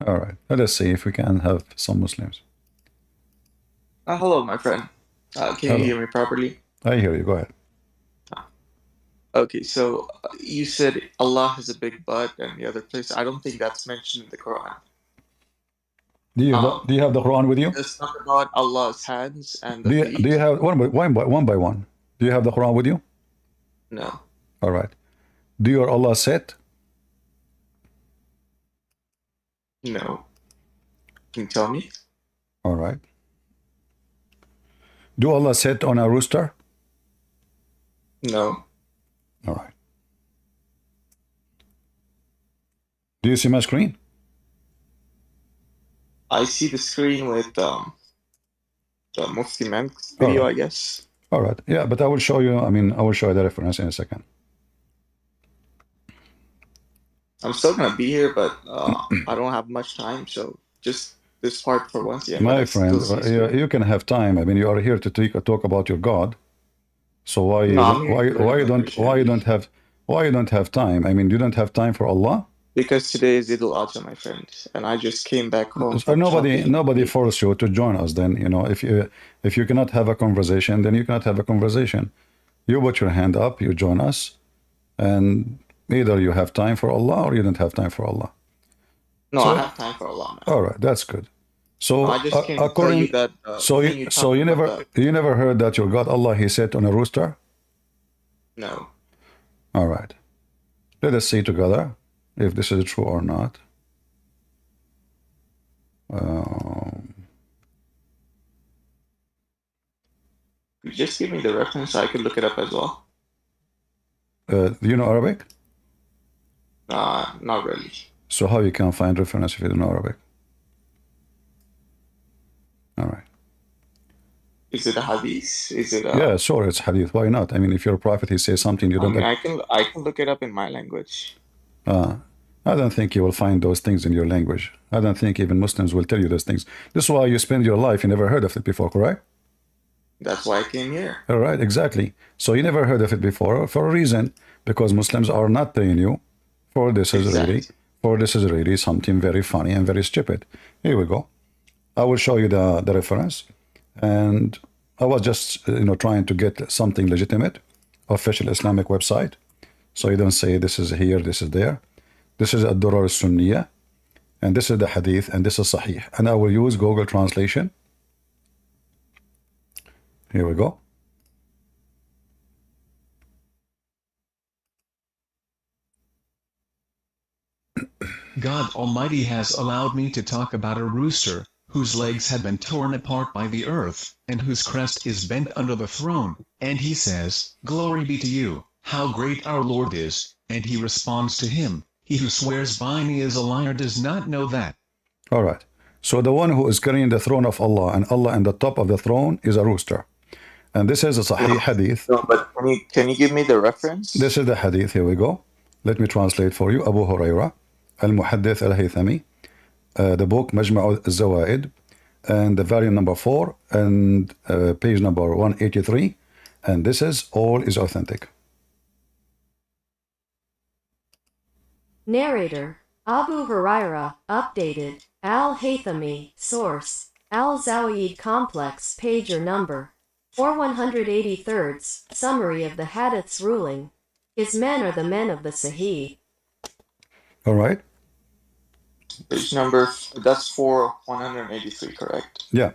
All right. Let us see if we can have some Muslims. Hello, my friend. Can you Hello. hear me properly? I hear you. Go ahead. Okay, so you said Allah has a big butt and the other place. I don't think that's mentioned in the Quran. Do you have the Quran with you? Let's talk about Allah's hands and the Do you feet. have one by one? Do you have the Quran with you? No, All right. Do your Allah sit? no. Can you tell me? All right. Do Allah sit on a rooster? No. All right. Do you see my screen? I see the screen with the Mufti Menk All video, right. I guess. All right. Yeah, but I will show you. I will show you the reference in a second. I'm still gonna be here, but I don't have much time, so just this part for once, yeah. But My I still friend, see screen. you can have time. You are here to talk about your God. So No, I'm here to learn about Christianity. why you don't have time? You don't have time for Allah? Because today is Eid al-Adha, my friend, and I just came back home So from shopping. nobody forced you to join us. Then if you cannot have a conversation, then you cannot have a conversation. You put your hand up, you join us, and either you have time for Allah or you don't have time for Allah. No, I So have time for Allah, man. all right, that's good. No, I So just came to tell you that so when you talk you about that, never heard that your God Allah He sat on a rooster? no. All right, let us see together if this is true or not. You just give me the reference so I could look it up as well. Do you know Arabic? Not really. So how you can find reference if you don't know Arabic? All right. Is it a hadith? Is it a? Yeah, sure, it's hadith. Why not? If your prophet he says something you I don't mean, like, I can look it up in my language. I don't think you will find those things in your language. I don't think even Muslims will tell you those things. This is why you spend your life, you never heard of it before, correct? That's why I came here. All right, exactly. So you never heard of it before for a reason, because Muslims are not telling you. For this is Exactly. really something very funny and very stupid. Here we go. I will show you the reference, and I was just trying to get something legitimate, official Islamic website, so you don't say this is here, this is there. This is Ad-Durar al-Sunniyah, and this is the Hadith, and this is Sahih. And I will use Google Translation. Here we go. God Almighty has allowed me to talk about a rooster, whose legs had been torn apart by the earth, and whose crest is bent under the throne, and he says, "Glory be to you, how great our Lord is," and he responds to him, "He who swears by me is a liar, does not know that." All right. So the one who is carrying the throne of Allah and Allah in the top of the throne is a rooster. And this is a Sahih Hadith. No, but can you give me the reference? This is the Hadith. Here we go. Let me translate for you. Abu Huraira, Al-Muhaddith Al-Haythami, the book Majma' al-Zawaid, and the volume number 4 and page number 183. And this is all is authentic. Narrator, Abu Huraira, updated, Al-Haythami, source, Al-Zawaid Complex, page or number 4183, summary of the Hadith's ruling. His men are the men of the Sahih. All right? Page number, that's for 183, correct? Yeah.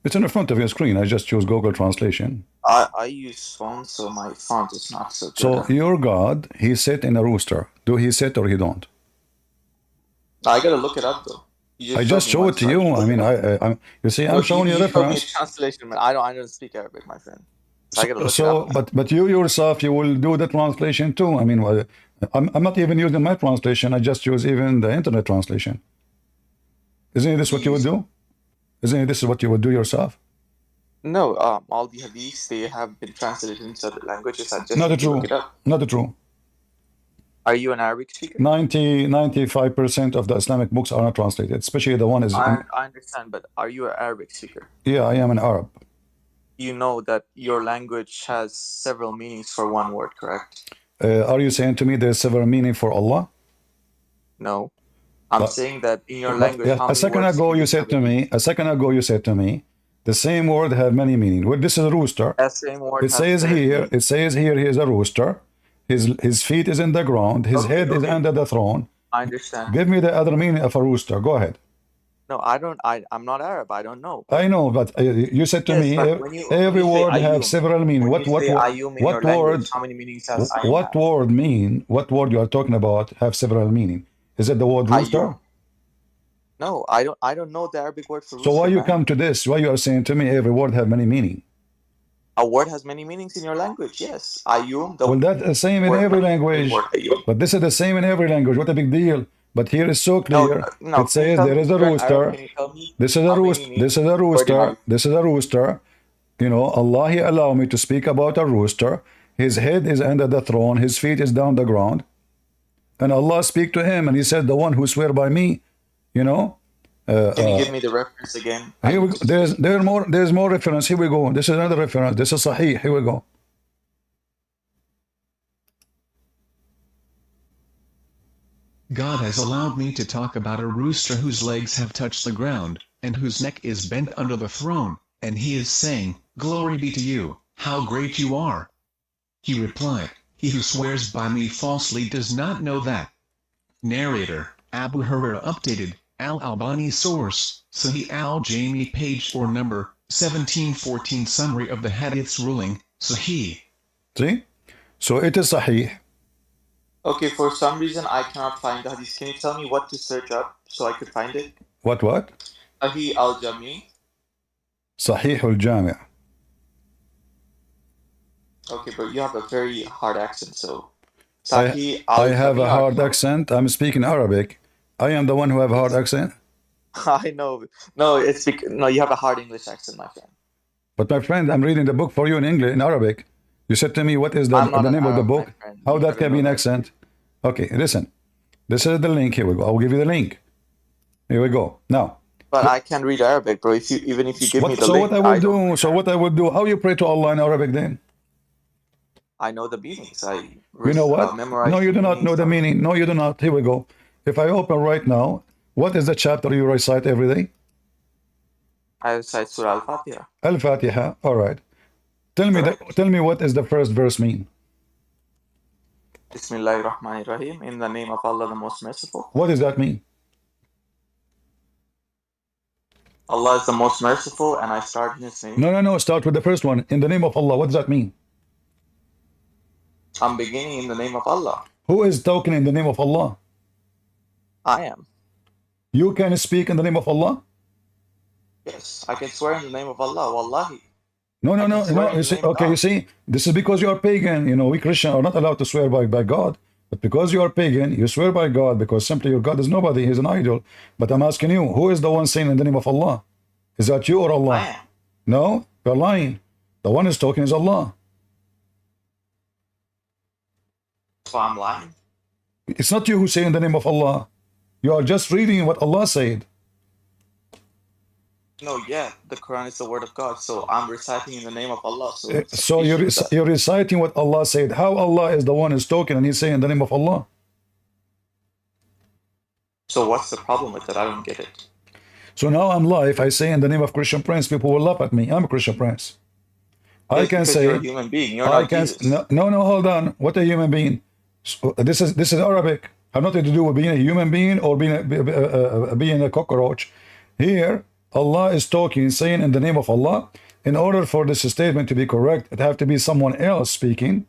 It's in the front of your screen. I just choose Google Translation. I use phone, so my font is not so good. So your God, he sit in a rooster. Do he sit or he don't? I gotta look it up though. I just show it to you. You see, I'm showing you a reference. translation, man. I don't speak Arabic, my friend. So I gotta look it up. But you yourself, you will do the translation too. I'm not even using my translation. I just use even the internet translation. Isn't this what you would do? Isn't this what you would do yourself? No, all the hadiths, they have been translated into other languages. I just Not need to true. look it up. Not true. Are you an Arabic speaker? 95% of the Islamic books are not translated, especially the one is. I understand, but are you an Arabic speaker? Yeah, I am an Arab. You know that your language has several meanings for one word, correct? Are you saying to me there's several meaning for Allah? No. I'm saying that in your But language, how a many second words ago can you you said have to in me, a second ago you said to me, the same word have many meanings. Well, this is a rooster. that same word It has says certain here, meaning? it says here he is a rooster. His feet is in the ground. His Okay, head is okay, under the throne. I understand. Give me the other meaning of a rooster. Go ahead. No, I don't. I'm not Arab. I don't know. I know, but you said to Yes, me but when every you say word have ayum, several meanings. when you say ayum in your What language, word how many meanings does ayum what have? word mean? What word you are talking about have several meaning? Is it the word rooster? Ayum. No, I don't know the Arabic word for So why rooster, you man. come to this? Why you are saying to me every word have many meaning? A word has many meanings in your language. Yes, ayum. The Well, that's the same in word every big language. word ayum. But this is the same in every language. What a big deal. But here is so No, clear. no. It Can you says tell there me? is a You're an Arab. rooster. Can you tell me This is a how many rooster. This is a meanings word in rooster. ayum? This is a rooster. You know, Allah He allowed me to speak about a rooster. His head is under the throne. His feet is down the ground. And Allah speak to him, and He said, "The one who swear by me." You know. Can you give me the reference again? I Here we need go. to see. There's more reference. Here we go. This is another reference. This is Sahih. Here we go. God has allowed me to talk about a rooster whose legs have touched the ground, and whose neck is bent under the throne, and he is saying, "Glory be to you, how great you are." He replied, "He who swears by me falsely does not know that." Narrator, Abu Hurairah updated, Al-Albani source, Sahih al-Jami page or number, 1714 summary of the hadith's ruling, Sahih. See. So it is Sahih. Okay, for some reason I cannot find the hadith. Can you tell me what to search up so I could find it? What? Sahih al-Jami. Sahih al-Jami'. Okay, but you have a very hard accent, so I Sahih have al-Jami a hard or accent. I'm speaking Arabic. I am the one who have a hard accent. I know. No, no, you have a hard English accent, my friend. But my friend, I'm reading the book for you in English, in Arabic. You said to me, what is the I'm not an name of the Arab, my book? friend. How You that gotta can be know an that. accent? Okay, listen. This is the link. Here we go. I'll give you the link. Here we go. Now, But I can read Arabic, bro. Even if you give me the so link, what I will I don't do? read So what I will do? How you pray to Allah in Arabic then? I know the meanings. I You know what? memorize No, you the do not know meanings. the meaning. No, you do not. Here we go. If I open right now, what is the chapter you recite every day? I recite Surah Al-Fatiha. Al-Fatiha. All right. Tell me what is the first verse mean? Bismillahir Rahmanir Rahim. In the name of Allah, the most merciful. What does that mean? Allah is the most merciful, and I start in His name. No. Start with the first one. In the name of Allah. What does that mean? I'm beginning in the name of Allah. Who is talking in the name of Allah? I am. You can speak in the name of Allah? Yes, I can swear in the name of Allah. Wallahi. No. I can swear in You the see, name of okay, you God. see, this is because you are pagan. You know, we Christians are not allowed to swear by God. But because you are pagan, you swear by God because simply your God is nobody. He's an idol. But I'm asking you, who is the one saying in the name of Allah? Is that you or Allah? I am. No, you're lying. The one who's talking is Allah. So I'm lying. It's not you who say in the name of Allah. You are just reading what Allah said. No, yeah, the Quran is the word of God, so I'm reciting in the name of Allah. So it's So you're reciting what Allah said. How Allah is the one who's talking and He's saying in the name of Allah? So what's the problem with it? I don't get it. So now I'm live. I say in the name of Christian Prince, people will laugh at me. I'm a Christian Prince. I Just can because say, you're a human being. You're I not can. Jesus. No. Hold on. What a human being. So, this is Arabic. Have nothing to do with being a human being or being a cockroach. Here, Allah is talking, saying in the name of Allah. In order for this statement to be correct, it have to be someone else speaking,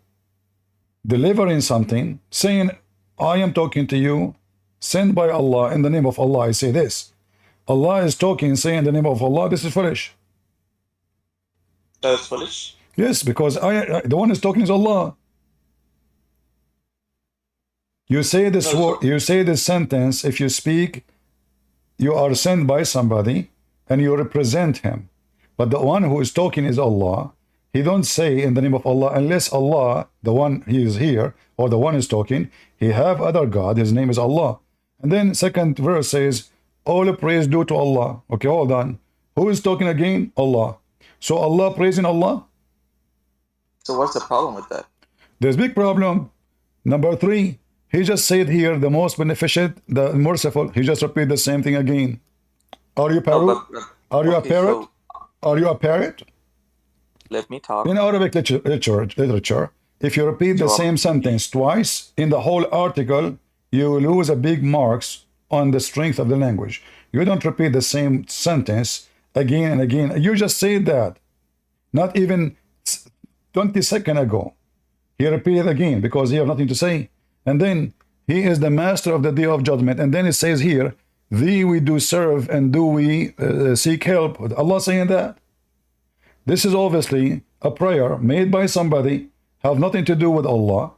delivering something, saying, "I am talking to you, sent by Allah in the name of Allah." I say this. Allah is talking, saying in the name of Allah. This is foolish. That's foolish. Yes, because the one who's talking is Allah. You say this word, you say this sentence. If you speak, you are sent by somebody, and you represent him. But the one who is talking is Allah. He don't say in the name of Allah unless Allah, the one he is here, or the one is talking, he have other God. His name is Allah. And then second verse says, "All praise due to Allah." Okay, hold on. Who is talking again? Allah. So Allah praising Allah. So what's the problem with that? There's big problem. Number 3, He just said here, the most beneficent, the merciful. He just repeat the same thing again. Are you No, parrot? Are you a okay, parrot? so Are you a parrot? let me talk. In Arabic literature, if you repeat the So, same sentence twice in the whole article, you lose a big marks on the strength of the language. You don't repeat the same sentence again and again. You just said that. Not even 20 seconds ago. He repeated again because he have nothing to say. And then he is the master of the day of judgment. And then it says here, thee we do serve and do we seek help. Allah saying that. This is obviously a prayer made by somebody, have nothing to do with Allah,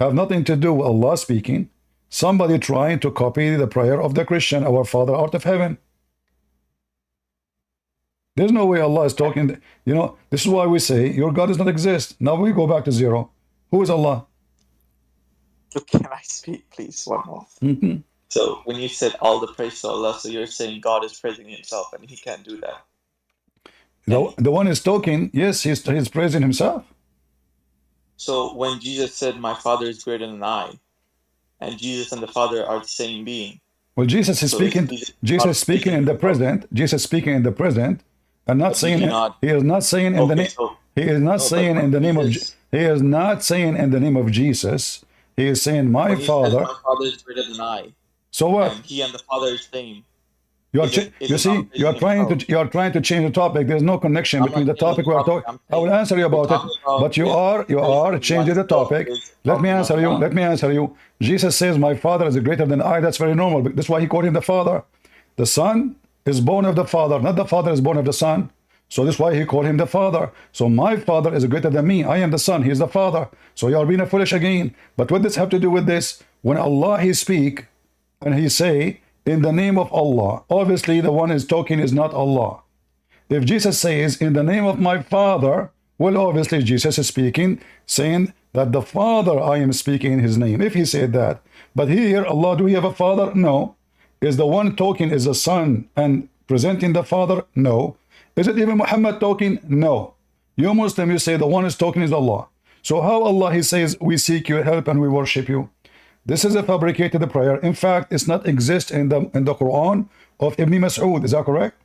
have nothing to do with Allah speaking. Somebody trying to copy the prayer of the Christian, our Father art of heaven. There's no way Allah is talking. You know, this is why we say your God does not exist. Now we go back to zero. Who is Allah? so can I speak, please? One more. Mhm. So when you said all the praise to Allah, so you're saying God is praising himself and he can't do that. The one is talking, yes, he's praising himself. So when Jesus said, my Father is greater than I, and Jesus and the Father are the same being. Well, Jesus is So speaking. Jesus speaking in the present. Jesus speaking in the present, and not But saying. did you not- He is not saying in the Okay, name. so He is not but saying when in the name of. Jesus- He is not saying in the name of Jesus. He is saying my when he said, Father. my Father is greater than I, So what? and he and the Father is same. You are. Is it- is You it see, not you are praising trying to. himself? You are trying to change the topic. There's no connection I'm between not the topic changing we are the topic. talking. I'm I will saying answer you we're about it. talking about But you is- are. You is are one changing the still topic. is Let me talking answer about you. one. Let me answer you. Jesus says, "My Father is greater than I." That's very normal. That's why he called him the Father. The Son is born of the Father, not the Father is born of the Son. So that's why he called him the Father. So my Father is greater than me. I am the Son. He is the Father. So you are being foolish again. But what does have to do with this? When Allah he speak and he say in the name of Allah, obviously the one is talking is not Allah. If Jesus says in the name of my Father, well, obviously Jesus is speaking, saying that the Father I am speaking in his name. If he said that. But here, Allah, do we have a Father? No. Is the one talking is the Son and presenting the Father? No. Is it even Muhammad talking? No. You Muslim, you say the one is talking is Allah. So how Allah, he says, we seek your help and we worship you. This is a fabricated prayer. In fact, it's not exist in the Quran of Ibn Mas'ud. Is that correct?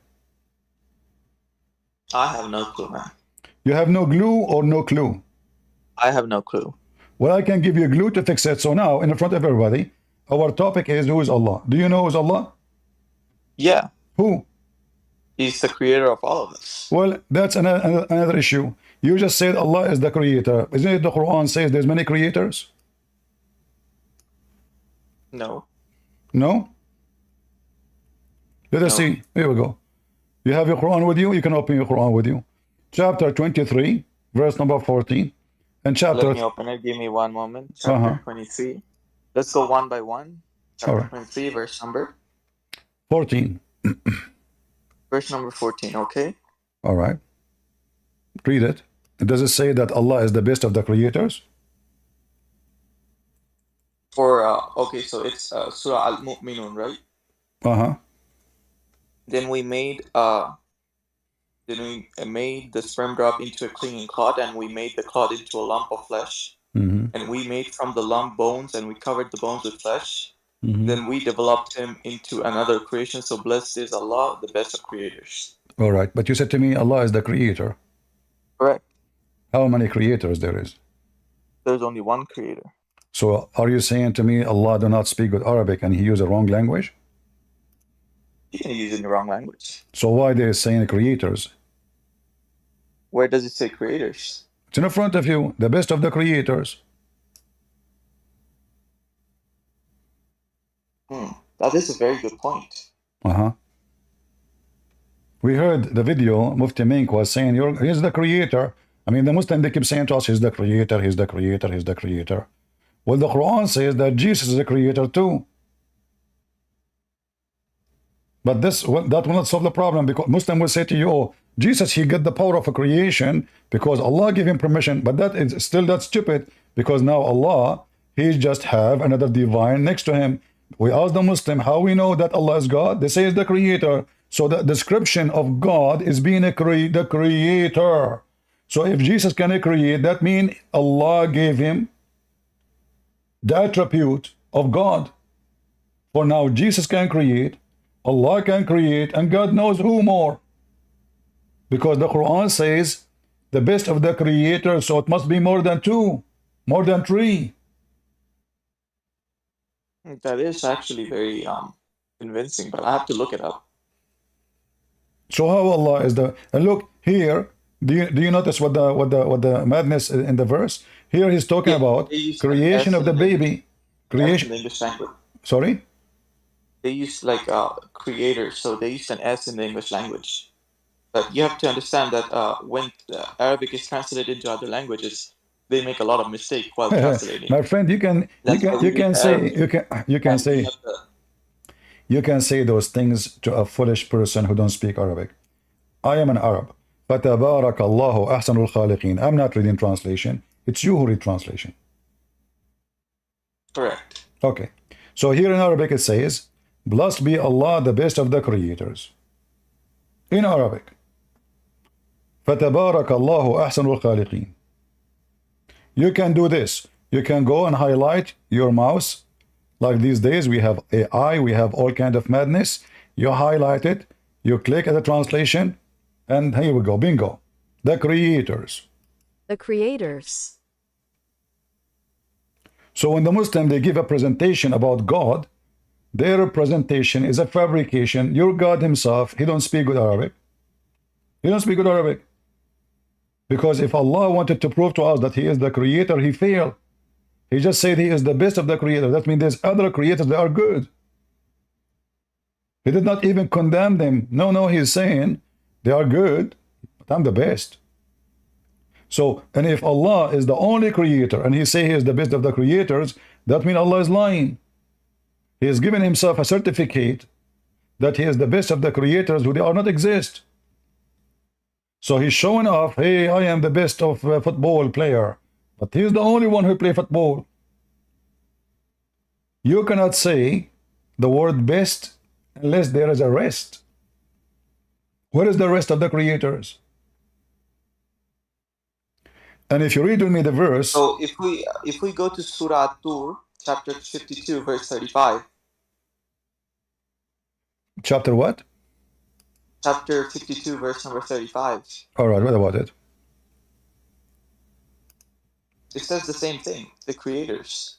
I have no clue, man. You have no glue or no clue? I have no clue. Well, I can give you a glue to fix it. So now, in front of everybody, our topic is who is Allah? Do you know who is Allah? Yeah, Who? he's the creator of all of us. Well, that's another issue. You just said Allah is the creator. Isn't it the Quran says there's many creators? No. No? Let us No. see. Here we go. You have your Quran with you? You can open your Quran with you. Chapter 23, verse number 14. And chapter... Let me open it. Give me one moment. Chapter Uh-huh. 23. Let's go one by one. Chapter Alright. 23, verse number. 14. Verse number 14, okay? All right. Read it. Does it say that Allah is the best of the creators? Okay, so it's Surah Al-Mu'minun, right? Uh-huh. Then we made the sperm drop into a clinging clot, and we made the clot into a lump of flesh. Mm-hmm. And we made from the lump bones, and we covered the bones with flesh. Mm-hmm. Then we developed him into another creation. So blessed is Allah, the best of creators. All right. But you said to me Allah is the creator. Correct. How many creators there is? There's only one creator. So are you saying to me Allah do not speak good Arabic and he use the wrong language? You can use it in the wrong language. So why they saying creators? Where does it say creators? It's in front of you, the best of the creators. That is a very good point. Uh-huh. We heard the video, Mufti Mink was saying, he's the creator. I mean, the Muslim, they keep saying to us, he's the creator, he's the creator, he's the creator. Well, the Quran says that Jesus is the creator too. But that will not solve the problem, because Muslim will say to you, oh, Jesus, he get the power of a creation because Allah gave him permission. But that is still that's stupid, because now Allah, he just have another divine next to him. We ask the Muslim, how we know that Allah is God? They say he's the creator. So the description of God is being the creator. So if Jesus can create, that means Allah gave him the attribute of God. For now, Jesus can create, Allah can create, and God knows who more. Because the Quran says the best of the creators, so it must be more than two, more than three. That is actually very convincing, but I have to look it up. So how Allah is the, and look here, do you notice what the madness in the verse? Here he's talking about they use creation S of the in baby. S in Creation, the English language. sorry? They use like creator, so they use an S in the English language. But you have to understand that when Arabic is translated into other languages, they make a lot of mistakes while translating. My friend, you can That's why we you can read say Arabic. you can And we say have the, you can say those things to a foolish person who don't speak Arabic. I am an Arab. فَتَبَارَكَ اللَّهُ أَحْسَنُ الْخَالِقِينَ. I'm not reading translation. It's you who read translation. correct. Okay. So here in Arabic it says, blessed be Allah, the best of the creators. In Arabic. فَتَبَارَكَ اللَّهُ أَحْسَنُ الْخَالِقِينَ. You can do this. You can go and highlight your mouse. Like these days, we have AI, we have all kind of madness. You highlight it, you click at the translation, and here we go, bingo. The creators. The creators. So when the Muslim, they give a presentation about God, their presentation is a fabrication. Your God himself, he don't speak good Arabic. He don't speak good Arabic. Because if Allah wanted to prove to us that he is the creator, he failed. He just said he is the best of the creators. That means there's other creators that are good. He did not even condemn them. No, he's saying they are good, but I'm the best. So, and if Allah is the only creator and he say he is the best of the creators, that means Allah is lying. He has given himself a certificate that he is the best of the creators who they are not exist. So he's showing off, hey, I am the best of football player. But he's the only one who play football. You cannot say the word best unless there is a rest. Where is the rest of the creators? And if you read with me the verse, So if we go to Surah At-Tur, chapter 52, verse 35, chapter what? chapter 52, verse number 35, All right, what about it? it says the same thing, the creators.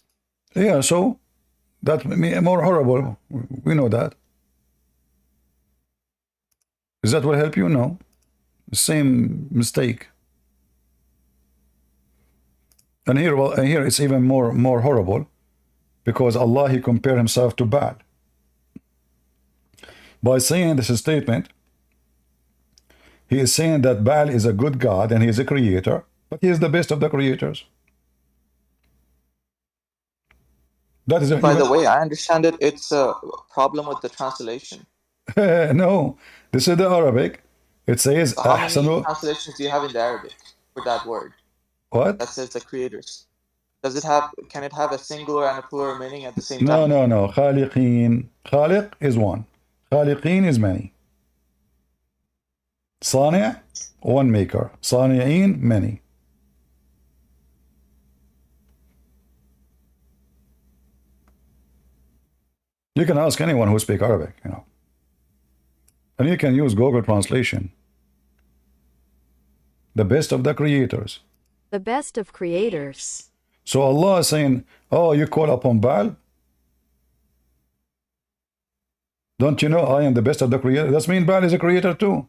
Yeah, so that more horrible. We know that. Does that will help you? No. Same mistake. And here, well, here it's even more horrible, because Allah, he compared himself to Baal by saying this statement. He is saying that Baal is a good God and he is a creator, but he is the best of the creators. That is By the way, I understand it. It's a problem with the translation. no, this is the Arabic. It says So how many Ahsanu. translations do you have in the Arabic for that word What? that says the creators? Does it have? Can it have a singular and a plural meaning at the same time? No. Khaliqeen. Khaliq is one. Khaliqeen is many. Sani', one maker. Sani'een, many. You can ask anyone who speaks Arabic, you know. And you can use Google Translation. The best of the creators. The best of creators. So Allah is saying, oh, you call upon Baal? Don't you know I am the best of the creators? That means Baal is a creator too.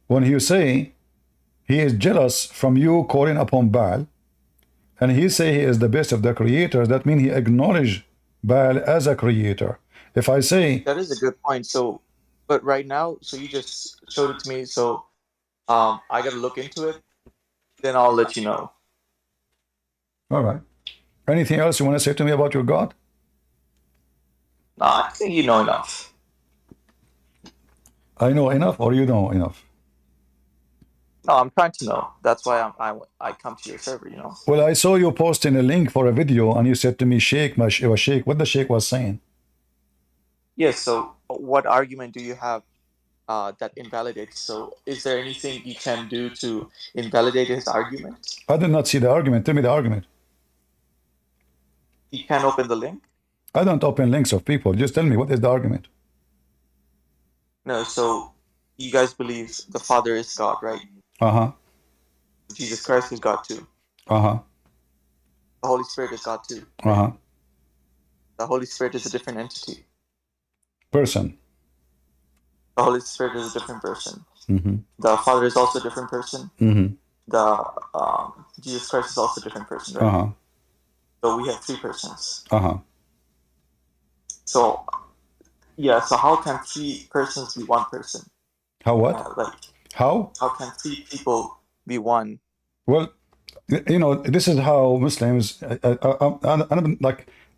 When you say he is jealous from you calling upon Baal, and he say he is the best of the creators, that means he acknowledge Baal as a creator. If I say... That is a good point. So, but right now, so you just showed it to me, so I got to look into it. Then I'll let you know. All right. Anything else you want to say to me about your God? No, I think you know enough. I know enough, or you know enough? No, I'm trying to know. That's why I come to your server, you know. Well, I saw you posting a link for a video, and you said to me, Sheikh, Sheikh, what the Sheikh was saying. Yes, so what argument do you have that invalidates. So, is there anything you can do to invalidate his argument? I did not see the argument. Tell me the argument. You can open the link. I don't open links of people. Just tell me what is the argument. No, so you guys believe the Father is God, right? Uh-huh. Jesus Christ is God too. Uh-huh. The Holy Spirit is God too. Uh-huh. The Holy Spirit is a different entity. Person. The Holy Spirit is a different person. Mm-hmm. The Father is also a different person. Mm-hmm. The Jesus Christ is also a different person, right? Uh-huh. So we have three persons. Uh-huh. So yeah, so how can three persons be one person? How what? Like How? how can three people be one? Well, you know, this is how Muslims.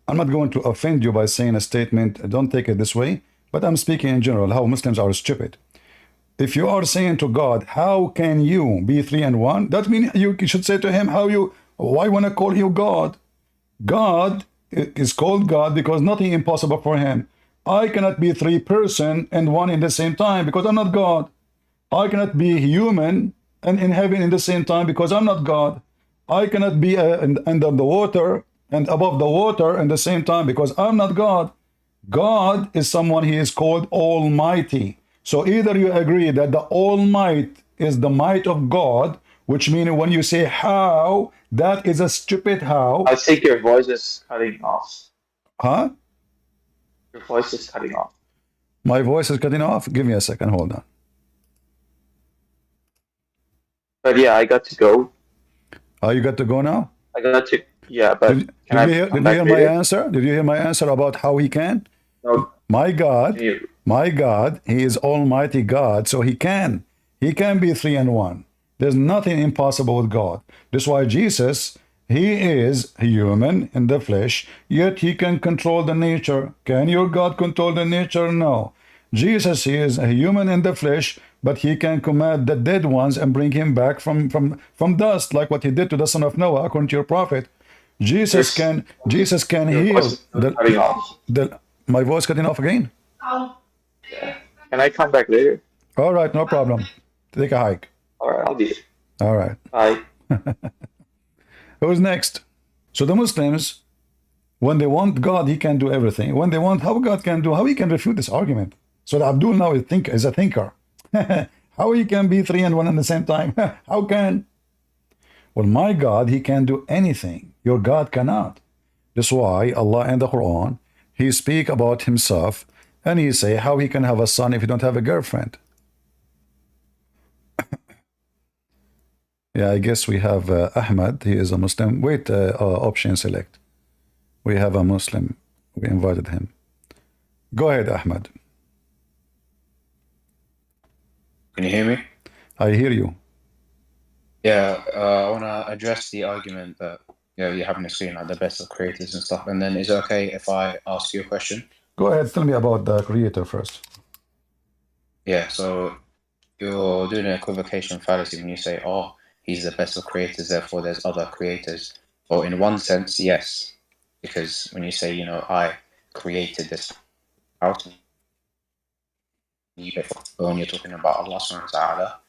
I'm not going to offend you by saying a statement. Don't take it this way. But I'm speaking in general. How Muslims are stupid. If you are saying to God, "How can you be three and one?" That means you should say to Him, "How you? Why wanna call you God?" God is called God because nothing impossible for Him. I cannot be three person and one in the same time because I'm not God. I cannot be human and in heaven in the same time because I'm not God. I cannot be under the water and above the water in the same time because I'm not God. God is someone He is called Almighty. So either you agree that the Almight is the might of God, which means when you say how, that is a stupid how. I think your voice is cutting off. Huh? Your voice is cutting off. My voice is cutting off? Give me a second, hold on. But yeah, I got to go. Oh, you got to go now? I got to. Yeah, but Did you hear my answer? Did you hear my answer about how He can? No. My God, He is Almighty God, so He can be three and one. There's nothing impossible with God. That's why Jesus, He is human in the flesh, yet He can control the nature. Can your God control the nature? No. Jesus, He is a human in the flesh, but He can command the dead ones and bring him back from dust, like what He did to the son of Noah, according to your prophet. Jesus can heal. My voice cutting off again? Can I come back later? All right, no problem. Take a hike. All right, I'll be there. All right. Bye. Who's next? So the Muslims, when they want God, He can do everything. When they want how God can do, how He can refute this argument. So that Abdul now is a thinker. How He can be three and one at the same time? How can? Well, my God, He can do anything. Your God cannot. That's why Allah in the Quran, He speak about Himself and He say how He can have a son if He don't have a girlfriend. Yeah, I guess we have Ahmad. He is a Muslim. Wait, option select. We have a Muslim. We invited him. Go ahead, Ahmad. Can you hear me? I hear you. Yeah, I want to address the argument that you're having a screen like the best of creators and stuff. And then is it okay if I ask you a question? Go ahead, tell me about the creator first. Yeah, so you're doing an equivocation fallacy when you say, oh, He's the best of creators, therefore there's other creators. Well, in one sense, yes. Because when you say, I created this out, but when you're talking about Allah subhanahu wa ta'ala,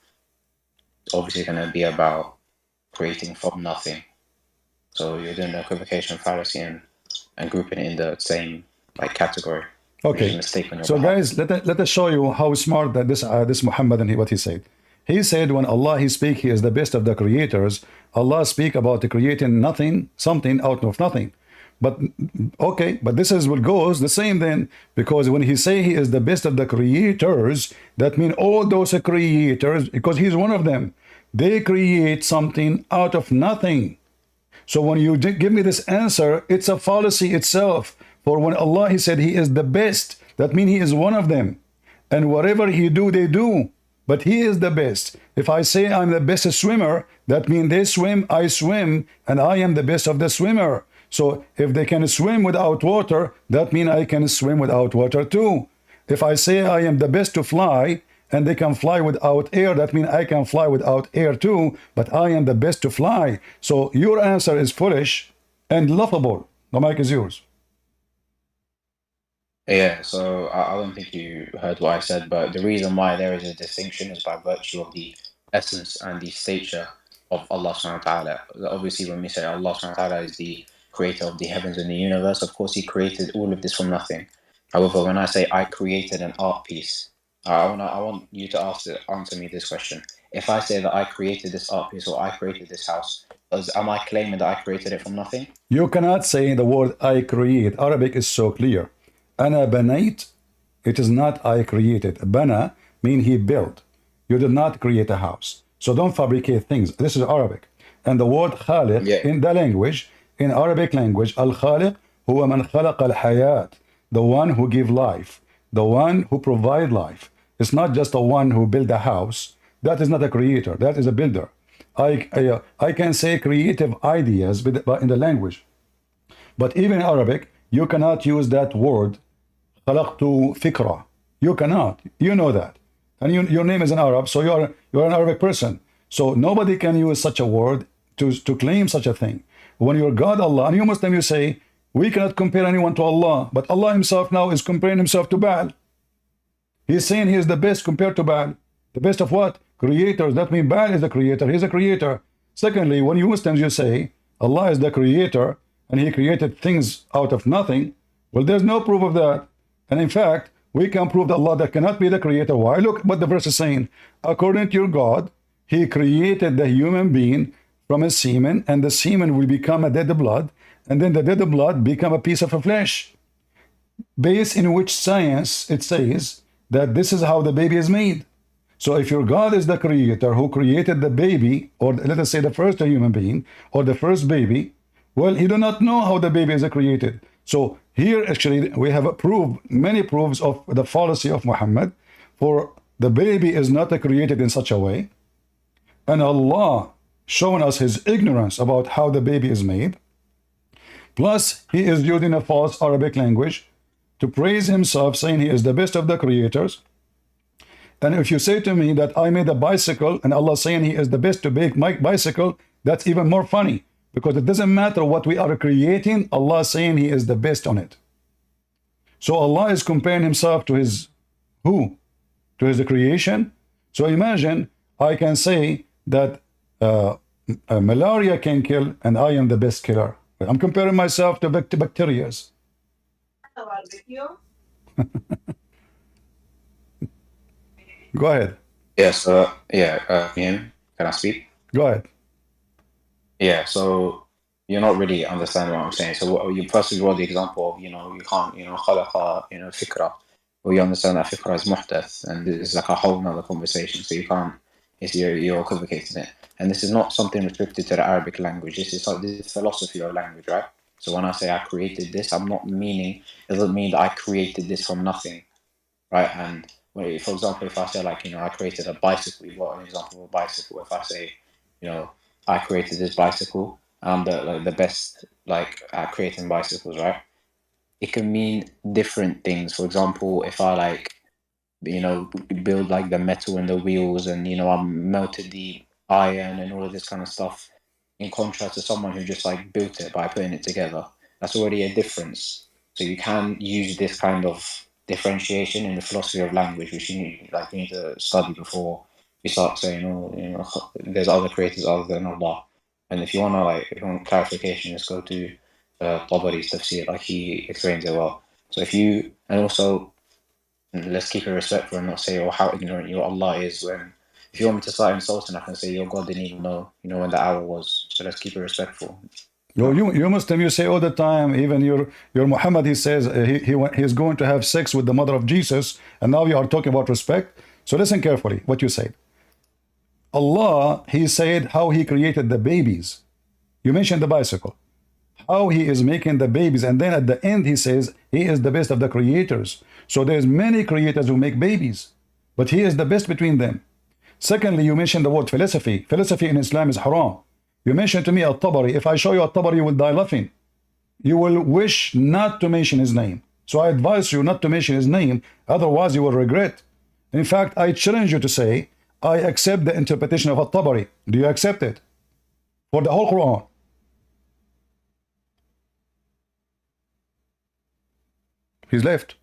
it's obviously going to be about creating from nothing. So you're doing the equivocation fallacy and grouping it in the same category. Okay. So guys, let us show you how smart that this Muhammad and what he said. He said when Allah He speak, He is the best of the creators. Allah speak about creating nothing, something out of nothing. But okay, but this is what goes the same then, because when He say He is the best of the creators, that means all those creators, because He's one of them, they create something out of nothing. So when you give me this answer, it's a fallacy itself. For when Allah He said He is the best, that means He is one of them. And whatever He do, they do. But He is the best. If I say I'm the best swimmer, that means they swim, I swim, and I am the best of the swimmer. So if they can swim without water, that means I can swim without water too. If I say I am the best to fly, and they can fly without air, that means I can fly without air too, but I am the best to fly. So your answer is foolish and laughable. The mic is yours. Yeah, so I don't think you heard what I said, but the reason why there is a distinction is by virtue of the essence and the stature of Allah subhanahu wa ta'ala. Obviously, when we say Allah subhanahu wa ta'ala is the creator of the heavens and the universe, of course, He created all of this from nothing. However, when I say I created an art piece, I want you to answer me this question. If I say that I created this art piece or I created this house, am I claiming that I created it from nothing? You cannot say the word I create. Arabic is so clear. أنا بنيت. It is not I created. Bana mean he built. You did not create a house. So don't fabricate things. This is Arabic. And the word خالق Yeah. in the language, in Arabic language, الخالق هو من خلق الحياة. The one who give life. The one who provide life. It's not just the one who build a house. That is not a creator. That is a builder. I can say creative ideas in the language. But even in Arabic, you cannot use that word خلقت فكرة. You cannot. You know that. And your name is an Arab, so you're an Arabic person. So nobody can use such a word to claim such a thing. When you're God Allah, and you Muslim, you say, we cannot compare anyone to Allah. But Allah himself now is comparing himself to Baal. He's saying he is the best compared to Baal. The best of what? Creators. That means Baal is the creator. He's a creator. Secondly, when you Muslims, you say Allah is the creator and he created things out of nothing. Well, there's no proof of that. And in fact, we can prove that Allah that cannot be the creator. Why? Look what the verse is saying. According to your God, he created the human being from a semen, and the semen will become a dead blood, and then the dead blood become a piece of flesh. Based in which science it says that this is how the baby is made. So if your God is the creator who created the baby, or let us say the first human being, or the first baby, well, he do not know how the baby is created. So here actually we have proved many proofs of the fallacy of Muhammad, for the baby is not created in such a way, and Allah shown us his ignorance about how the baby is made. Plus he is using a false Arabic language to praise himself, saying he is the best of the creators. And if you say to me that I made a bicycle and Allah saying he is the best to make my bicycle, that's even more funny, because it doesn't matter what we are creating, Allah saying he is the best on it. So Allah is comparing himself to his who? To his creation. So imagine I can say that malaria can kill and I am the best killer. I'm comparing myself to bacteria. Go ahead. Yeah, so, can I speak? Go ahead. Yeah, so you're not really understanding what I'm saying. So you first draw the example of, you can't, khalaqa, fikra. Well, you understand that fikra is muhdath, and it's like a whole nother conversation. So you can't, you're equivocating it. And this is not something restricted to the Arabic language. This is philosophy of language, right? So when I say I created this, I'm not meaning, it doesn't mean that I created this from nothing, right? And for example, if I say I created a bicycle, you've got an example of a bicycle. If I say, I created this bicycle, I'm the best at creating bicycles, right? It can mean different things. For example, if I build the metal and the wheels, and I melted the iron and all of this kind of stuff, in contrast to someone who just built it by putting it together, that's already a difference. So you can use this kind of differentiation in the philosophy of language, which you need to study before you start saying, there's other creators other than Allah. And if you want clarification, just go to Tabari's tafsir, he explains it well. So and also let's keep it respectful and not say, how ignorant your Allah is. When if you want me to start insulting, I can say your God didn't even know, when the hour was. So let's keep it respectful. You Muslim, you say all the time, even your Muhammad, he says he's going to have sex with the mother of Jesus, and now you are talking about respect. So listen carefully what you said. Allah, he said how he created the babies. You mentioned the bicycle, how he is making the babies, and then at the end he says he is the best of the creators. So there's many creators who make babies, but he is the best between them. Secondly, you mentioned the word philosophy. Philosophy in Islam is haram. You mentioned to me At-Tabari. If I show you At-Tabari, you will die laughing. You will wish not to mention his name. So I advise you not to mention his name, otherwise you will regret. In fact, I challenge you to say, I accept the interpretation of At-Tabari. Do you accept it? For the whole Quran. He's left.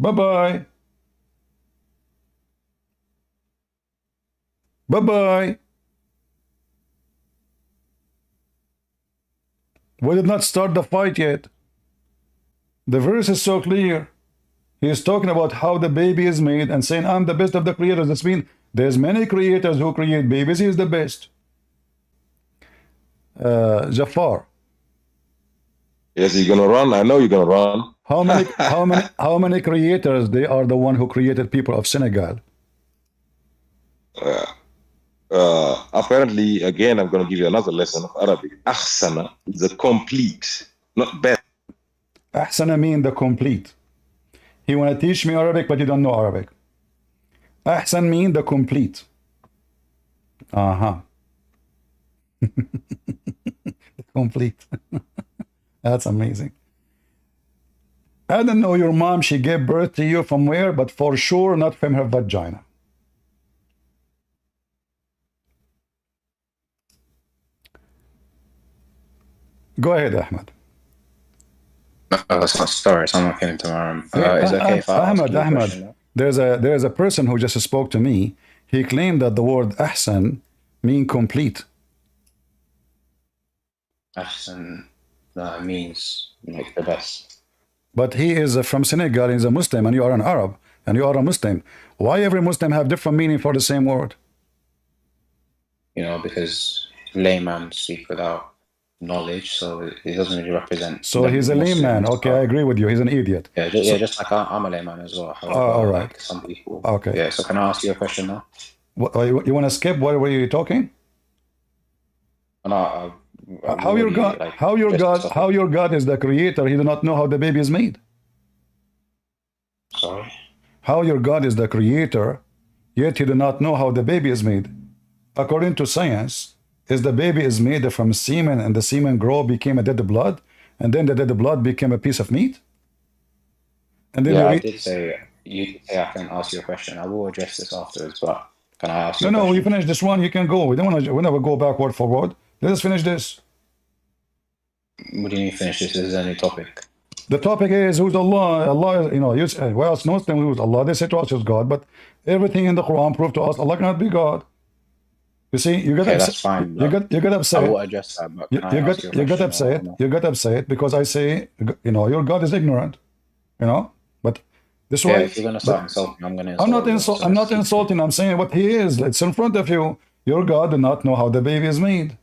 Bye-bye. Bye-bye. We did not start the fight yet. The verse is so clear. He is talking about how the baby is made and saying, I'm the best of the creators. This means there's many creators who create babies. He is the best. Jafar, Yes, you're gonna run. I know you're gonna run. how many creators they are the one who created people of Senegal? Apparently, again, I'm gonna give you another lesson of Arabic. Ahsana is the complete, not best. Ahsana mean the complete. He want to teach me Arabic, but you don't know Arabic. Ahsan mean the complete. Complete. That's amazing. I don't know your mom, she gave birth to you from where, but for sure not from her vagina. Go ahead, Ahmed. Sorry, someone came into my room. Is it okay if I ask you a question? Ahmed, there's a person who just spoke to me. He claimed that the word ahsan mean complete. Ahsan means like the best. But he is from Senegal, he's a Muslim, and you are an Arab, and you are a Muslim. Why every Muslim have different meaning for the same word? You know, because layman speak without knowledge, so it doesn't really represent. So he's a layman. Okay, I agree with you. He's an idiot. Yeah, just like I'm a layman as well. However, all right. Like some people. Okay. Yeah. So can I ask you a question now? You want to skip? What were you talking? No. How your God? Like, how your God? How your God is the creator? He do not know how the baby is made. Sorry. How your God is the creator, yet he do not know how the baby is made. According to science, is the baby is made from semen, and the semen grow became a dead blood, and then the dead blood became a piece of meat. And then I did say I can ask you a question. I will address this afterwards, but can I ask you? No, we finish this one. You can go. We don't want to. We never go backward forward. Let us finish this. What do you mean finish this? This is a new topic. The topic is who's Allah. Allah is, well, else knows them who's Allah. They say to us is God, but everything in the Quran proved to us Allah cannot be God. You see, you got upset. That's fine. You got upset. I will address that. But you got upset. You got upset because I say, your God is ignorant. But this way. If you're gonna start insulting, I'm gonna. I'm not insulting. I'm saying what he is. It's in front of you. Your God did not know how the baby is made.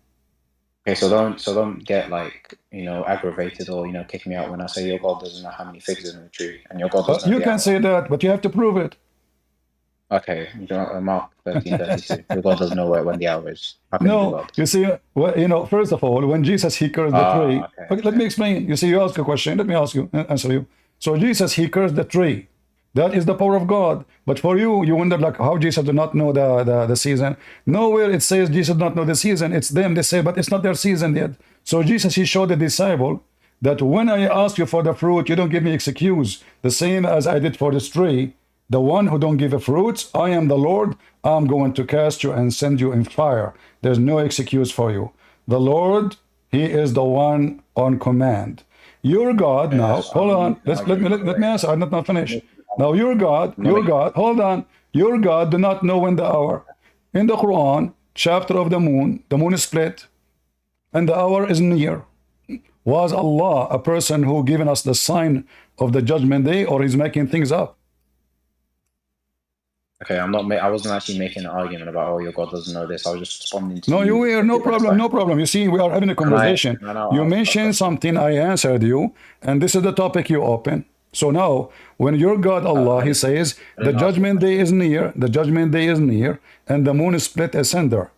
Okay, so don't get aggravated or kick me out when I say your God doesn't know how many figs in the tree and your God doesn't know. You can say that, but you have to prove it. Okay, Mark 13:32. Your God doesn't know when the hour is. No, you see, first of all, when Jesus he cursed the tree. Okay, let me explain. You see, you ask a question. Let me answer you. So Jesus he cursed the tree. That is the power of God. But for you wonder like how Jesus did not know the season. Nowhere it says Jesus did not know the season. It's them. They say, but it's not their season yet. So Jesus he showed the disciple that when I ask you for the fruit, you don't give me excuse. The same as I did for this tree. The one who don't give fruits, I am the Lord. I'm going to cast you and send you in fire. There's no excuse for you. The Lord, he is the one on command. Your God now, hold on. Let me answer. I'm not finished. Now your God, hold on. Your God do not know when the hour. In the Quran, chapter of the moon is split, and the hour is near. Was Allah a person who given us the sign of the judgment day, or he's making things up? Okay, I wasn't actually making an argument about your God doesn't know this. I was just responding to. No, you were no problem. You see, we are having a conversation. You mentioned something, I answered you, and this is the topic you open. So now, when your God Allah, he says, the judgment day is near, and the moon is split asunder.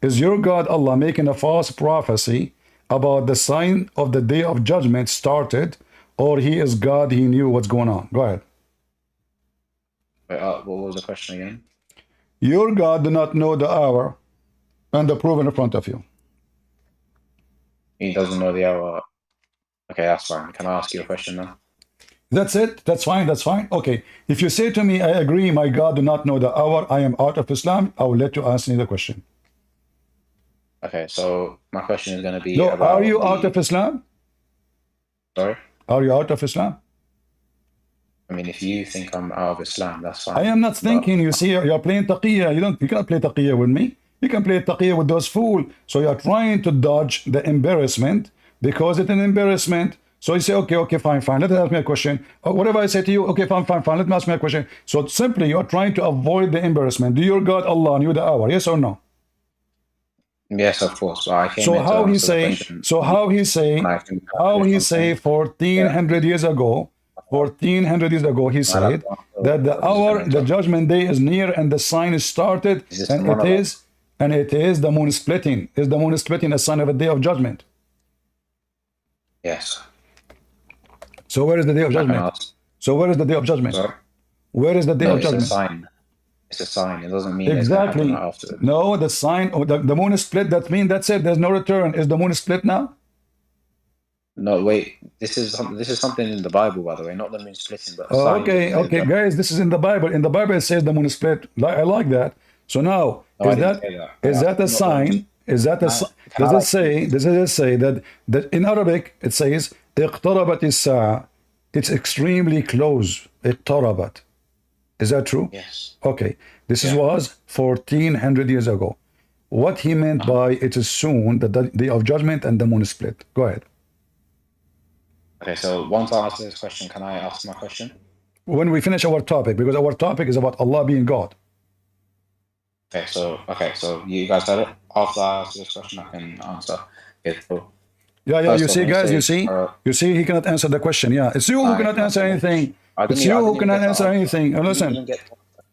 Is your God Allah making a false prophecy about the sign of the day of judgment started, or he is God, he knew what's going on? Go ahead. Wait, what was the question again? Your God do not know the hour and the proof in front of you. He doesn't know the hour. Okay, that's fine. Can I ask you a question now? That's it. That's fine. Okay. If you say to me, I agree, my God do not know the hour, I am out of Islam, I will let you answer me the question. Okay, so my question is going to be are you out of Islam? Sorry? Are you out of Islam? I mean, if you think I'm out of Islam, that's fine. I am not But thinking. You see, you're playing taqiyya. You cannot play taqiyya with me. You can play taqiyya with those fools. So you're trying to dodge the embarrassment because it's an embarrassment. So you say, okay, fine. Let me ask me a question. Whatever I say to you, okay, fine. Let me ask me a question. So simply, you're trying to avoid the embarrassment. Do your God Allah knew the hour? Yes or no? yes, of course. But I came So in to how he answer the say? question. So how he say? And I think How he something. say? 1400 years ago. 1400 years ago, he said that the hour, the judgment day is near, and the sign is started, Is this and one of it is the moon splitting. Is the moon splitting a sign of a day of judgment? Yes. So where is the day of I can judgment? ask. So where is the day of judgment? Sorry? Where is the day No, of it's a judgment? sign. It's a sign. It doesn't mean it's going to Exactly. happen right after. No, the sign. Oh, the moon is split. That means that's it. There's no return. Is the moon split now? No, wait. This is something in the Bible, by the way, not the moon splitting, but a Oh, sign. okay, guys. This is in the Bible. In the Bible, it says the moon is split. I like that. So now, No, I is didn't that say that. is that a I'm not going sign? Is that a Can I- does it say? Does it say that in Arabic it says اقتربت الساعة? It's extremely close. اقتربت. Is that true? Yes. Okay. This Yeah. was 1400 years ago. What he meant by it is soon, the day of judgment and the moon is split. Go ahead. Okay, so once I answer this question, can I ask my question? When we finish our topic, because our topic is about Allah being God. Okay, so you guys heard it. After I ask this question, I can answer. Okay, so Yeah, First you off, see, when you guys, say, you see, he cannot answer the question. Yeah, it's you who I cannot can answer answer. anything. I It's didn't you even who get cannot to answer anything. I didn't Listen, even get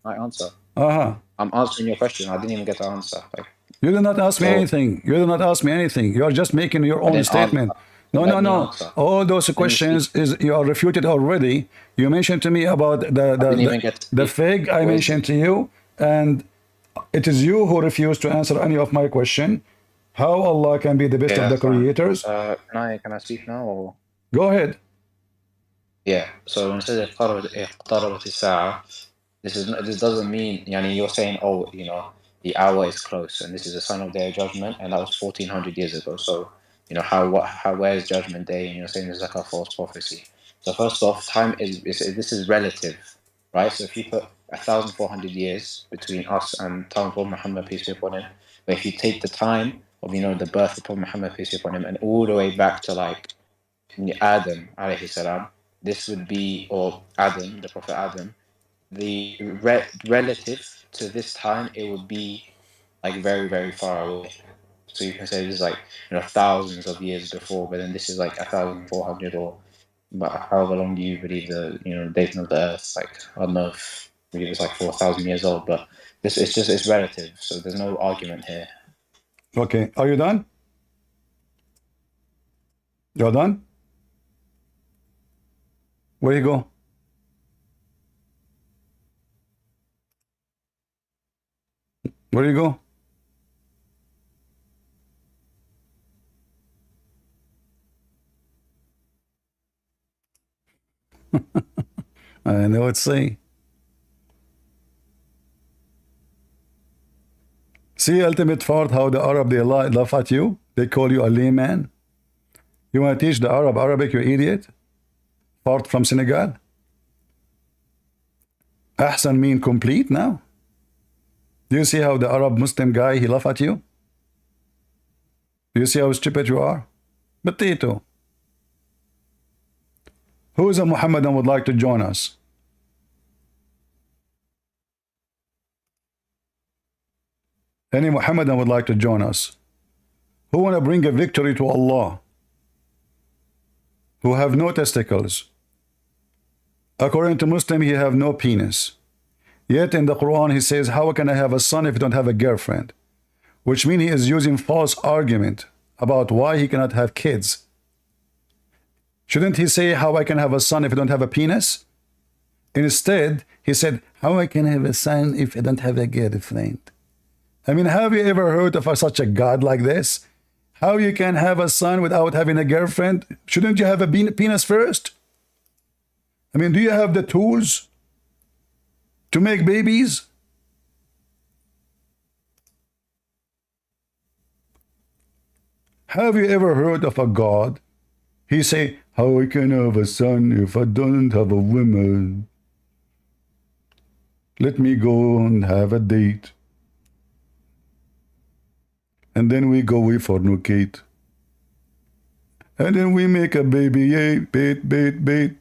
my answer. uh-huh. I'm answering your question. I didn't even get to answer. Like, You did not ask me So- anything. You did not ask me anything. You are just making your own didn't statement. answer. No, Let no, me no. answer. All those questions is you are refuted already. You mentioned to me about didn't even get to the speak. fig I Wait. mentioned to you, and it is you who refused to answer any of my question. How Allah can be the best Okay, of the that's fine. creators? Can I speak now or? Go ahead. Yeah. So when it says اقتربت الساعة, this doesn't mean. Yani, you're saying, oh, the hour is close, and this is a sign of their judgment, and that was 1400 years ago. So where is Judgment Day? And you're saying it's like a false prophecy. So first off, time is this is relative, right? So if you put 1,400 years between us and time of Prophet Muhammad, peace be upon him, but if you take the time of the birth of Prophet Muhammad, peace be upon him, and all the way back to like Adam alayhi salam, this would be, or Adam, the Prophet Adam, the relative to this time, it would be like very, very far away. So you can say this is like thousands of years before, but then this is like 1,400 or however long do you believe the dating of the Earth? Like I don't know if we believe it's like 4,000 years old, but it's relative. So there's no argument here. Okay. Are you done? You're done? Where you go? Where you go? I know it's saying. See, ultimate fault, how the Arab, they laugh at you. They call you a layman. You want to teach the Arabic, you idiot? Fart from Senegal? Ahsan mean complete now? Do you see how the Arab Muslim guy, he laugh at you? Do you see how stupid you are? Potato. Who is a Muhammadan would like to join us? Any Muhammadan would like to join us? Who want to bring a victory to Allah? Who have no testicles? According to Muslim, he have no penis. Yet in the Quran, he says, how can I have a son if I don't have a girlfriend? Which means he is using false argument about why he cannot have kids. Shouldn't he say, how I can have a son if I don't have a penis? Instead, he said, how I can have a son if I don't have a girlfriend? I mean, have you ever heard of such a God like this? How you can have a son without having a girlfriend? Shouldn't you have a penis first? I mean, do you have the tools to make babies? Have you ever heard of a God? He say, How I can have a son if I don't have a woman? Let me go and have a date. And then we go away for no Kate. And then we make a baby, yay, bait.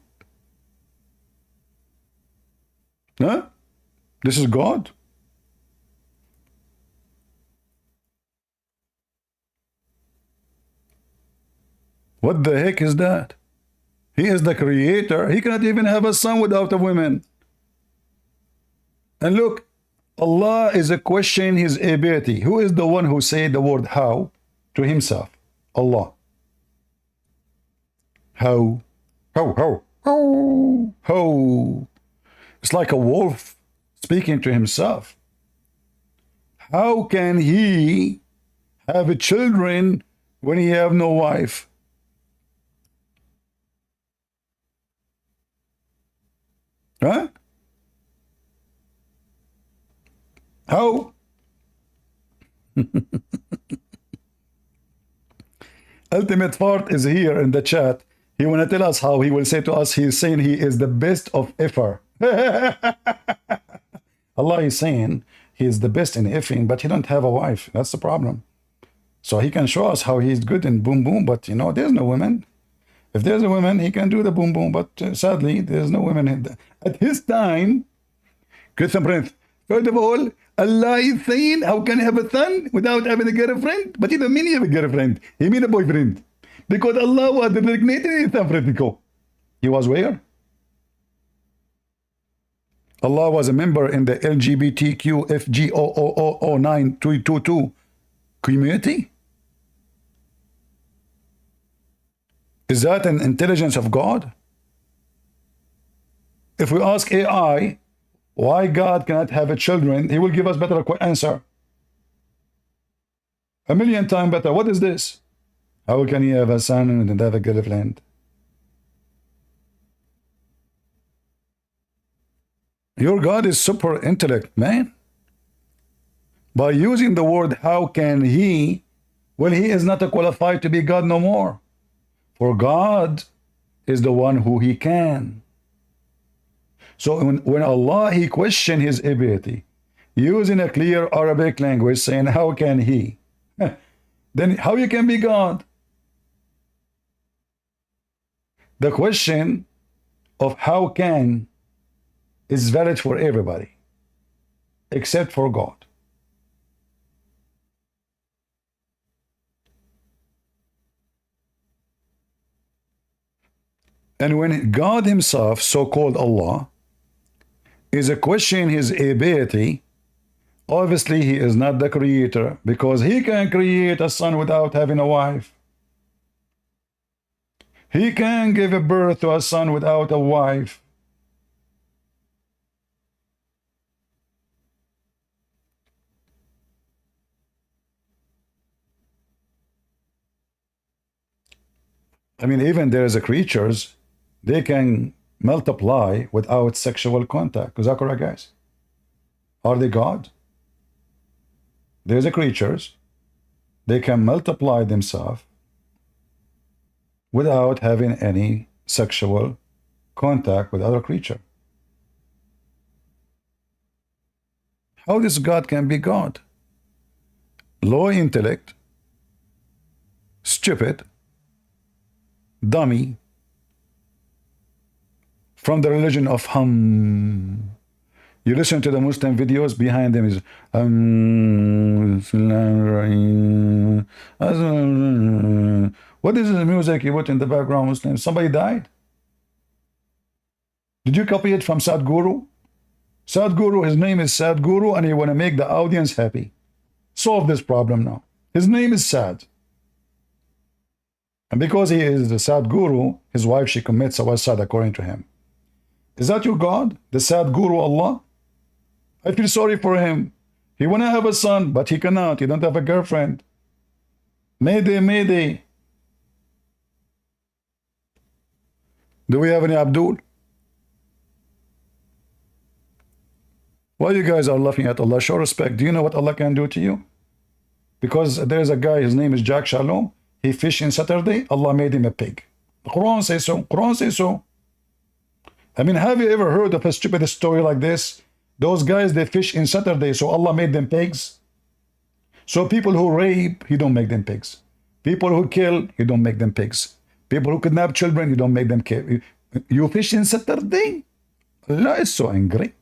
Huh? This is God. What the heck is that? He is the creator. He cannot even have a son without a woman. And look, Allah is a questioning his ability. Who is the one who said the word how to himself? Allah. How? How? It's like a wolf speaking to himself. How can he have children when he have no wife? Huh? How? Ultimate Fart is here in the chat. He want to tell us how he will say to us, he's saying he is the best of ever. Allah is saying he is the best in effing, but he don't have a wife. That's the problem. So he can show us how he's good in boom boom, but you know, there's no women. If there's a woman, he can do the boom boom, but sadly, there's no women in at his time. First of all, Allah is saying, how can he have a son without having a girlfriend? But he don't mean he have a girlfriend. He mean a boyfriend. Because Allah was designated in San Francisco. He was where? Allah was a member in the LGBTQ FGOOO9222 community. Is that an intelligence of God? If we ask AI why God cannot have a children, he will give us better answer. A million times better. What is this? How can he have a son and have a girlfriend? Your God is super intellect, man. By using the word how can he, well, he is not qualified to be God no more. For God is the one who he can. So when Allah, he questioned his ability, using a clear Arabic language, saying, how can he? Then how you can be God? The question of how can is valid for everybody, except for God. And when God himself, so-called Allah, is a question his ability, obviously he is not the creator, because he can create a son without having a wife. He can give a birth to a son without a wife. I mean, even there is a creatures, they can multiply without sexual contact. Is that correct, guys? Are they God? There's a creatures, they can multiply themselves without having any sexual contact with other creature. How this God can be God? Low intellect, stupid, dummy, from the religion of Hum. You listen to the Muslim videos, behind them is what is the music you put in the background, Muslim? Somebody died? Did you copy it from Sadhguru? Sadhguru, his name is Sadhguru, and he want to make the audience happy. Solve this problem now. His name is Sad. And because he is the Sadhguru, his wife, she commits suicide according to him. Is that your God? The Sadhguru Allah? I feel sorry for him. He want to have a son, but he cannot. He don't have a girlfriend. Mayday, mayday. Do we have any Abdul? Why you guys are laughing at Allah? Show respect. Do you know what Allah can do to you? Because there's a guy, his name is Jack Shalom. He fished on Saturday. Allah made him a pig. The Quran says so. Quran says so. I mean, have you ever heard of a stupid story like this? Those guys, they fish in Saturday, so Allah made them pigs. So people who rape, He don't make them pigs. People who kill, He don't make them pigs. People who kidnap children, You don't make them kill. You fish in Saturday? Allah is so angry.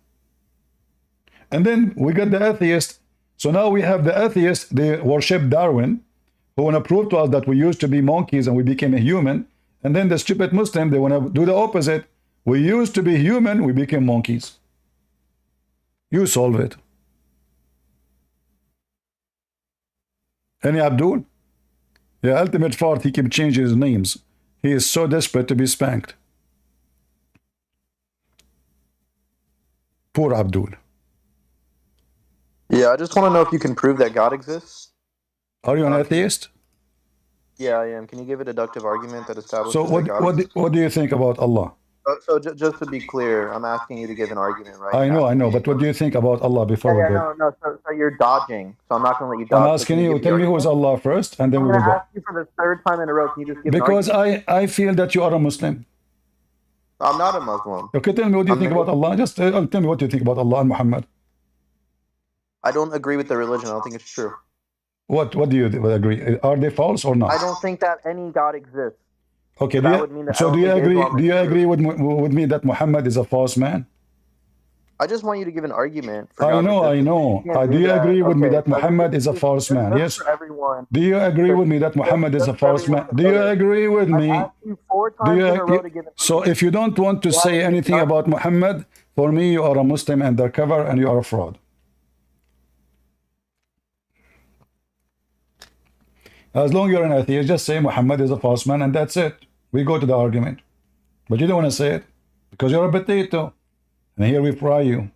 And then we got the atheist. So now we have the atheist, they worship Darwin, who want to prove to us that we used to be monkeys and we became a human. And then the stupid Muslim, they want to do the opposite. We used to be human, we became monkeys. You solve it. Any Abdul? Yeah, ultimate fart, he keeps changing his names. He is so desperate to be spanked. Poor Abdul. Yeah, I just want to know if you can prove that God exists. Are you an atheist? Yeah, I am. Can you give a deductive argument that establishes So that God exists? what do you think about Allah? Just to be clear, I'm asking you to give an argument right now. I know, but what do you think about Allah before we go? No. So you're dodging. So I'm not going to let you dodge. I'm So asking can you, give tell the me who is argument? Allah first, and then I'm we going will to go. ask you for the third time in a row. Can you just give Because an argument? I feel that you are a Muslim. I'm not a Muslim. Okay, tell me what do you think about Allah. Just tell me what you think about Allah and Muhammad. I don't agree with the religion. I don't think it's true. What do you agree? Are they false or not? I don't think that any God exists. Okay, that would mean that I so don't do you think agree? Islam Do is you true. agree with me that Muhammad is a false man? I just want you to give an argument. For I God's know. existence. You can't Do you that. agree with me Okay, that so Muhammad is a just- false just- man? just Yes. for everyone. Do you agree with me that Muhammad is a just for false man? everyone. Do you Okay. agree with I've me? asked you 4 Do times you? in a row to give an So argument. if you don't want to You say haven't anything given an about Muhammad, for me you are a Muslim undercover and you are a fraud. As long as you're an atheist, just say Muhammad is a false man and that's it. We go to the argument. But you don't want to say it because you're a potato. And here we fry you.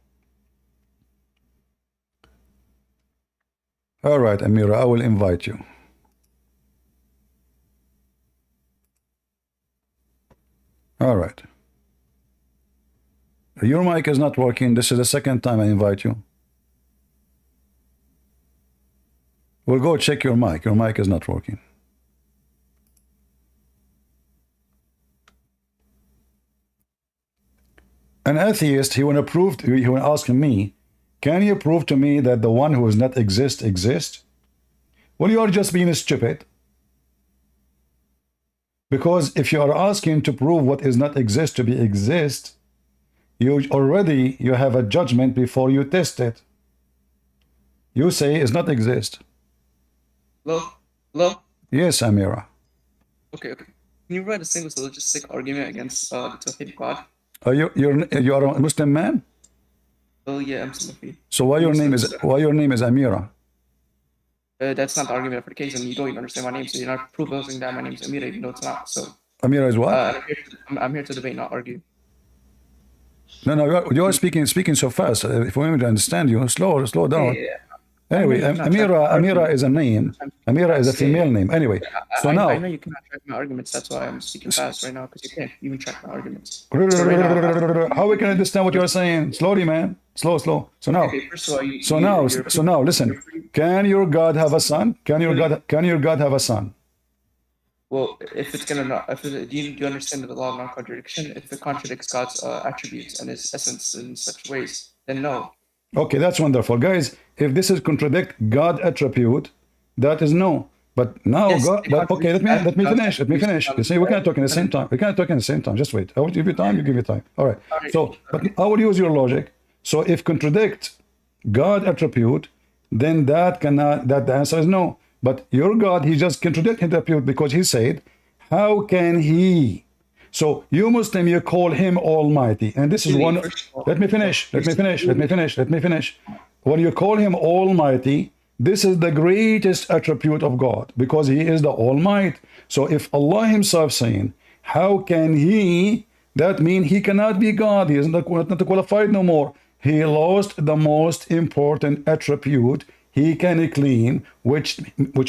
All right, Amira, I will invite you. All right. Your mic is not working. This is the second time I invite you. We'll go check your mic. Your mic is not working. An atheist, he want to ask me, can you prove to me that the one who does not exist exists? Well, you are just being stupid. Because if you are asking to prove what is not exist to be exist, you have a judgment before you test it. You say it's not exist. Hello? Yes, Amira. Okay. Can you write a single syllogistic argument against the Tawhid of God? You are a Muslim man? Oh yeah, I'm Salafi. So why your name is Amira? That's not the argument for the case, and you don't even understand my name, so you're not proving that my name is Amira, even though it's not. So Amira is what? I'm here to debate, not argue. No, you are speaking so fast. If we want to understand you, slow down. Yeah. Anyway, Amira is a name. Amira is a female name. Anyway, so now. I know you cannot track my arguments. That's why I'm speaking fast right now, because you can't even track my arguments. So right now, how we can understand what you're saying? Slowly, man. Slow. So now. okay, first of all, So now, listen. Can your God have a son? Can your God have a son? Well, if it's gonna not, do you understand the law of non-contradiction? If it contradicts God's attributes and His essence in such ways, then no. Okay, that's wonderful, guys. If this is contradict God attribute, that is no. But now, Yes, God. But okay, let me finish. You see, we can't talk in the same time. Just wait. I will give you time. You give me time. All right. So, but I will use your logic. So, if contradict God attribute, then that the answer is no. But your God, he just contradict attribute because he said, how can he? So you Muslim, you call him Almighty, and this is one. Let me finish. When you call him Almighty, this is the greatest attribute of God because he is the Almighty. So if Allah himself saying, how can he? That means he cannot be God. He is not qualified no more. He lost the most important attribute he can claim, which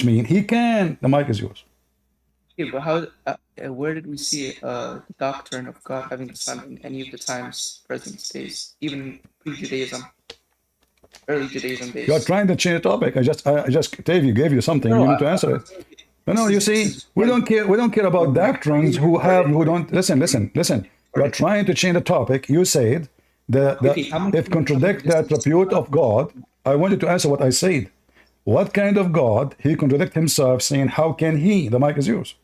means he can. The mic is yours. Okay, but how? Where did we see the doctrine of God having a son in any of the times present days, even pre-Judaism, early Judaism days? You are trying to change the topic. I just gave you something. You need to answer it. No, you see, we don't care. We don't care about doctrines who don't listen. You are trying to change the topic. You said that if contradict the attribute of God, I wanted to answer what I said. What kind of God? He contradict himself, saying, "How can he?" The mic is yours.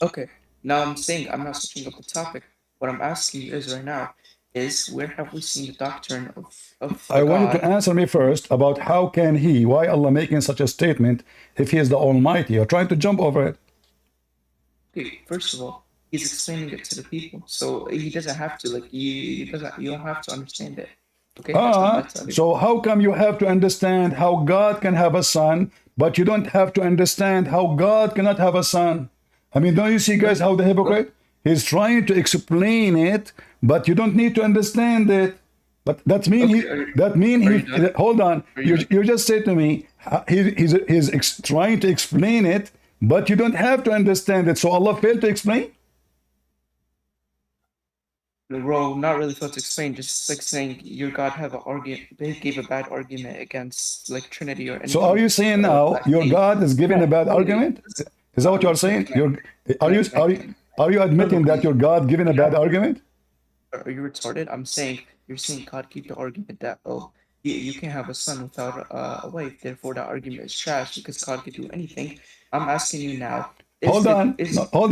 Okay. Now I'm saying I'm not switching up the topic. What I'm asking you is right now is where have we seen the doctrine of I want you to God? answer me first about how can he? Why Allah making such a statement if he is the Almighty? You're trying to jump over it. Okay, first of all, he's explaining it to the people, so he doesn't have to like you doesn't you don't have to understand it. Okay, that's not my topic. So how come you have to understand how God can have a son, but you don't have to understand how God cannot have a son? I mean, don't you see, guys, how the hypocrite? He's trying to explain it, but you don't need to understand it. But that mean hold on. You just said to me, he's trying to explain it, but you don't have to understand it. So Allah failed to explain? The role not really failed to explain, just like saying your God have an argument. They gave a bad argument against like Trinity or anything. So are you saying now your God is giving a bad argument? Is that what you are saying? Are you admitting that your God giving a bad argument? Are you retarded? I'm saying you're saying God keep the argument that you can have a son without a wife, therefore that argument is trash because God can do anything. I'm asking you now. Hold on,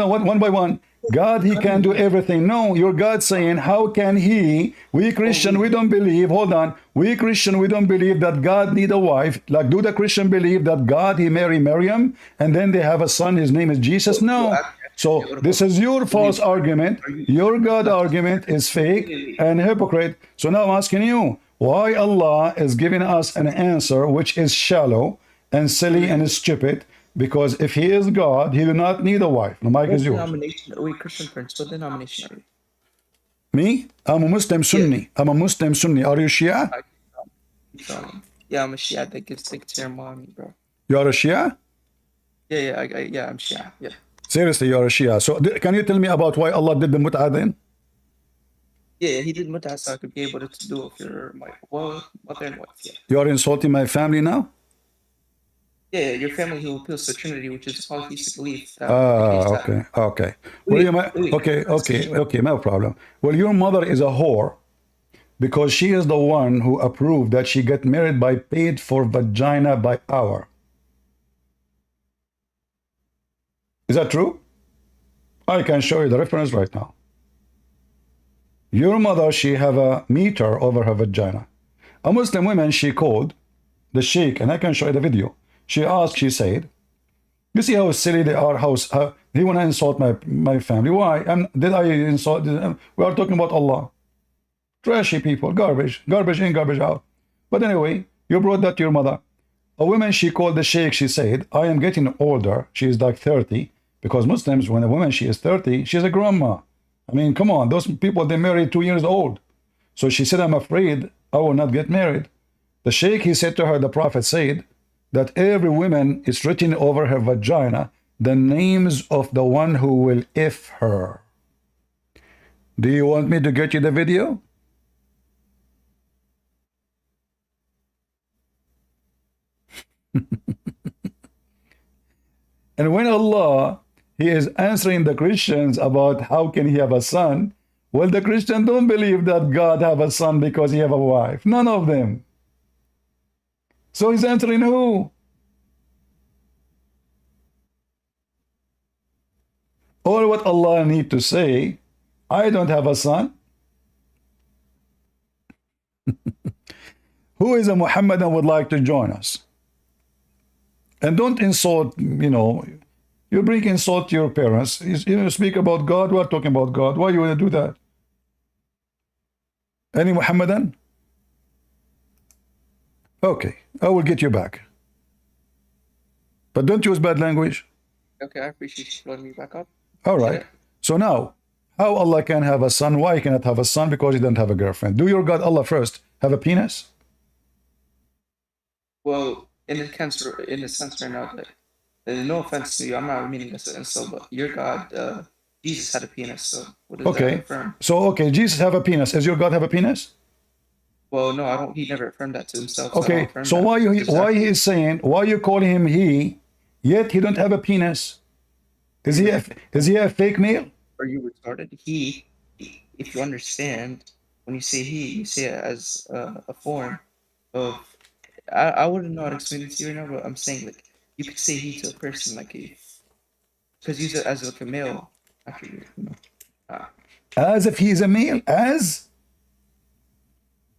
one by one. God, he can do everything. No, your God saying, how can he? We Christian, we don't believe. Hold on. We Christian, we don't believe that God need a wife. Like, do the Christian believe that God, he marry Miriam and then they have a son, his name is Jesus? No. So this is your false argument. Your God argument is fake and hypocrite. So now I'm asking you, why Allah is giving us an answer which is shallow and silly and stupid? Because if he is God, he do not need a wife. The mic is yours. Wait, Christian friends, what denomination are you? Me? I'm a Muslim Sunni. I'm a Muslim Sunni. Are you Shia? Yeah, I'm a Shia that gives stick to your mommy, bro. You are a Shia? Yeah, I'm Shia. Yeah. Seriously, you are a Shia. So can you tell me about why Allah did the mut'ah then? Yeah, he did mut'ah so I could be able to do it for my mother and wife. Yeah. You are insulting my family now? Yeah, your family who appeals to Trinity, which is polytheistic belief. Okay. Okay, no problem. Well, your mother is a whore because she is the one who approved that she get married by paid for vagina by hour. Is that true? I can show you the reference right now. Your mother, she have a meter over her vagina. A Muslim woman, she called the sheikh, and I can show you the video. She asked, she said, you see how silly they are, how they want to insult my family. Why? Did I insult them? We are talking about Allah. Trashy people, garbage in, garbage out. But anyway, you brought that to your mother. A woman, she called the sheikh, she said, I am getting older. She is like 30. Because Muslims, when a woman, she is 30, she's a grandma. I mean, come on, those people, they married 2 years old. So she said, I'm afraid I will not get married. The sheikh, he said to her, the Prophet said, that every woman is written over her vagina the names of the one who will if her. Do you want me to get you the video? And when Allah, he is answering the Christians about how can he have a son, well, the Christians don't believe that God have a son because he have a wife. None of them. So he's answering who? All what Allah need to say, I don't have a son. Who is a Muhammadan would like to join us? And don't insult, you bring insult to your parents. You speak about God, we're talking about God. Why you want to do that? Any Muhammadan? Okay, I will get you back. But don't use bad language. Okay, I appreciate you blowing me back up. All right. Yeah. So now, how Allah can have a son? Why he cannot have a son? Because he doesn't have a girlfriend. Do your God Allah first have a penis? Well, in a sense right now, no offense to you, I'm not meaning this insult, but your God, Jesus had a penis, so what does that affirm? So, Jesus have a penis. Does your God have a penis? Well, no, I don't. He never affirmed that to himself. Okay, so why you calling him he yet he don't have a penis. Is he a fake male? Are you retarded? He, if you understand, when you say he, you say it as a form of. I wouldn't know how to explain it to you right now, but I'm saying like you could say he to a person like a, because use it as like a male attribute. You know? As if he's a male? As?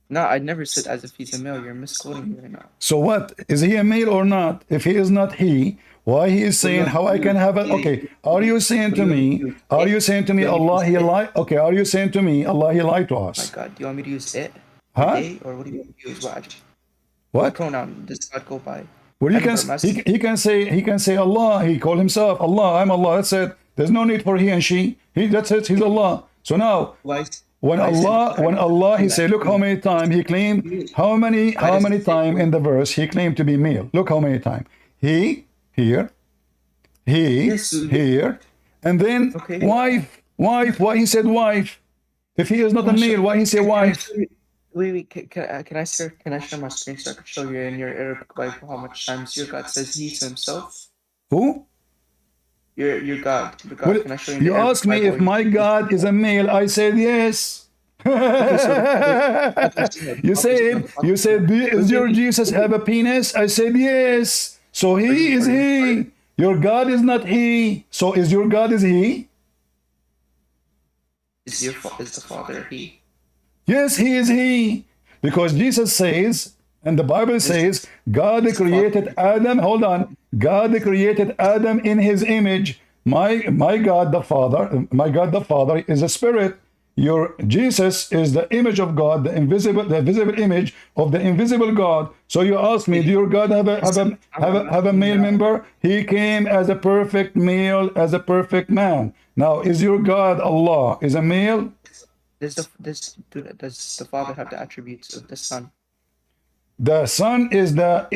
No, I never said as if he's a male. You're misquoting me right now. So what? Is he a male or not? If he is not he, why he is saying how I can have it? Okay, are you saying to me, Allah, he lied? Okay, are you saying to me, Allah, he lied to My us? God, do you want me to use it? Huh? They, or what do you want me to use? What What? pronoun does God go by? Well, you I can, remember asking- he can say Allah, he call himself Allah, I'm Allah, that's it. There's no need for he and she. That's it, he's Allah. So now, Why? when Allah, he said, look how many times he claimed, how many times in the verse he claimed to be male. Look how many times. He, here, he, Yes. here, and then Okay. wife, why he said wife? If he is not a male, why he say wife? Wait, can I share my screen so I can show you in your Arabic Bible how much times your God says he to himself? Who? Your God. Well, Can I show you? you ask me if my God is a male, I said yes. You said, is your Jesus have a penis? I said yes. So he is he. Your God is not he. So is your God is he? Is the Father he? Yes, he is he. Because Jesus says, and the Bible says, God created Adam. Hold on. God created Adam in his image. My God the Father is a spirit. Your Jesus is the image of God, the visible image of the invisible God. So you ask me, do your God have a male member? He came as a perfect male, as a perfect man. Now, is your God Allah is a male? Does the Father have the attributes of the Son? The Son is the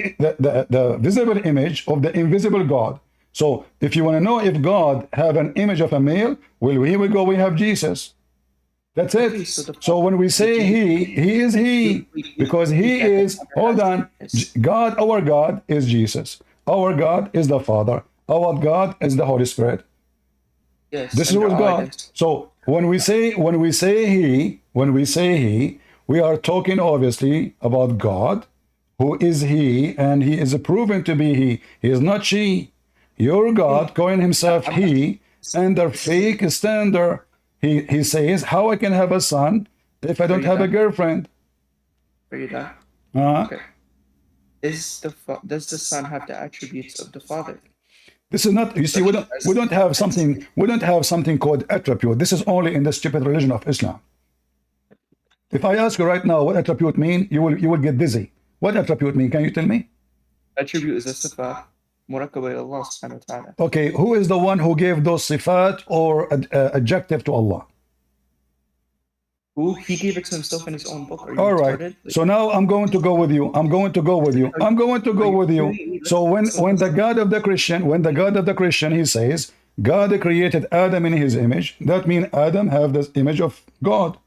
visible image of the invisible God. So if you want to know if God have an image of a male, well, here we go, we have Jesus. That's it. So when we say he is he, because he is, hold on, God, our God is Jesus. Our God is the Father. Our God is the Holy Spirit. Yes. This is and what they're all God. identical. So when we say he, we are talking obviously about God, who is he, and he is proven to be he. He is not she. Your God calling himself he, and the fake standard. He says, how I can have a son if I don't have a girlfriend? Are you done? Okay. Does the Son have the attributes of the Father? This is not. You see, we don't have something called attribute. This is only in the stupid religion of Islam. If I ask you right now what attribute mean, you will get dizzy. What attribute mean? Can you tell me? Attribute is a sifa, murakkaba ila Allah subhanahu wa ta'ala. Okay, who is the one who gave those sifat or adjective to Allah? Who he gave it to himself in his own book. Are you All right. retarded? Like, So now I'm going to go with you. So when the God of the Christian, he says, God created Adam in his image, that means Adam have the image of God.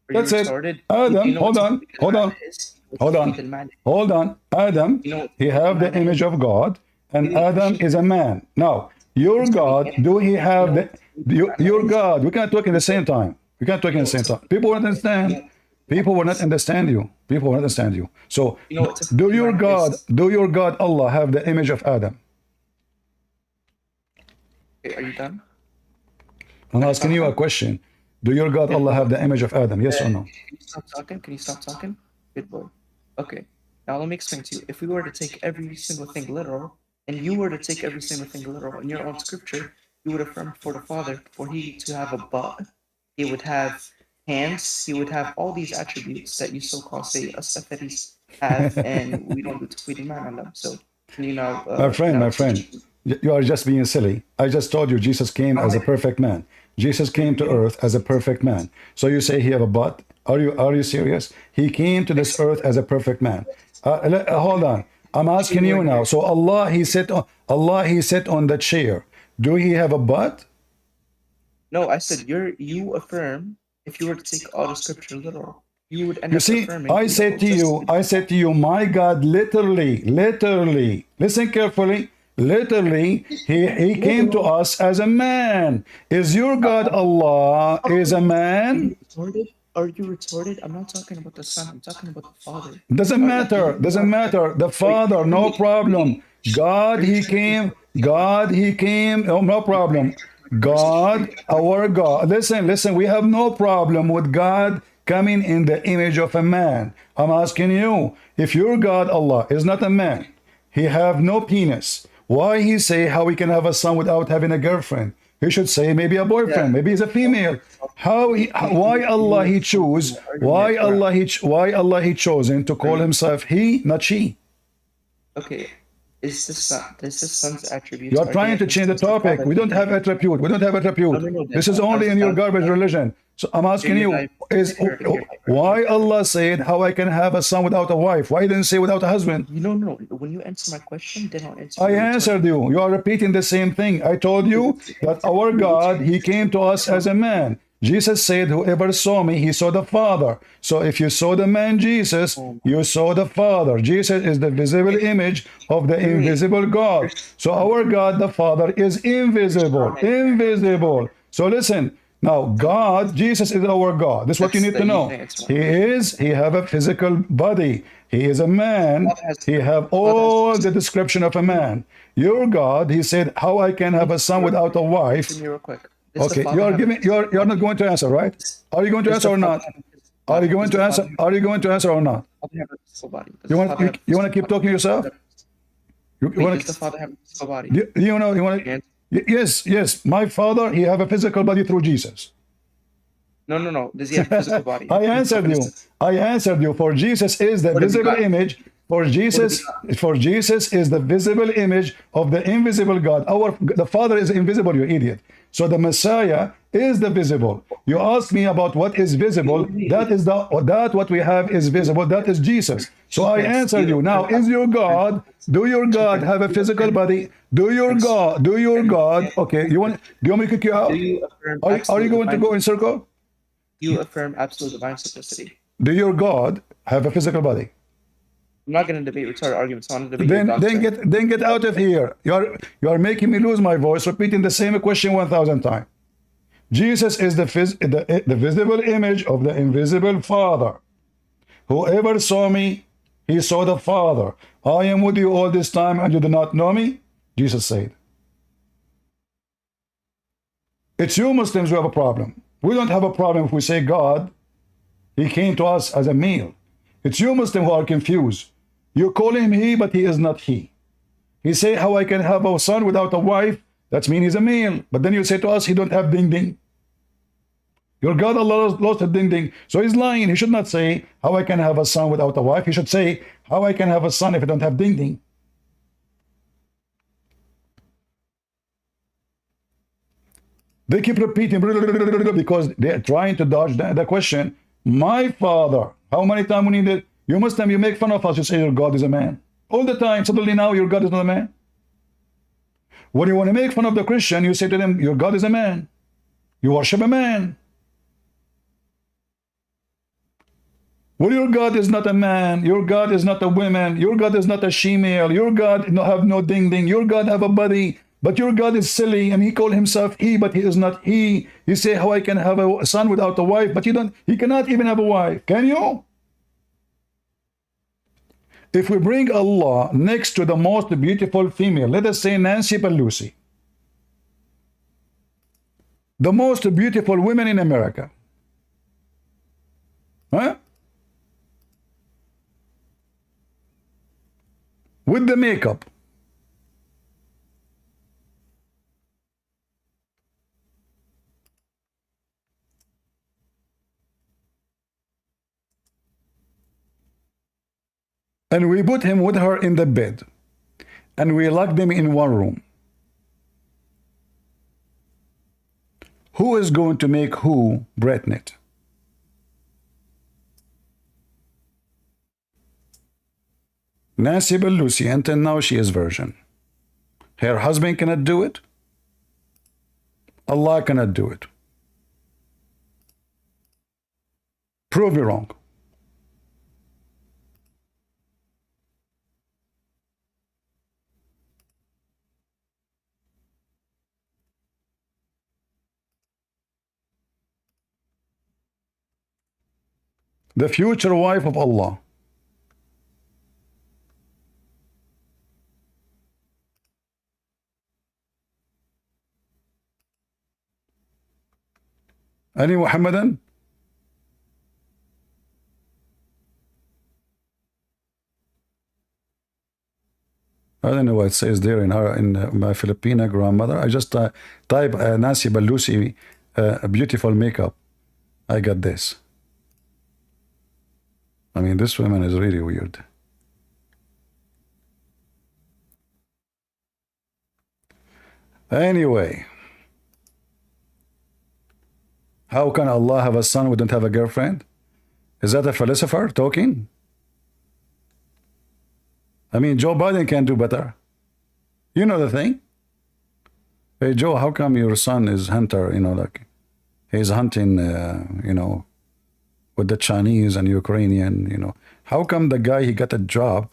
are you That's it. retarded? Adam, You know hold what on, tawfiq hold on. al-ma'na is? Hold on. Tawfiq al-ma'na. Hold on. Adam, You know what he have the image of God, and Adam is a man. Now, your God, do he have your God? We can't talk in the same time. People will understand. People will not understand you. So, You know what tawfiq do your al-ma'na is? God Allah have the image of Adam? Okay, are you done? I'm asking you a question. Do your God Allah have the image of Adam? Yes or no? Can you stop talking? Can you stop talking? Good boy. Okay. Now let me explain to you. If we were to take every single thing literal, and you were to take every single thing literal in your own scripture, you would affirm for the Father, for he to have a butt, he would have hands, he would have all these attributes that you so-called say as-Safaris have, and we don't do tafwid man on them. So can you now My friend, you are just being silly. I just told you Jesus came as a perfect man. Jesus came to earth as a perfect man. So you say he have a butt? Are you serious? He came to this earth as a perfect man. Hold on. I'm asking you now. So Allah, he sat on the chair. Do he have a butt? No, I said you affirm if you were to take all the scripture literal, you would end You up see, affirming. I said to you, my God literally, listen carefully, Literally, he came to us as a man. Is your God Allah is a man? Retarded? Are you retarded? I'm not talking about the son. I'm talking about the father. Doesn't matter. Doesn't matter. The Father, no problem. God, he came. God, he came. Oh, no problem. God, our God. Listen, listen. We have no problem with God coming in the image of a man. I'm asking you, if your God, Allah, is not a man, he have no penis. Why he say how he can have a son without having a girlfriend? He should say maybe a boyfriend, maybe he's a female. Why Allah he choose? Why Allah he chosen to call himself he, not she? Okay. Is this son's attribute? You're trying to change the topic. We don't have attribute. We don't have attribute. No, This is only in your garbage religion. So I'm asking you, why Allah said how I can have a son without a wife? Why didn't say without a husband? No. When you answer my question, then I'll answer. I answered you. You are repeating the same thing. I told you that our God, he came to us as a man. Jesus said, whoever saw me, he saw the Father. So if you saw the man Jesus, you saw the Father. Jesus is the visible image of the invisible God. So our God, the Father, is invisible. Invisible. So listen. Now, God, Jesus is our God. This is what you need to know. He have a physical body. He is a man. He have all the description of a man. Your God, he said, how I can have a son without a wife. Real quick. Okay, you're not going to answer, right? Are you going to answer or not? Are you going to answer? Are you going to answer or not? You want to keep talking yourself? Does the father have a physical body? You want to? Yes. My father, he have a physical body through Jesus. No. Does he have a physical body? I answered you. For Jesus is the visible image. For Jesus is the visible image of the invisible God. The Father is invisible, you idiot. So the Messiah is the visible. You asked me about what is visible. That what we have is visible. That is Jesus. So I answered you. Now, is your God? Do your God have a physical body? Do your God? Okay. Do you want me to kick you out? Are you going to go in circle? You affirm absolute divine simplicity. Do your God have a physical body? I'm not going to debate retarded arguments. I want to debate then get out of here. You are making me lose my voice, repeating the same question 1,000 times. Jesus is the visible image of the invisible Father. Whoever saw me, he saw the Father. I am with you all this time, and you do not know me, Jesus said. It's you Muslims who have a problem. We don't have a problem if we say God, he came to us as a male. It's you Muslims who are confused. You call him he, but he is not he. He say how I can have a son without a wife. That means he's a male. But then you say to us, he don't have ding ding. Your God Allah lost a ding ding. So he's lying. He should not say how I can have a son without a wife. He should say how I can have a son if I don't have ding ding. They keep repeating because they're trying to dodge the question. My father. How many times we need it? You Muslim, you make fun of us. You say your God is a man. All the time. Suddenly now your God is not a man. When you want to make fun of the Christian, you say to them, your God is a man. You worship a man. Well, your God is not a man. Your God is not a woman. Your God is not a she-male. Your God have no ding-ding. Your God have a body. But your God is silly, and he called himself he, but he is not he. You say how I can have a son without a wife, but he cannot even have a wife. Can you? If we bring Allah next to the most beautiful female, let us say Nancy Pelosi, the most beautiful women in America, huh? With the makeup, and we put him with her in the bed, and we lock them in one room. Who is going to make who pregnant? Nancy Pelosi, until now she is virgin. Her husband cannot do it. Allah cannot do it. Prove me wrong. The future wife of Allah. Any Muhammadan? I don't know what it says there in my Filipina grandmother. I just type Nancy Balusi, beautiful makeup. I got this. I mean, this woman is really weird. Anyway, how can Allah have a son who don't have a girlfriend? Is that a philosopher talking? I mean, Joe Biden can do better. You know the thing? Hey, Joe, how come your son is hunter, you know, like he's hunting, you know, with the Chinese and Ukrainian, you know. How come the guy, he got a job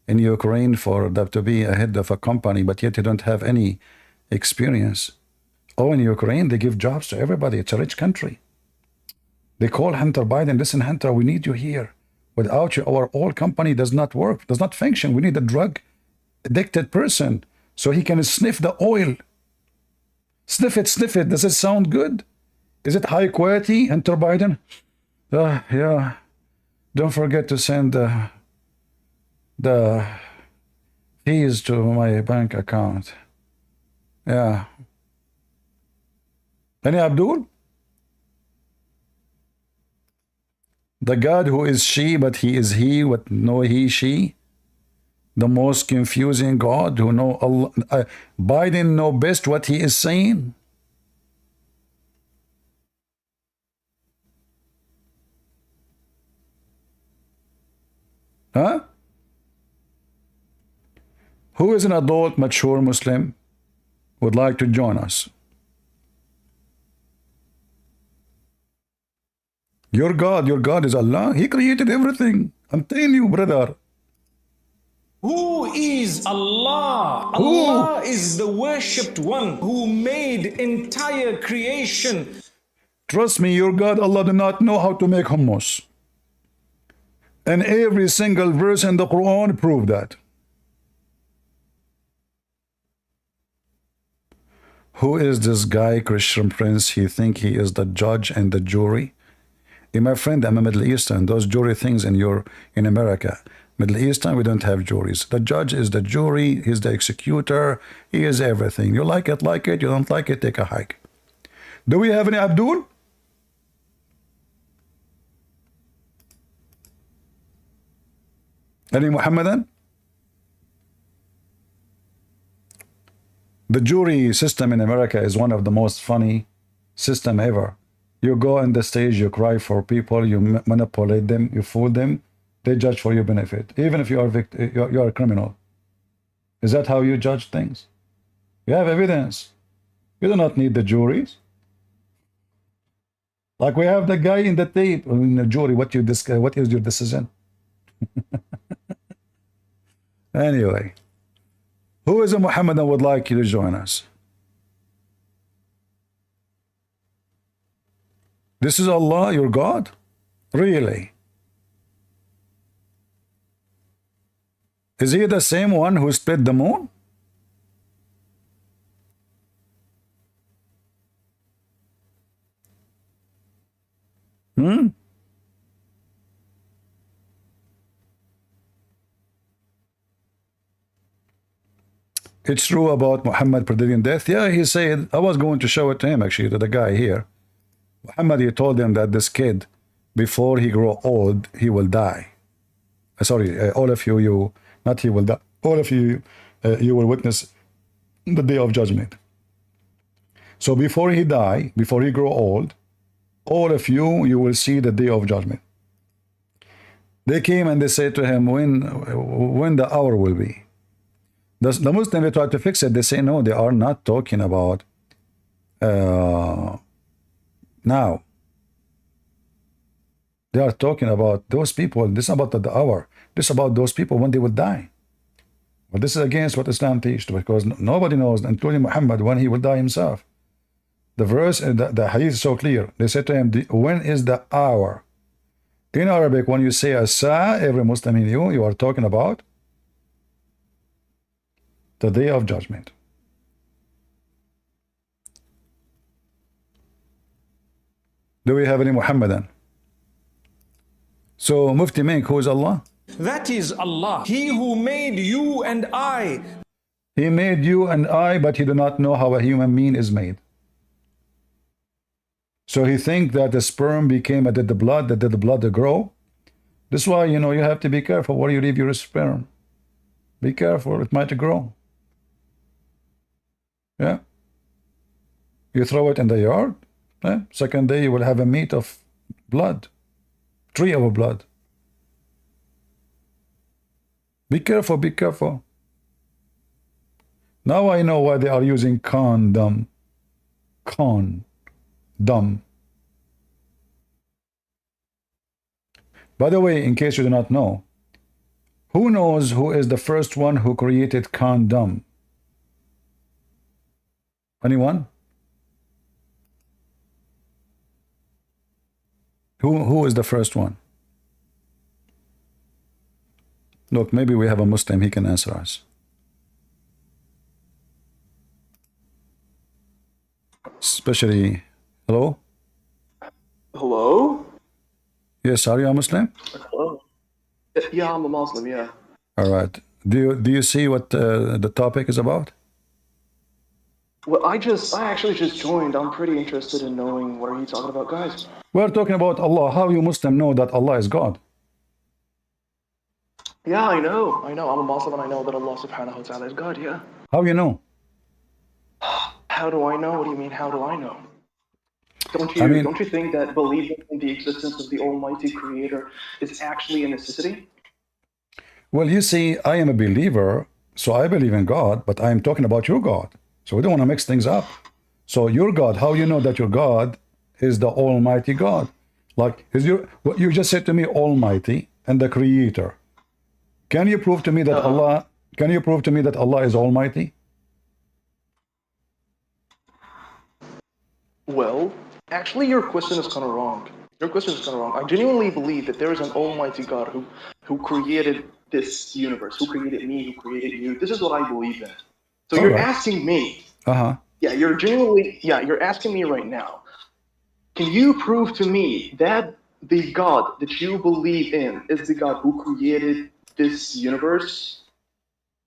in Ukraine for that to be a head of a company, but yet he don't have any experience? Oh, in Ukraine, they give jobs to everybody. It's a rich country. They call Hunter Biden, listen, Hunter, we need you here. Without you, our oil company does not work, does not function. We need a drug addicted person so he can sniff the oil. Sniff it, sniff it. Does it sound good? Is it high quality, Hunter Biden? Yeah. Don't forget to send the fees to my bank account. Yeah. Any Abdul? The God who is she, but he is he, what no he, she. The most confusing God who know Allah. Biden know best what he is saying. Huh? Who is an adult, mature Muslim would like to join us? Your God is Allah. He created everything. I'm telling you, brother. Who is Allah? Who? Allah is the worshipped one who made entire creation. Trust me, your God, Allah, do not know how to make hummus. And every single verse in the Quran prove that. Who is this guy, Christian Prince? He think he is the judge and the jury? Hey, my friend, I'm a Middle Eastern. Those jury things in America. Middle Eastern, we don't have juries. The judge is the jury. He's the executor. He is everything. You like it, like it. You don't like it, take a hike. Do we have any Abdul? Any Muhammadan? The jury system in America is one of the most funny system ever. You go on the stage, you cry for people, you manipulate them, you fool them, they judge for your benefit, even if you are you're a criminal. Is that how you judge things? You have evidence. You do not need the juries. Like we have the guy in the tape in the jury. What is your decision? Anyway, who is a Muhammadan would like you to join us? This is Allah, your God? Really? Is he the same one who split the moon? It's true about Muhammad predicting death. Yeah, he said, I was going to show it to him, actually, to the guy here. Muhammad, he told him that this kid, before he grow old, he will die. Sorry, all of you, not he will die. All of you, you will witness the day of judgment. So before he die, before he grow old, all of you will see the day of judgment. They came and they said to him, when the hour will be. The Muslim, they try to fix it. They say, no, they are not talking about now. They are talking about those people. This is about the hour. This is about those people when they will die. But this is against what Islam teaches, because nobody knows, including Muhammad, when he will die himself. The verse, the hadith is so clear. They said to him, when is the hour? In Arabic, when you say as-saa, every Muslim in you are talking about the day of judgment. Do we have any Muhammadan? So Mufti Mink, who is Allah? That is Allah. He who made you and I. He made you and I, but he do not know how a human being is made. So he think that the sperm became a dead blood, that dead blood to grow. This is why, you know, you have to be careful where you leave your sperm. Be careful, it might grow. Yeah. You throw it in the yard, second day you will have a meat of blood, tree of blood. Be careful, be careful. Now I know why they are using condom. Condom. By the way, in case you do not know, who knows who is the first one who created condom? Anyone? Who is the first one? Look, maybe we have a Muslim, he can answer us. Especially, hello? Hello? Yes, are you a Muslim? Hello? Yeah, I'm a Muslim, yeah. All right. Do you see what the topic is about? Well, I actually just joined. I'm pretty interested in knowing what are you talking about, guys? We're talking about Allah. How you Muslim know that Allah is God? Yeah, I know. I'm a Muslim and I know that Allah subhanahu wa ta'ala is God, yeah. How you know? How do I know? What do you mean, how do I know? Don't you think that believing in the existence of the Almighty Creator is actually a necessity? Well, you see, I am a believer, so I believe in God, but I am talking about your God. So we don't want to mix things up. So your God, how you know that your God is the Almighty God? Like, what you just said to me, Almighty and the Creator. Can you prove to me that Allah? Can you prove to me that Allah is Almighty? Well, actually, your question is kind of wrong. Your question is kind of wrong. I genuinely believe that there is an Almighty God who created this universe, who created me, who created you. This is what I believe in. So you're asking me. Yeah, you're asking me right now. Can you prove to me that the God that you believe in is the God who created this universe?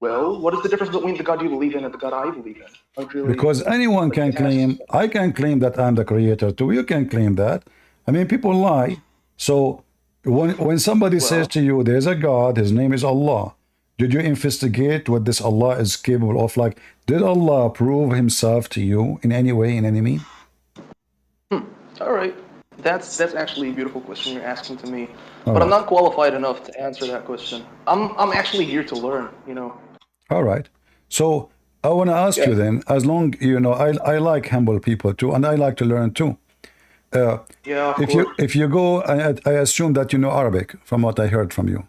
Well, what is the difference between the God you believe in and the God I believe in? Because anyone can claim, I can claim that I'm the creator too. You can claim that. I mean, people lie. So when somebody says to you, there's a God, his name is Allah, did you investigate what this Allah is capable of? Like, did Allah prove himself to you in any way, in any mean? All right. That's actually a beautiful question you're asking to me. But I'm not qualified enough to answer that question. I'm actually here to learn, you know. All right. So I want to ask you then, as long, you know, I like humble people too, and I like to learn too. If you go, I assume that you know Arabic from what I heard from you.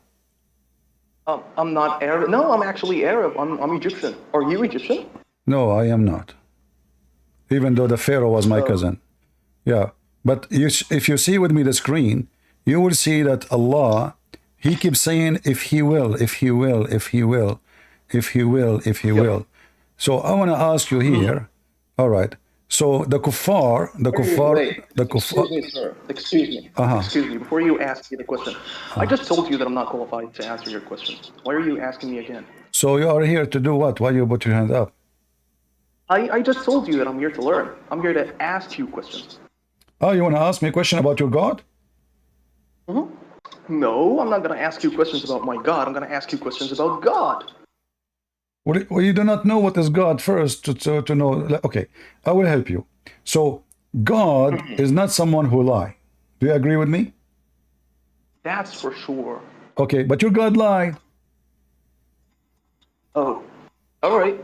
I'm not Arab. No, I'm actually Arab. I'm Egyptian. Are you Egyptian? No, I am not. Even though the Pharaoh was my cousin. Yeah. But if you see with me the screen, you will see that Allah, he keeps saying, if he will, if he will, if he will, if he will, if he will. So I want to ask you here, all right. So the kuffar, Excuse me, sir. Excuse me. Before you ask me the question, I just told you that I'm not qualified to answer your questions. Why are you asking me again? So you are here to do what? Why you put your hand up? I just told you that I'm here to learn. I'm here to ask you questions. Oh, you want to ask me a question about your God? No, I'm not going to ask you questions about my God. I'm going to ask you questions about God. Well, you do not know what is God first to know. Okay, I will help you. So God is not someone who lie. Do you agree with me? That's for sure. Okay, but your God lied. Oh, all right.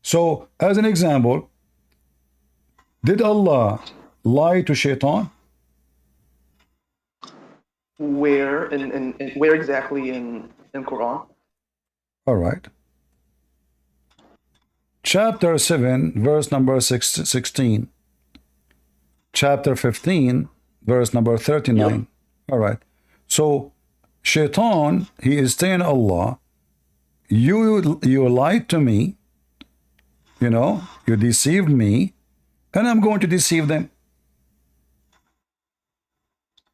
So as an example, did Allah lie to Shaitan? Where where exactly in Quran? All right. Chapter 7, verse number 16. Chapter 15, verse number 39. All right. So Shaitan, he is saying Allah, you lied to me, you know, you deceived me, and I'm going to deceive them.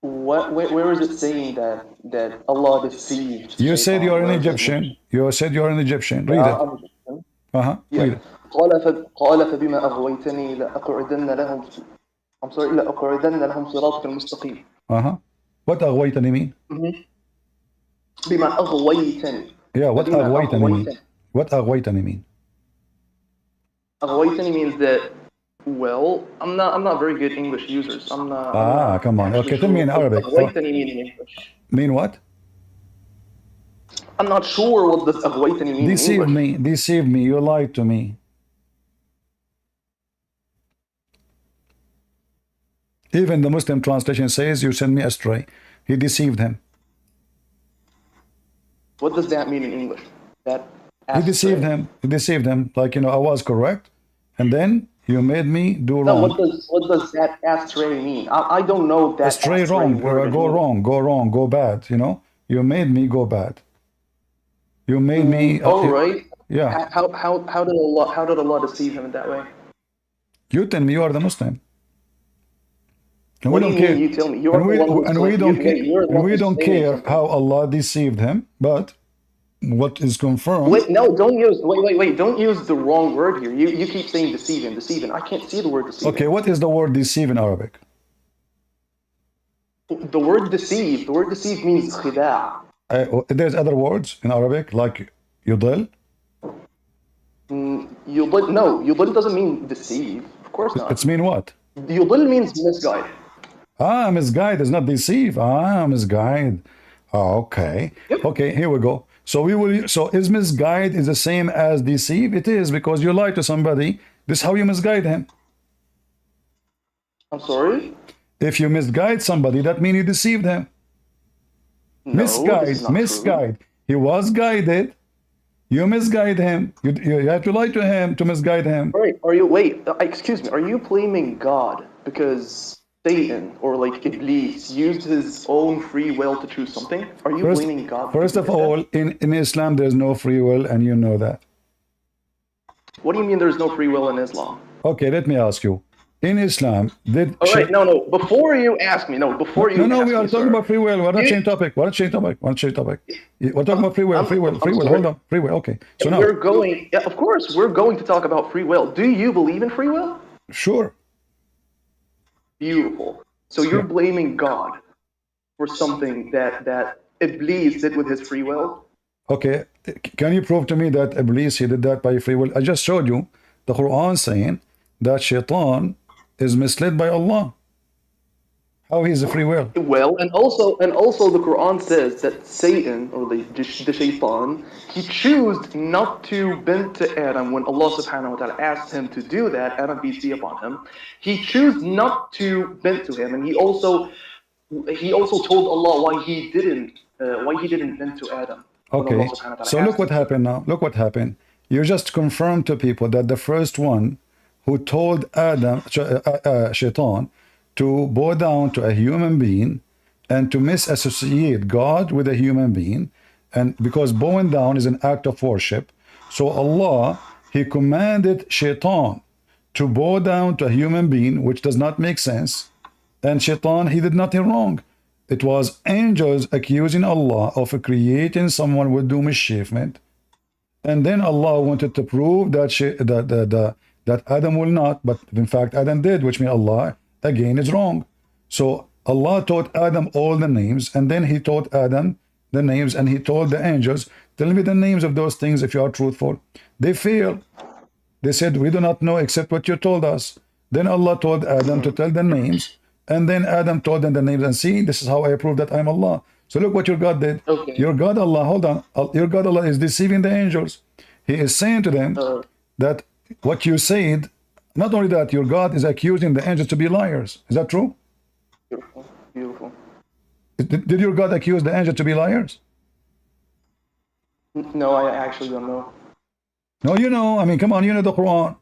Where is it saying that Allah deceived? You said you're an Where is it Egyptian. mentioned? You said you're an Egyptian. Read Yeah, it. I'm Egyptian. Read Yeah. it. قال فبما أغويتني لأقعدن لهم I'm sorry لأقعدن لهم صراطك المستقيم. What أغويتني mean? بما أغويتني. Yeah, what بما أغويتني mean? أغويتني. What أغويتني mean? أغويتني means that, well, I'm not very good English users. I'm not Come on. actually Okay, tell me in sure what Arabic. أغويتني mean in English. Mean what? I'm not sure what does أغويتني mean Deceive in English. me. Deceive me. You lied to me. Even the Muslim translation says you sent me astray. He deceived him. What does that mean in English? That He deceived him. He deceived him. Like, you know, I was correct. And then you made me do No, wrong. what does that astray mean? I don't know that Astray wrong. word in Go English. wrong. Go wrong. Go bad. You know, you made me go bad. You made me. All right. Yeah. How did Allah deceive him in that way? You tell me you are the Muslim. And What we do don't you care. mean? You tell me. You're the one who And we told- don't you- care. you're the And one we who's don't saying care something. how Allah deceived him. But what is confirmed? Wait, no, don't use. Wait. Don't use the wrong word here. You keep saying deceiving. I can't see the word deceiving. Okay, what is the word deceive in Arabic? The word deceive. The word deceive means khida'. There's other words in Arabic like yudil. Yudil doesn't mean deceive. Of course not. It's mean what? Yudil means misguide. Misguide is not deceive. Misguide. Okay. Yep. Okay, here we go. So is misguide is the same as deceive? It is, because you lie to somebody. This is how you misguide him. I'm sorry? If you misguide somebody, that means you deceived him. No, this is not Misguide. He was guided. You misguide him. You have to lie to him to misguide him. All right. Excuse me. Are you blaming God because Satan or like Iblis used his own free will to choose something? Are you blaming God? First of all, in Islam, there's no free will, and you know that. What do you mean there's no free will in Islam? Okay, let me ask you. In Islam, All right, no. Before you ask me, we are talking about free will. We're not changing topic. We're talking about free will. Free will. Hold on. Free will. Okay. So now of course, we're going to talk about free will. Do you believe in free will? Sure. Beautiful. So you're blaming God for something that Iblis did with his free will? Okay. Can you prove to me that Iblis, he did that by free will? I just showed you the Quran saying that Shaitan is misled by Allah. How he is a free will? Well, and also the Quran says that Satan, or the Shaitan, he chose not to bend to Adam when Allah subhanahu wa ta'ala asked him to do that, Adam BC upon him. He chose not to bend to him, and he also told Allah why he didn't bend to Adam. Okay. So look what happened now. Look what happened. You just confirmed to people that the first one who told Adam, Shaitan, to bow down to a human being and to misassociate God with a human being, and because bowing down is an act of worship, so Allah, he commanded Shaitan to bow down to a human being, which does not make sense, and Shaitan, he did nothing wrong. It was angels accusing Allah of creating someone with do mischievement, and then Allah wanted to prove that that Adam will not, but in fact Adam did, which means Allah again is wrong. So Allah taught Adam all the names, and then he taught Adam the names, and he told the angels, tell me the names of those things if you are truthful. They failed. They said, we do not know except what you told us. Then Allah told Adam to tell the names, and then Adam told them the names, and see, this is how I prove that I'm Allah. So look what your God did. Okay. Your God Allah, hold on, your God Allah is deceiving the angels. He is saying to them that what you said, not only that, your God is accusing the angels to be liars. Is that true? Beautiful. Did your God accuse the angels to be liars? No, I actually don't know. No, you know. I mean, come on, you know the Quran.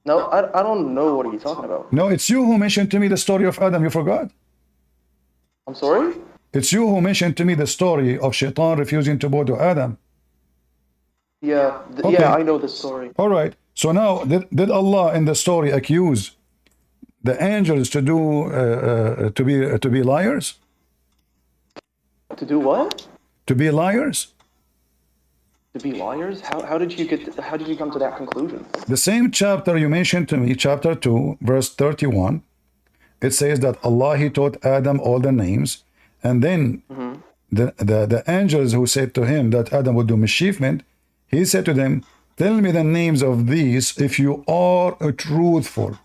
No, I don't know what are you talking about. No, it's you who mentioned to me the story of Adam. You forgot? I'm sorry? It's you who mentioned to me the story of Shaitan refusing to bow to Adam. Yeah, Okay. yeah, I know the story. All right. So now, did Allah in the story accuse the angels to do to be liars? To do what? To be liars? To be liars? How did you how did you come to that conclusion? The same chapter you mentioned to me, chapter 2, verse 31, it says that Allah, He taught Adam all the names, and then the angels who said to him that Adam would do mischievement, He said to them, tell me the names of these if you are truthful.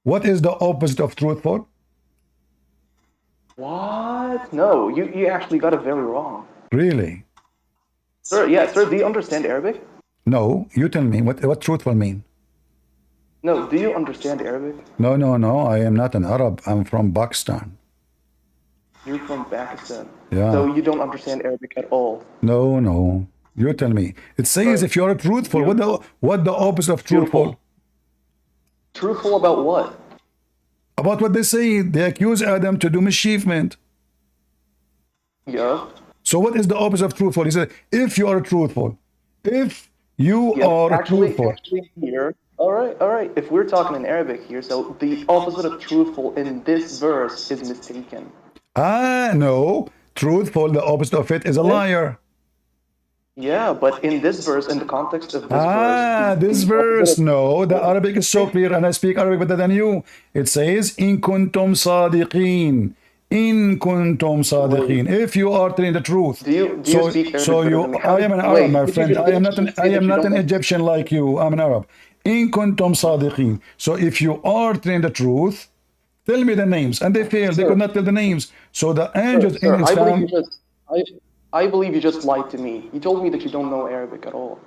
What is the opposite of truthful? What? No, you actually got it very wrong. Really? Sir, yeah, sir, do you understand Arabic? No, you tell me, what truthful mean? No, do you understand Arabic? No, I am not an Arab. I'm from Pakistan. You're from Pakistan. Yeah. So you don't understand Arabic at all. No. You tell me. It says if you're truthful, what the opposite of truthful? Truthful about what? About what they say. They accuse Adam to do mischievement. Yeah. So what is the opposite of truthful? He said, if you are truthful. If you are truthful. Actually here, all right. If we're talking in Arabic here, so the opposite of truthful in this verse is mistaken. No. Truthful, the opposite of it is a liar. Yeah, but in this verse, in the context of this verse, no, the Arabic is so clear, and I speak Arabic better than you. It says, in kuntum sadiqeen. In kuntum sadiqeen. If you are telling the truth. Do you speak Arabic? So I am an Arab, my friend. I am not an Egyptian like you. I'm an Arab. In kuntum sadiqeen. So if you are telling the truth, tell me the names. And they failed. They could not tell the names. So the angels in Islam. I believe you just lied to me. You told me that you don't know Arabic at all.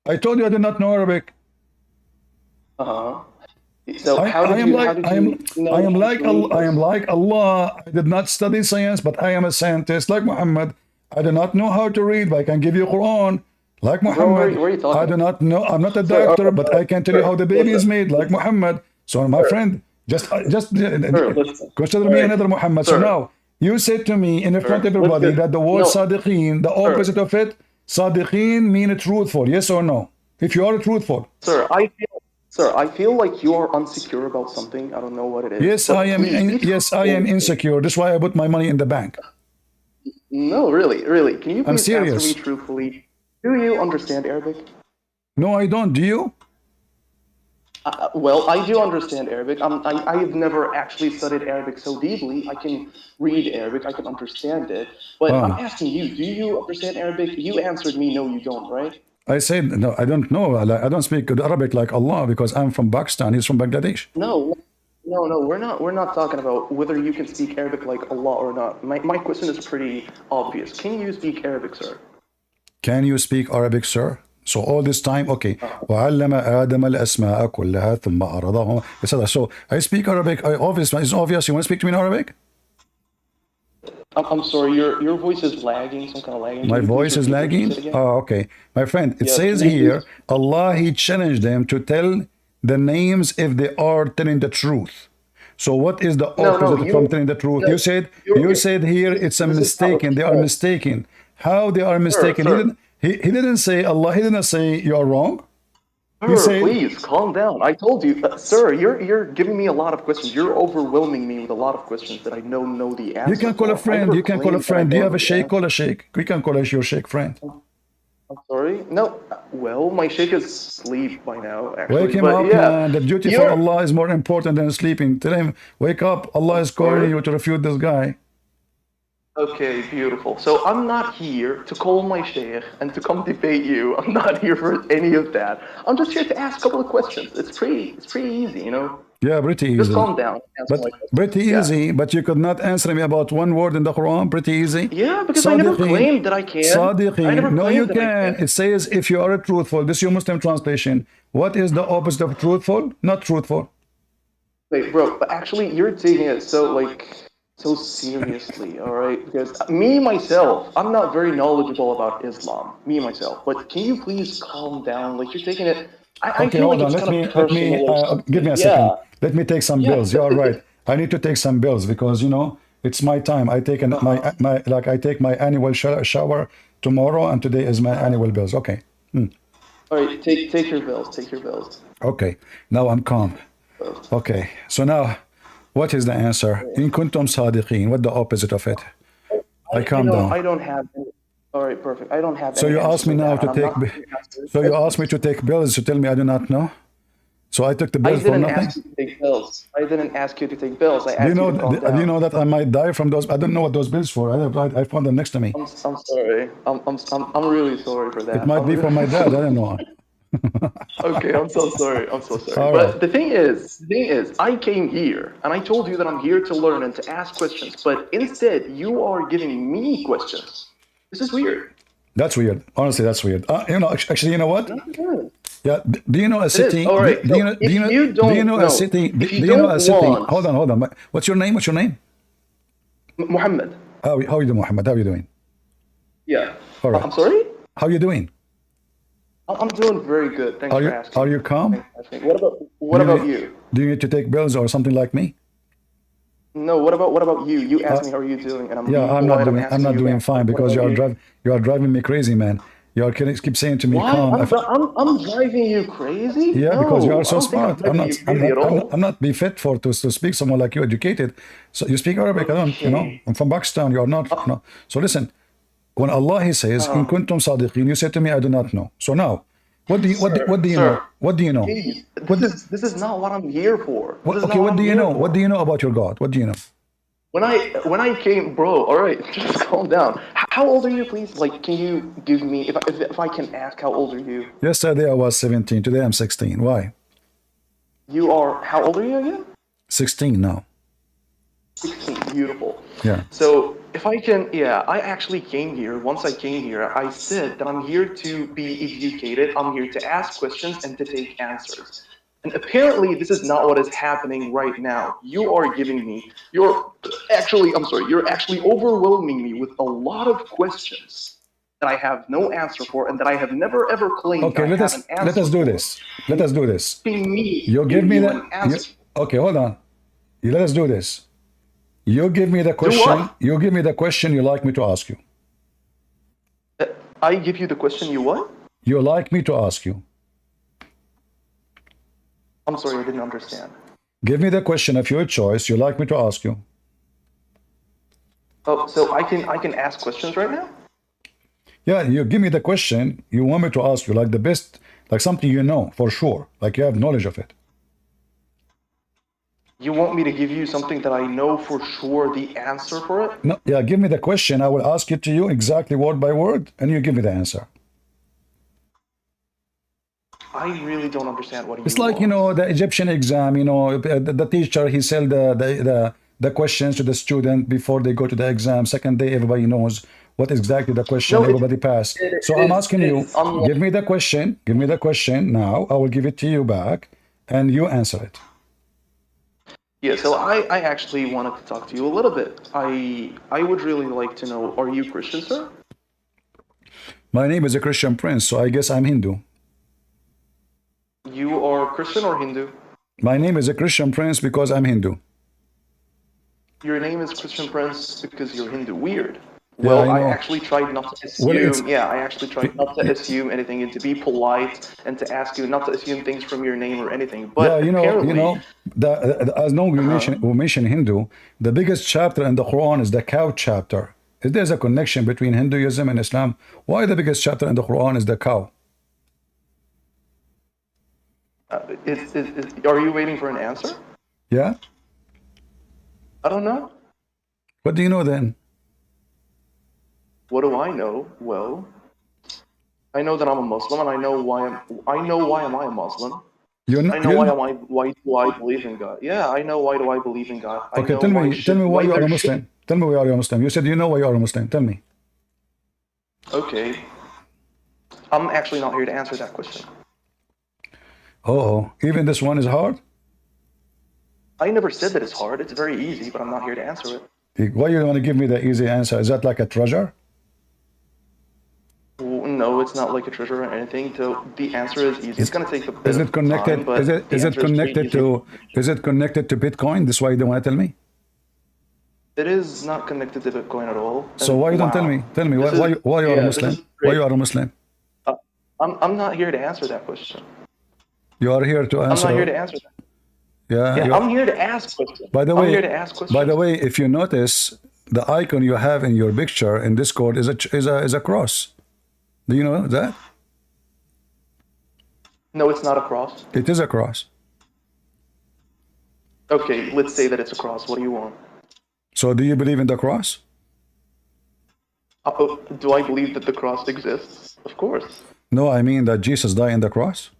I told you I did not know Arabic. So I am like Allah. I did not study science, but I am a scientist like Muhammad. I do not know how to read, but I can give you Quran like Muhammad. Where are you talking? I do not know. I'm not a doctor, but I can tell you how the baby is made like Muhammad. So my friend, just consider me another Muhammad. So now you said to me in front of everybody that the word sadiqeen, the opposite of it, sadiqeen mean truthful. Yes or no? If you are truthful. Sir, I feel like you are unsecure about something. I don't know what it is. Yes, I am. I am insecure. That's why I put my money in the bank. No, really. Can you please serious. answer me truthfully? Do you understand Arabic? No, I don't. Do you? Well, I do understand Arabic. I have never actually studied Arabic so deeply. I can read Arabic. I can understand it. But I'm asking you, do you understand Arabic? You answered me, no, you don't, right? I said, no, I don't know. I don't speak good Arabic like Allah because I'm from Pakistan. He's from Bangladesh. No, we're not talking about whether you can speak Arabic like Allah or not. My question is pretty obvious. Can you speak Arabic, sir? Can you speak Arabic, sir? So all this time, okay. وَعَلَّمَ آدَمَ الْأَسْمَاءَ كُلَّهَا ثُمَّ عَرَضَهُمْ, etc. So I speak Arabic. It's obvious. You want to speak to me in Arabic? I'm sorry, your voice is lagging, some kind of lagging. My voice is lagging? Oh, okay. My friend, it says here, Allah, He challenged them to tell the names if they are telling the truth. So what is the opposite from telling the truth? You said here it's a mistaken. They are mistaken. How they are mistaken? He didn't say Allah. He didn't say you are wrong. Sir, please calm down. I told you, sir. You're giving me a lot of questions. You're overwhelming me with a lot of questions that I don't know the answer. You can call a friend. You can call a friend. Do you have a sheikh? Call a sheikh. We can call your sheikh friend. I'm sorry. No. Well, my sheikh is asleep by now. Actually. Wake him up, man. The duty for Allah is more important than sleeping. Tell him, wake up. Allah is calling you to refute this guy. Okay, beautiful. So I'm not here to call my sheikh and to come debate you. I'm not here for any of that. I'm just here to ask a couple of questions. It's pretty easy, you know? Yeah, pretty easy. Just calm down. Pretty easy, but you could not answer me about one word in the Quran. Pretty easy. Yeah, because I never claimed that I can. Sadiqeen. No, you can. It says if you are truthful. This is your Muslim translation. What is the opposite of truthful? Not truthful. Wait, bro, but actually you're taking it so seriously, all right? Because me, myself, I'm not very knowledgeable about Islam, me, myself. But can you please calm down? Like, you're taking it... I okay, feel hold like on. it's kind of Let me give me a second. Let me take some bills. You're right. I need to take some bills because, you know, It's my time. I take I take my annual shower tomorrow, and today is my annual bills. Okay. All right, take your bills. Take your bills. Okay. Now I'm calm. Okay. So now, what is the answer? In kuntum sadiqin. What the opposite of it? I calm down. I don't have any. All right, perfect. I don't have. So any you answer asked me for now that, to and I'm take. not giving answers. So you asked me to take bills to tell me I do not know. So I took the I bills for didn't nothing. ask you to take bills. I didn't ask you to take bills. I asked Do you know? you to calm down. Do you know that I might die from those? I don't know what those bills for. I found them next to me. I'm sorry. I'm really sorry for that. It might be from my dad. I don't know. Okay, I'm so sorry. I'm so sorry. All But right. the thing is, I came here and I told you that I'm here to learn and to ask questions. But instead, you are giving me questions. This is weird. That's weird. Honestly, that's weird. Actually, you know what? Not good. Yeah. Do you know a It is. city? All right. Do you know? So Do you know? if you Do you don't know know- a city? Do if you you know a don't city? want- Hold on. What's your name? What's your name? Muhammad. How are you doing, Muhammad? How are you doing? Yeah. All right. I'm sorry? How are you doing? I'm doing very good. Thanks Are for you asking. are you calm? What about you? Do you need to take bills or something like me? No, what about you? You asked me how are you doing, and I'm Yeah, being I'm not polite, doing. I'm asking not you doing back. fine What because about you are driving me crazy, man. You are keep saying to me, What? calm. I'm driving you crazy? Yeah, No, because you are so I don't think smart. I'm driving you crazy at all. I'm not be fit for to speak someone like you, educated. So you speak Arabic. I don't. You know, I'm from Pakistan. You are not. No. So listen, when Allah He says, "In kuntum sadiqin," you said to me, "I do not know." So now, what do you Sir, know? What do you know? Please, this is not what I'm here for. What, This is okay, not what do I'm you here know? for. What do you know about your God? What do you know? When I came, bro. All right, just calm down. How old are you, please? Like, can you give me if I can ask how old are you? Yesterday I was 17. Today I'm 16. Why? You are how old are you again? 16 now. 16. Beautiful. Yeah. So if I can, yeah, I actually came here. Once I came here, I said that I'm here to be educated. I'm here to ask questions and to take answers. And apparently, this is not what is happening right now. You are giving me, you're actually overwhelming me with a lot of questions that I have no answer for and that I have never ever claimed Okay, I let have us an answer let us do for. this. Let us do this. Me, You give me an answer. okay, hold on. Let us do this. You give me the question. what? You give me the question you like me to ask you. I give you the question you what? You like me to ask you. I'm sorry, I didn't understand. Give me the question of your choice you like me to ask you. Oh, so I can ask questions right now? Yeah, you give me the question you want me to ask you, like the best, like something you know for sure, like you have knowledge of it. You want me to give you something that I know for sure the answer for it? No, yeah, give me the question. I will ask it to you exactly word by word, and you give me the answer. I really don't understand what you It's like, want. you know, the Egyptian exam, you know, the teacher, he sell the questions to the student before they go to the exam. Second day, everybody knows what exactly the question, No, everybody pass. So I'm asking you, unlike- give me the question now. I will give it to you back, and you answer it. Yeah, so I actually wanted to talk to you a little bit. I would really like to know, are you Christian, sir? My name is a Christian Prince, so I guess I'm Hindu. You are Christian or Hindu? My name is a Christian Prince because I'm Hindu. Your name is Christian Prince because you're Hindu. Weird. Yeah, Well, I I know. actually tried not to assume. Well, it's- I actually tried not to assume anything and to be polite and to ask you not to assume things from your name or anything. But Yeah, apparently, as long we mention Hindu, the biggest chapter in the Quran is the cow chapter. If there's a connection between Hinduism and Islam, why the biggest chapter in the Quran is the cow? are you waiting for an answer? Yeah? I don't know. What do you know then? What do I know? Well, I know that I'm a Muslim, and I know why am I a Muslim? You're I not, know you're- why do I believe in God? Yeah, I know why do I believe in God. I Okay, know tell me why you are there a Muslim. Tell me why you are a Muslim. You said you know why you are a Muslim. Tell me. Okay. I'm actually not here to answer that question. Oh, even this one is hard? I never said that it's hard. It's very easy, but I'm not here to answer it. Why you want to give me the easy answer? Is that like a treasure? Well, no, it's not like a treasure or anything. So the answer is easy. It's gonna take a bit Is it of connected? time, but Is it the answer connected pretty easy. to? Is it connected to Bitcoin? This why you don't want to tell me? It is not connected to Bitcoin at all. So And why you don't tell wow. me? Tell me This why is- you are yeah, a this Muslim? is Why great. you are a Muslim? I'm not here to answer that question. You are here to I'm answer. not here to answer that. Yeah. Yeah, you- I'm here to ask questions. by the I'm way, here to ask questions. by the way, if you notice, the icon you have in your picture in Discord is a cross. Do you know that? No, it's not a cross. It is a cross. Okay, let's say that it's a cross. What do you want? So do you believe in the cross? Do I believe that the cross exists? Of course. No, I mean that Jesus died on the cross.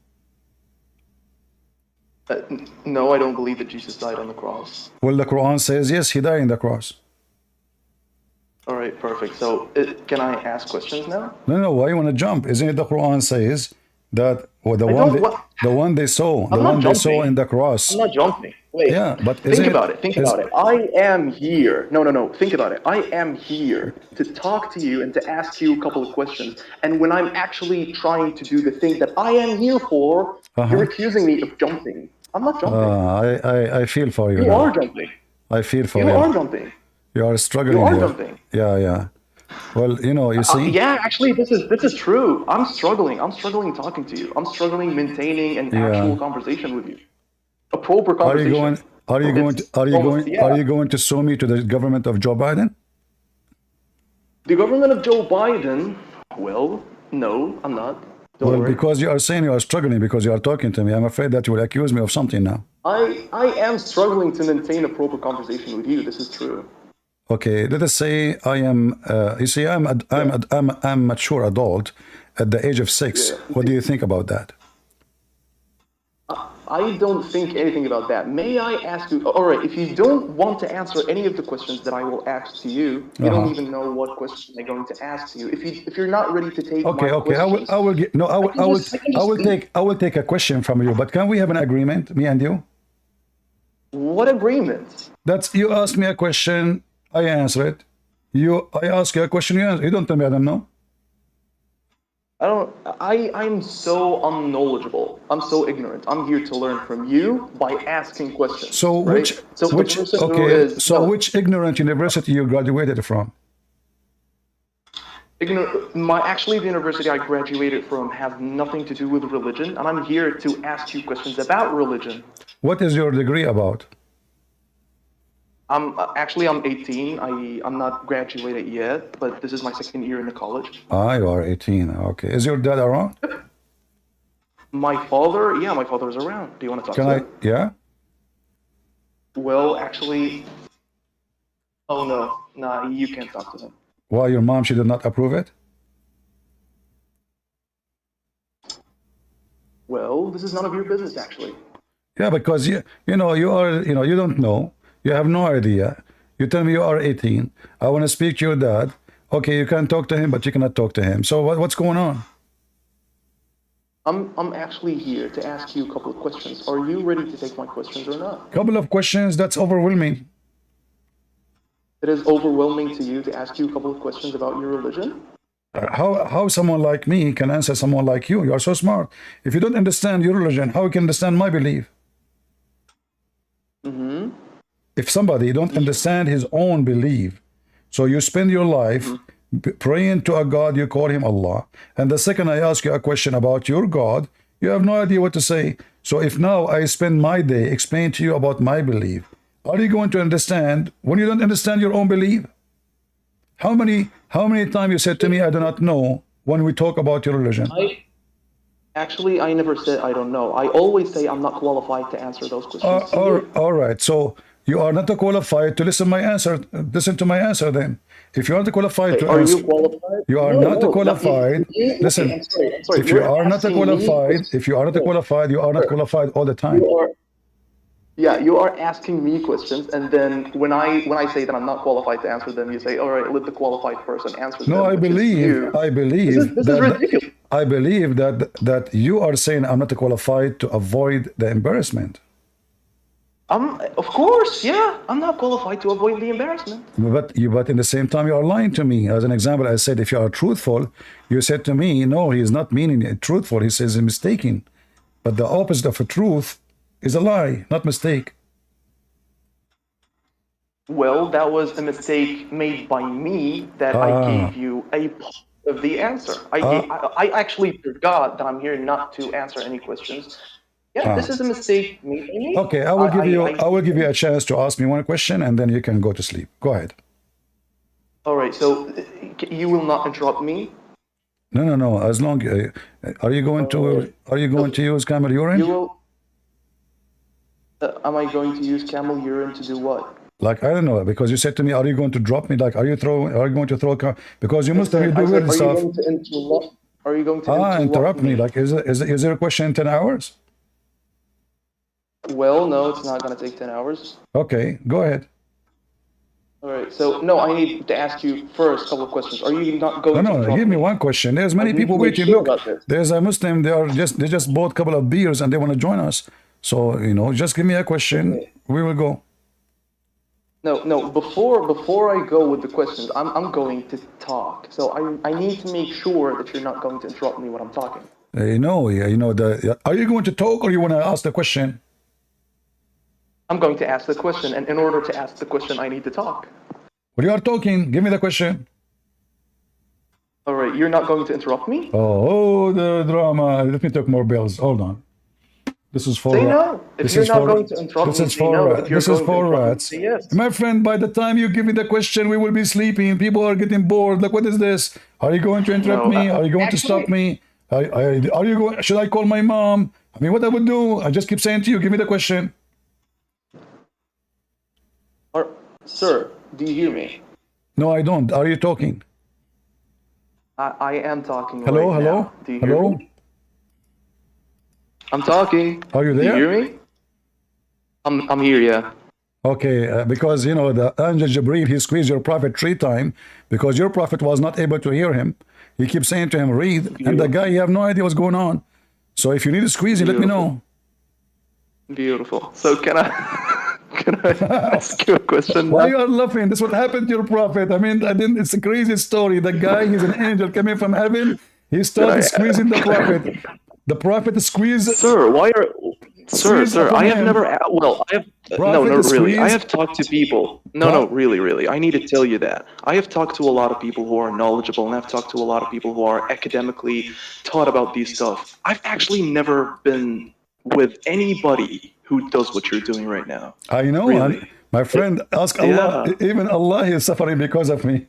No, I don't believe that Jesus died on the cross. Well, the Quran says yes, he died on the cross. All right, perfect. So, can I ask questions now? No, why you want to jump? Isn't it the Quran says that the I one don't wa- the one they saw, the I'm not one they saw jumping. in the cross? I'm not jumping. Wait. Yeah, but Think isn't about it. Think is- about it. I am here. No. Think about it. I am here to talk to you and to ask you a couple of questions. And when I'm actually trying to do the thing that I am here for, you're accusing me of jumping. I'm not jumping. I feel for you. You now. are jumping. I feel for You you. are jumping. You are struggling. You are here. jumping. Yeah. Well, you see. Yeah, actually, this is true. I'm struggling. I'm struggling talking to you. I'm struggling maintaining an Yeah. actual conversation with you. A proper Are conversation. you going? Are you going? Yeah. Are you going to sue me to the government of Joe Biden? The government of Joe Biden? Well, no, I'm not. Don't Well, worry. because you are saying you are struggling because you are talking to me. I'm afraid that you will accuse me of something now. I am struggling to maintain a proper conversation with you. This is true. Okay, let us say I am. You see, I'm mature adult at the age of 6. Yeah. What do you think about that? I don't think anything about that. May I ask you? All right, if you don't want to answer any of the questions that I will ask to you, you don't even know what question I'm going to ask to you. If you're not ready to take Okay, my questions, I will get. No, I will. can I will. just- I can I will just take. I will take a question from you. But can we have an agreement, me and you? what agreement? That's you ask me a question, I answer it. I ask you a question, you answer. You don't tell me I don't know. I'm so unknowledgeable. I'm so ignorant. I'm here to learn from you by asking questions. So right? which So the which person who okay? is- So no, which ignorant university you graduated from? Actually, the university I graduated from has nothing to do with religion, and I'm here to ask you questions about religion. What is your degree about? I'm 18. I'm not graduated yet, but this is my second year in the college. Ah, you are 18. Okay. Is your dad around? My father is around. Do you want to talk Can to I? him? Yeah. Well, actually, oh no, nah, you can't talk to him. Why your mom? She did not approve it. Well, this is none of your business, actually. Yeah, because you don't know. You have no idea. You tell me you are 18. I want to speak to your dad. Okay, you can talk to him, but you cannot talk to him. So what's going on? I'm actually here to ask you a couple of questions. Are you ready to take my questions or not? Couple of questions. That's overwhelming. It is overwhelming to you to ask you a couple of questions about your religion? How someone like me can answer someone like you? You are so smart. If you don't understand your religion, how you can understand my belief? Mm-hmm. If somebody don't understand his own belief, so you spend your life praying to a God, you call him Allah, and the second I ask you a question about your God, you have no idea what to say. So if now I spend my day explaining to you about my belief, are you going to understand when you don't understand your own belief? How many times you said to me, I do not know, when we talk about your religion? I never said I don't know. I always say I'm not qualified to answer those questions. All right. So you are not qualified to listen my answer. Listen to my answer then. If you are not qualified to Are answer, you qualified? you are not qualified. Listen, I'm sorry. if you are not qualified, you are not qualified all the time. You are asking me questions, and then when I say that I'm not qualified to answer them, you say, "All right, let the qualified person answer them." No, I believe This is ridiculous. I believe that you are saying I'm not qualified to avoid the embarrassment. Of course, yeah, I'm not qualified to avoid the embarrassment. But in the same time, you are lying to me. As an example, I said, if you are truthful, you said to me, no, he is not meaning it truthful. He says he's mistaken. But the opposite of a truth is a lie, not mistake. Well, that was a mistake made by me that I gave you a part of the answer. I actually forgot that I'm here not to answer any questions. Yeah, this is a mistake made by me. Okay, I will give you a chance to ask me one question, and then you can go to sleep. Go ahead. All right, so you will not interrupt me. No. As long are you going to use camel urine? You will. Am I going to use camel urine to do what? Like, I don't know, because you said to me, are you going to drop me? Like, are you going to throw because you must have do weird stuff. Are you going to interrupt me? Like, is there a question in 10 hours? Well, no, it's not going to take 10 hours. Okay, go ahead. All right, so no, I need to ask you first a couple of questions. Are you not going to No, give me one question. There's many people waiting. Look, there's a Muslim, they just bought a couple of beers and they want to join us. So, just give me a question. We will go. No, before I go with the questions, I'm going to talk. So I need to make sure that you're not going to interrupt me when I'm talking. Are you going to talk or you want to ask the question? I'm going to ask the question, and in order to ask the question, I need to talk. Well, you are talking. Give me the question. All right, you're not going to interrupt me? Oh, the drama. Let me take more bills. Hold on. This is for say no. If you're not going to interrupt me, say no. This is for rats. Yes. My friend, by the time you give me the question, we will be sleeping. People are getting bored. Like, what is this? Are you going to interrupt me? Are you going to stop me? Are you going? Should I call my mom? I mean, what I would do? I just keep saying to you, give me the question. Sir, do you hear me? No, I don't. Are you talking? I am talking. Hello, right hello, now. Do you hello. hear me? I'm talking. Are you there? Do you hear me? I'm here, yeah. Okay, because the angel Jibreel, he squeezed your prophet 3 times because your prophet was not able to hear him. He keeps saying to him, read, and the guy, he have no idea what's going on. So if you need to squeeze, let me know. Beautiful. So can I ask you a question? Why you are laughing? This is what happened to your prophet. I mean, it's a crazy story. The guy, he's an angel coming from heaven. He started squeezing the prophet. The prophet squeezed. Sir, I have never. Well, I have. No, really. I have talked to people. No, really. I need to tell you that I have talked to a lot of people who are knowledgeable, and I've talked to a lot of people who are academically taught about these stuff. I've actually never been with anybody who does what you're doing right now. I know, really. My friend. Ask Allah. Yeah. Even Allah is suffering because of me.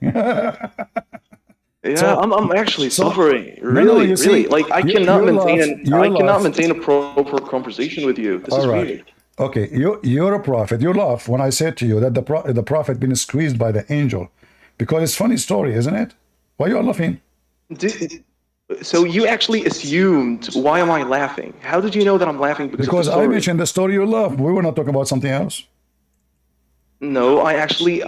Yeah, so, I'm actually suffering. Really. Like I cannot maintain a proper conversation with you. This is weird. Okay, you're a prophet. You laugh when I said to you that the prophet been squeezed by the angel, because it's a funny story, isn't it? Why you are laughing? So you actually assumed. Why am I laughing? How did you know that I'm laughing? Because I mentioned the story you love. We were not talking about something else. No, I'm actually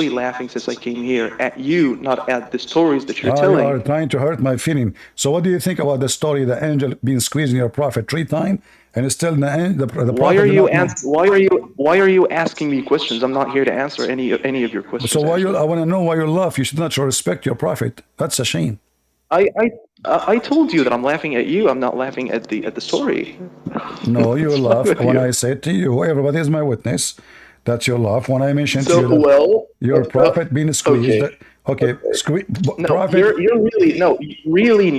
laughing since I came here at you, not at the stories that you're telling. You are trying to hurt my feeling. So what do you think about the story, the angel being squeezing your prophet 3 times, and it's still the prophet? Why are you asking me questions? I'm not here to answer any of your questions. So I want to know why you laugh. You should not respect your prophet. That's a shame. I told you that I'm laughing at you. I'm not laughing at the story. No, you laugh when I said to you, everybody is my witness. That's your laugh when I mentioned to you that your prophet being squeezed. Okay, prophet. Really,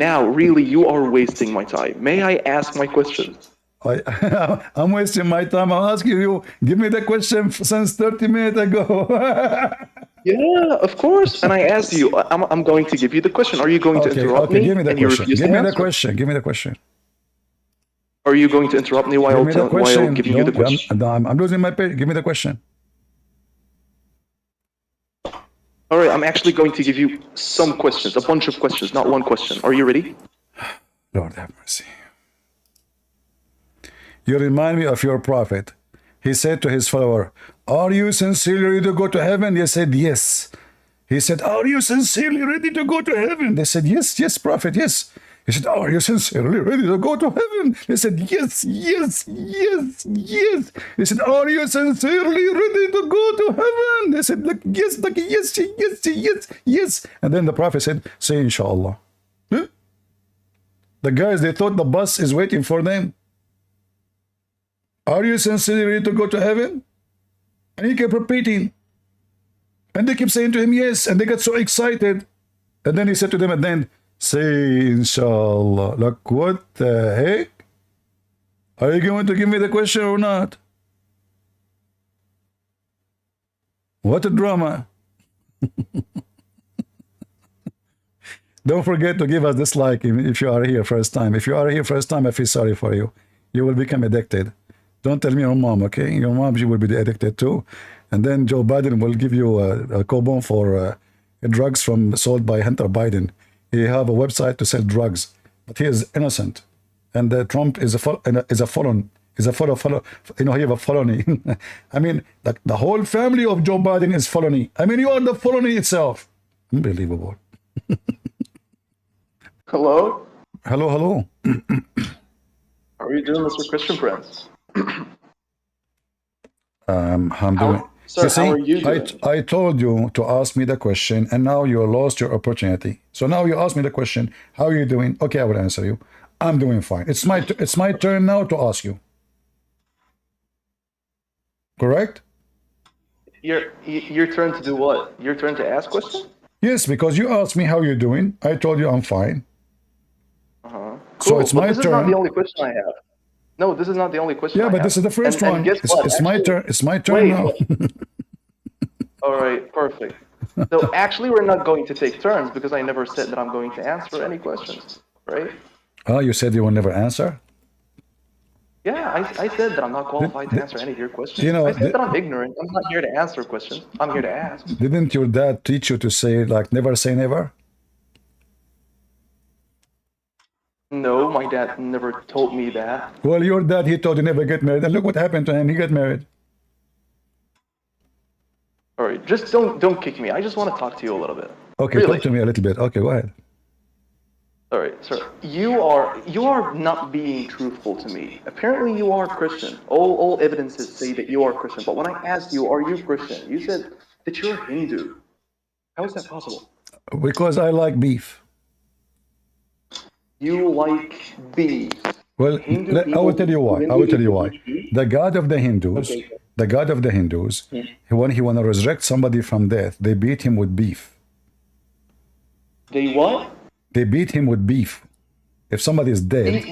you are wasting my time. May I ask my questions? I'm wasting my time. I'm asking you. Give me the question since 30 minutes ago. Yeah, of course. And I asked you. I'm going to give you the question. Are you going to interrupt me? Give me the question. Give me the question. Are you going to interrupt me while giving you the question? I'm losing my page. Give me the question. All right, I'm actually going to give you some questions, a bunch of questions, not one question. Are you ready? Lord have mercy. You remind me of your prophet. He said to his follower, are you sincerely ready to go to heaven? They said, yes. He said, are you sincerely ready to go to heaven? They said, yes, prophet, yes. He said, are you sincerely ready to go to heaven? They said, yes. He said, are you sincerely ready to go to heaven? They said, yes. And then the prophet said, say inshallah. Huh? The guys, they thought the bus is waiting for them. Are you sincerely ready to go to heaven? And he kept repeating. And they kept saying to him, yes. And they got so excited. And then he said to them at the end, say, inshallah. Like, what the heck? Are you going to give me the question or not? What a drama. Don't forget to give us this like if you are here first time. If you are here first time, I feel sorry for you. You will become addicted. Don't tell me your mom, okay? Your mom, she will be addicted too. And then Joe Biden will give you a coupon for drugs sold by Hunter Biden. He have a website to sell drugs, but he is innocent. And Trump is a felon. He have a felony. I mean, the whole family of Joe Biden is felony. I mean, you are the felony itself. Unbelievable. Hello? Hello. How are you doing, Mr. Christian Prince? I'm doing... Sir, how are you doing? I told you to ask me the question, and now you lost your opportunity. So now you ask me the question, how are you doing? Okay, I will answer you. I'm doing fine. It's my turn now to ask you. Correct? Your turn to do what? Your turn to ask questions? Yes, because you asked me how you're doing. I told you I'm fine. Cool. So it's my this turn. This is not the only question I have. No, this is not the only question. Yeah, but this is the first one. It's my turn. It's my turn now. All right, perfect. So actually, we're not going to take turns because I never said that I'm going to answer any questions, right? Oh, you said you will never answer? Yeah, I said that I'm not qualified to answer any of your questions. You know, I said that I'm ignorant. I'm not here to answer questions. I'm here to ask. Didn't your dad teach you to say, like, never say never? No, my dad never told me that. Well, your dad, he told you never get married. And look what happened to him. He got married. All right, just don't kick me. I just want to talk to you a little bit. Okay, Really? talk to me a little bit. Okay, go ahead. All right, sir. You are not being truthful to me. Apparently, you are Christian. All evidences say that you are Christian. But when I asked you, are you Christian? You said that you're Hindu. How is that possible? Because I like beef. You like beef. Well, I will tell you why. I will tell you why. The God of the Hindus, when he want to resurrect somebody from death, they beat him with beef. They what? They beat him with beef. If somebody is dead,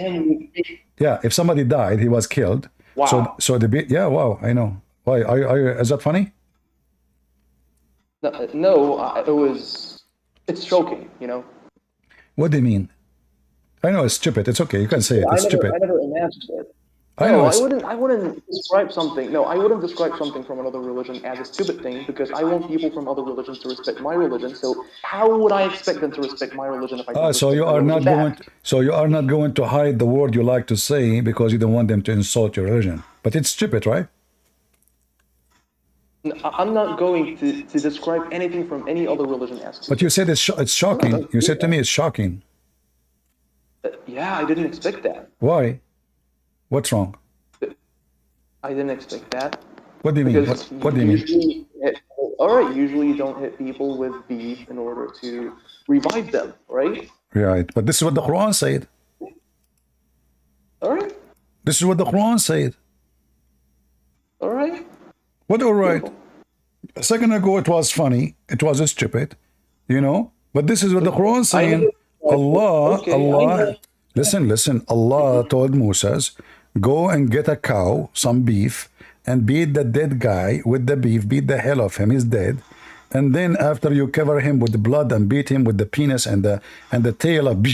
yeah. If somebody died, he was killed. Wow. So they beat. Yeah. Wow. I know. Why? Is that funny? No, it's shocking. You know. What do you mean? I know it's stupid. It's okay. You can say it. It's stupid. I never imagined it. I know. I wouldn't describe something. No, I wouldn't describe something from another religion as a stupid thing because I want people from other religions to respect my religion. So how would I expect them to respect my religion if I don't So you are not going. So you are not going to hide the word you like to say because you don't want them to insult your religion. But it's stupid, right? I'm not going to describe anything from any other religion as. But you said it's shocking. You said to me it's shocking. Yeah, I didn't expect that. Why? What's wrong? I didn't expect that. What do you mean? What do you mean? Usually you don't hit people with beef in order to revive them, right? Right, but this is what the Quran said. All right. This is what the Quran said. All right. What all right? A second ago it was funny. It was stupid, you know? But this is what the Quran is saying. Allah, listen. Allah told Moses, go and get a cow, some beef, and beat the dead guy with the beef, beat the hell of him, he's dead. And then after you cover him with the blood and beat him with the penis and the tail of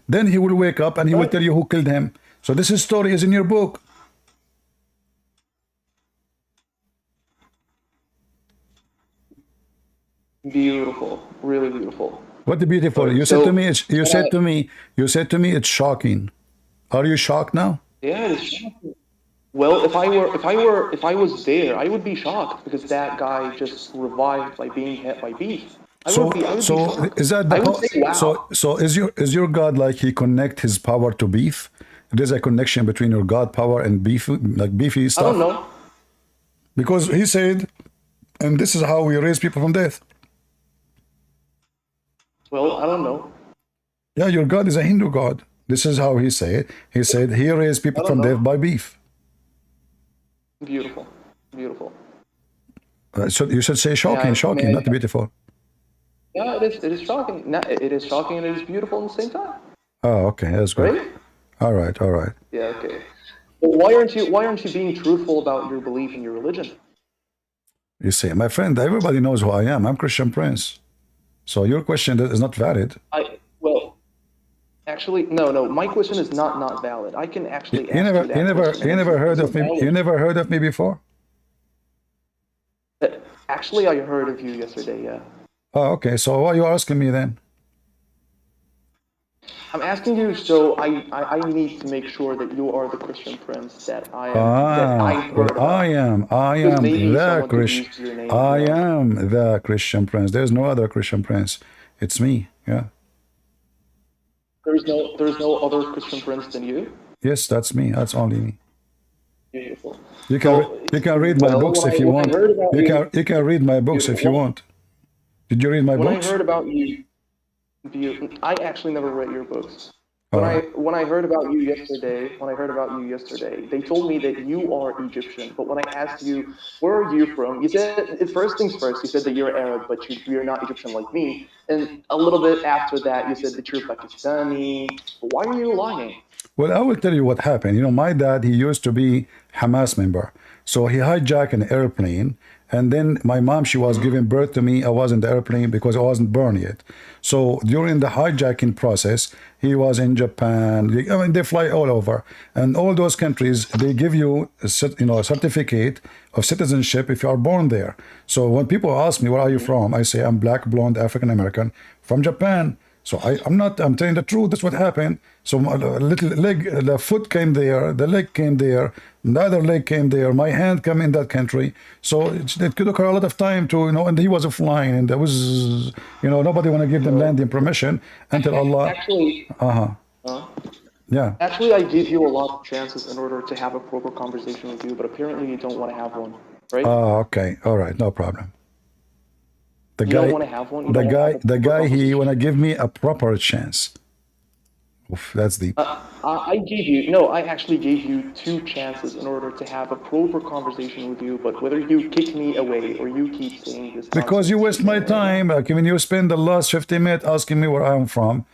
then he will wake up and he will tell you who killed him. So this story is in your book. Beautiful, really beautiful. What beautiful? You said to me. You said to me. It's shocking. Are you shocked now? Yeah, it's shocking. Well, if I was there, I would be shocked because that guy just revived by being hit by beef. I would be shocked. Is that wow. So is your God like he connect his power to beef? There's a connection between your God power and beef, like beefy stuff. I don't know. Because he said, and this is how we raise people from death. Well, I don't know. Yeah, your God is a Hindu God. This is how he said. He said he raised people from death by beef. Beautiful. Beautiful. So you should say shocking, shocking, not beautiful. Yeah, it is. It is shocking. It is shocking and it is beautiful at the same time. Oh, okay, that's good. Right? All right, all right. Yeah. Okay. But why aren't you being truthful about your belief in your religion? You see, my friend, everybody knows who I am. I'm Christian Prince. So your question is not valid. Actually, no. My question is not valid. I can actually You ask you that question. you never heard of me. Valid. You never heard of me before. Actually, I heard of you yesterday. Yeah. Oh, okay. So why are you asking me then? I'm asking you, so I need to make sure that you are the Christian Prince that I am. That I heard about. I am Because maybe the someone could Christian. use your name. I am the Christian Prince. There's no other Christian Prince. It's me. Yeah. There's no other Christian Prince than you. Yes, that's me. That's only me. Beautiful. You can read my books if you want. You can read my books if you want. Did you read my books? When I heard about you, I actually never read your books. When I heard about you yesterday, they told me that you are Egyptian. But when I asked you, where are you from? You said, first things first, you said that you're Arab, but you're not Egyptian like me. And a little bit after that, you said that you're Pakistani. But why are you lying? Well, I will tell you what happened. You know, my dad, he used to be Hamas member. So he hijacked an airplane. And then my mom, she was giving birth to me. I was in the airplane because I wasn't born yet. So during the hijacking process, he was in Japan. I mean, they fly all over. And all those countries, they give you a certificate of citizenship if you are born there. So when people ask me, where are you from? I say, I'm black, blonde, African-American from Japan. So I'm telling the truth. That's what happened. So my little leg, the foot came there, the leg came there, the other leg came there, my hand came in that country. So it took her a lot of time to, and he was flying, and there was, nobody want to give them landing permission until Allah. Actually, yeah. Actually, I give you a lot of chances in order to have a proper conversation with you, but apparently you don't want to have one, right? Okay. All right. No problem. The you guy, don't want to have one? The guy, he want to give me a proper chance. Oof, that's deep. I actually gave you 2 chances in order to have a proper conversation with you, but whether you kick me away or you keep saying this. Because you waste my time. Like when you spend the last 15 minutes asking me where I'm from,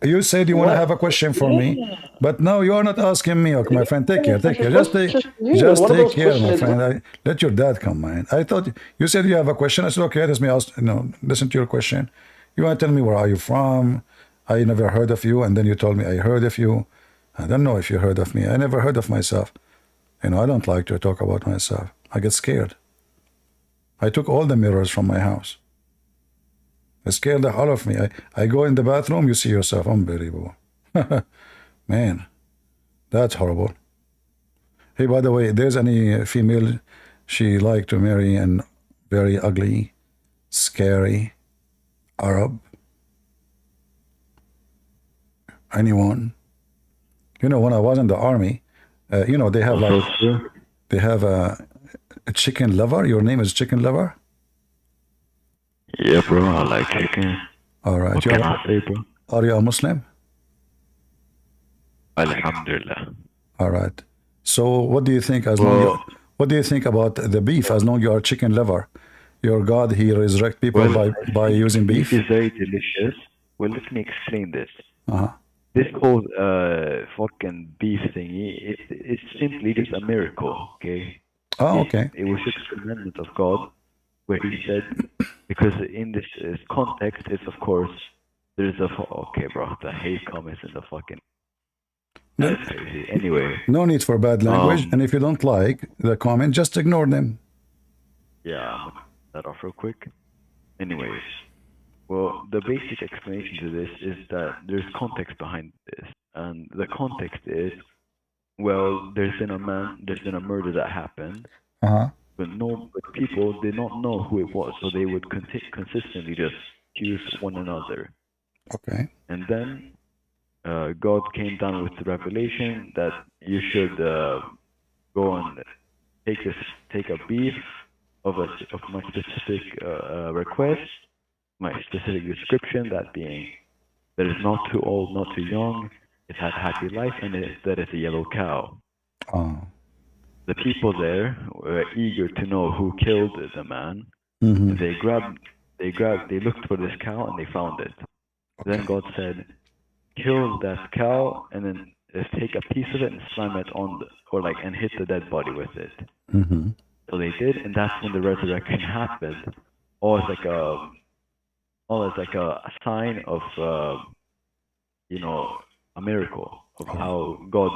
you said you want to have a question for me, but now you are not asking me. Okay, my friend, take care. Just take care, my friend. Let your dad come, man. I thought you said you have a question. I said, okay, let me ask. Listen to your question. You want to tell me where are you from? I never heard of you, and then you told me I heard of you. I don't know if you heard of me. I never heard of myself. I don't like to talk about myself. I get scared. I took all the mirrors from my house. It scared the hell of me. I go in the bathroom, you see yourself. Unbelievable. Man, that's horrible. Hey, by the way, there's any female she like to marry and very ugly, scary, Arab? Anyone? When I was in the army, they have a chicken lover. Your name is Chicken Lover? Yeah, bro, I like chicken. All right. What can I say, bro? Are you a Muslim? Alhamdulillah. All right. So what do you think what do you think about the beef as long you are chicken lover? Your God, he resurrect people by using beef? Beef is very delicious. Well, let me explain this. Uh-huh. This whole fucking beef thingy, it's simply just a miracle, okay? Oh, okay. It was just a commandment of God, where he said, because in this context, it's of course, there's okay, bro, the hate comments in the fucking, that's crazy. Anyway. No need for bad language, and if you don't like the comment, just ignore them. Yeah, I'm gonna cut that off real quick. Anyways, well, the basic explanation to this is that there's context behind this, and the context is, well, there's been a murder that happened, but people did not know who it was, so they would consistently just accuse one another. Okay. And then God came down with the revelation that you should go and take a beef of my specific request, my specific description, that being that it's not too old, not too young, it had a happy life, and that it's a yellow cow. Oh. the people there were eager to know who killed the man. Mm-hmm. And they looked for this cow and they found it. Then God said, kill that cow and then take a piece of it and slam it on and hit the dead body with it. Mm-hmm. So they did, and that's when the resurrection happened. All as like a sign of a miracle of how God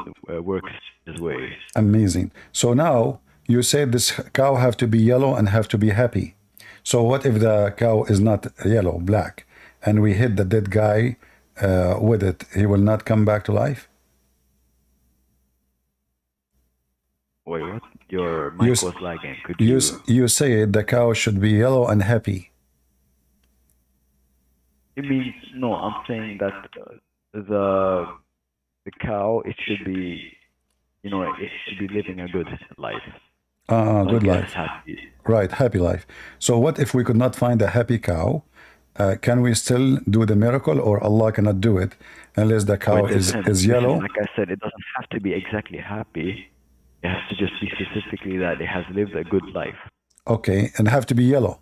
works His ways. Amazing. So now you said this cow have to be yellow and have to be happy. So what if the cow is not yellow, black, and we hit the dead guy with it? He will not come back to life? Wait, what? Your mic was lagging. Could you say the cow should be yellow and happy? It means no. I'm saying that the cow, it should be, it should be living a good life. Good life. Happy. Right, happy life. So what if we could not find a happy cow? Can we still do the miracle, or Allah cannot do it unless the cow is yellow? Like I said, it doesn't have to be exactly happy. It has to just be specifically that it has lived a good life. Okay, and have to be yellow.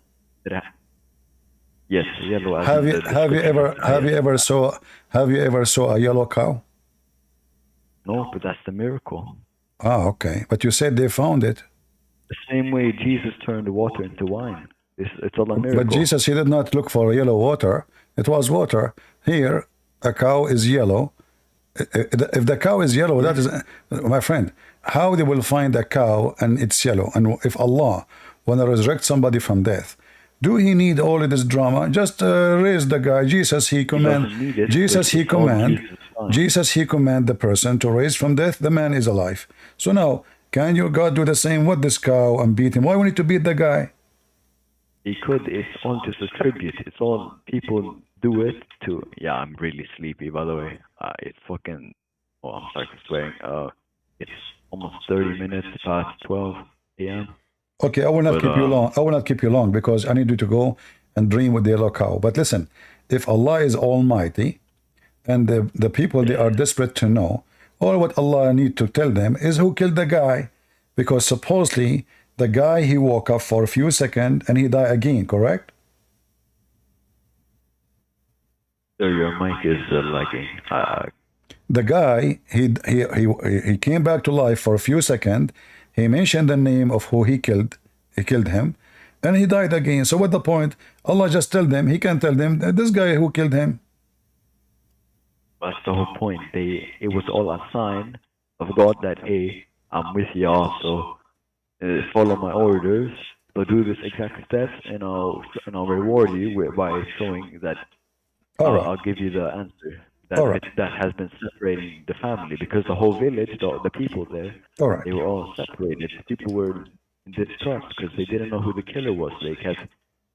Yes, yellow. Have you ever saw a yellow cow? No, but that's the miracle. Okay. But you said they found it. The same way Jesus turned the water into wine. It's all a miracle. But Jesus, he did not look for yellow water. It was water. Here, a cow is yellow. If the cow is yellow, that is, my friend, how they will find a cow and it's yellow? And if Allah want to resurrect somebody from death, do he need all of this drama? Just raise the guy. Jesus, he command the person to raise from death. The man is alive. So now, can your God do the same with this cow and beat him? Why we need to beat the guy? He could. It's all just a tribute. It's all people do it to. Yeah, I'm really sleepy, by the way. It's fucking. Oh, I'm sorry for swearing. It's almost 30 minutes past 12 a.m. Okay, I will not keep you long. I will not keep you long because I need you to go and dream with the yellow cow. But listen, if Allah is Almighty, and the people, they are desperate to know, all what Allah need to tell them is who killed the guy, because supposedly the guy, he woke up for a few seconds and he died again. Correct? Sir, your mic is lagging. The guy, he came back to life for a few seconds. He mentioned the name of who he killed. He killed him, and he died again. So what's the point? Allah just tell them. He can tell them that this guy who killed him. That's the whole point. It was all a sign of God that, hey, I'm with y'all, so follow my orders. So do this exact steps, and I'll reward you by showing that I'll give you the answer. That has been separating the family, because the whole village, the people there, they were all separated. People were in distrust because they didn't know who the killer was. They kept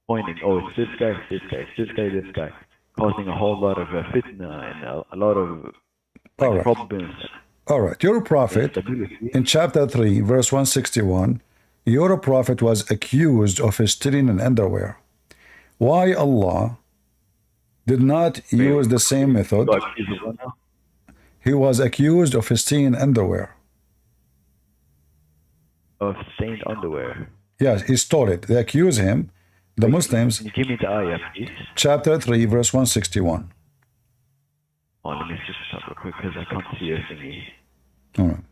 pointing, oh, it's this guy, this guy, it's this guy, this guy, causing a whole lot of fitna and a lot of problems. All right, your prophet, in chapter 3, verse 161, your prophet was accused of stealing an underwear. Why Allah did not use the same method? He was accused of stealing underwear. Of stained underwear? Yes, he stole it. They accuse him, the Muslims. Can you give me the ayah, please? Chapter 3, verse 161. Oh, let me just stop real quick because I can't see your thingy. All right.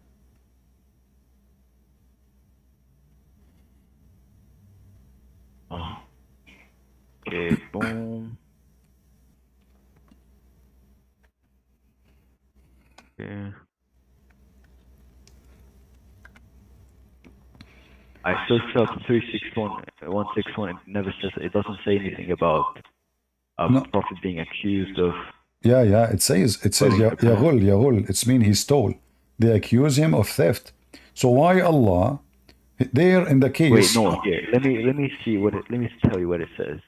Oh. Okay, boom. Yeah. I searched up 161. It never says. It doesn't say anything about prophet being accused of. Yeah. It says Yaghul. It's mean he stole. They accuse him of theft. So why Allah? There in the case. Wait, no. Here, let me see what. Let me tell you what it says.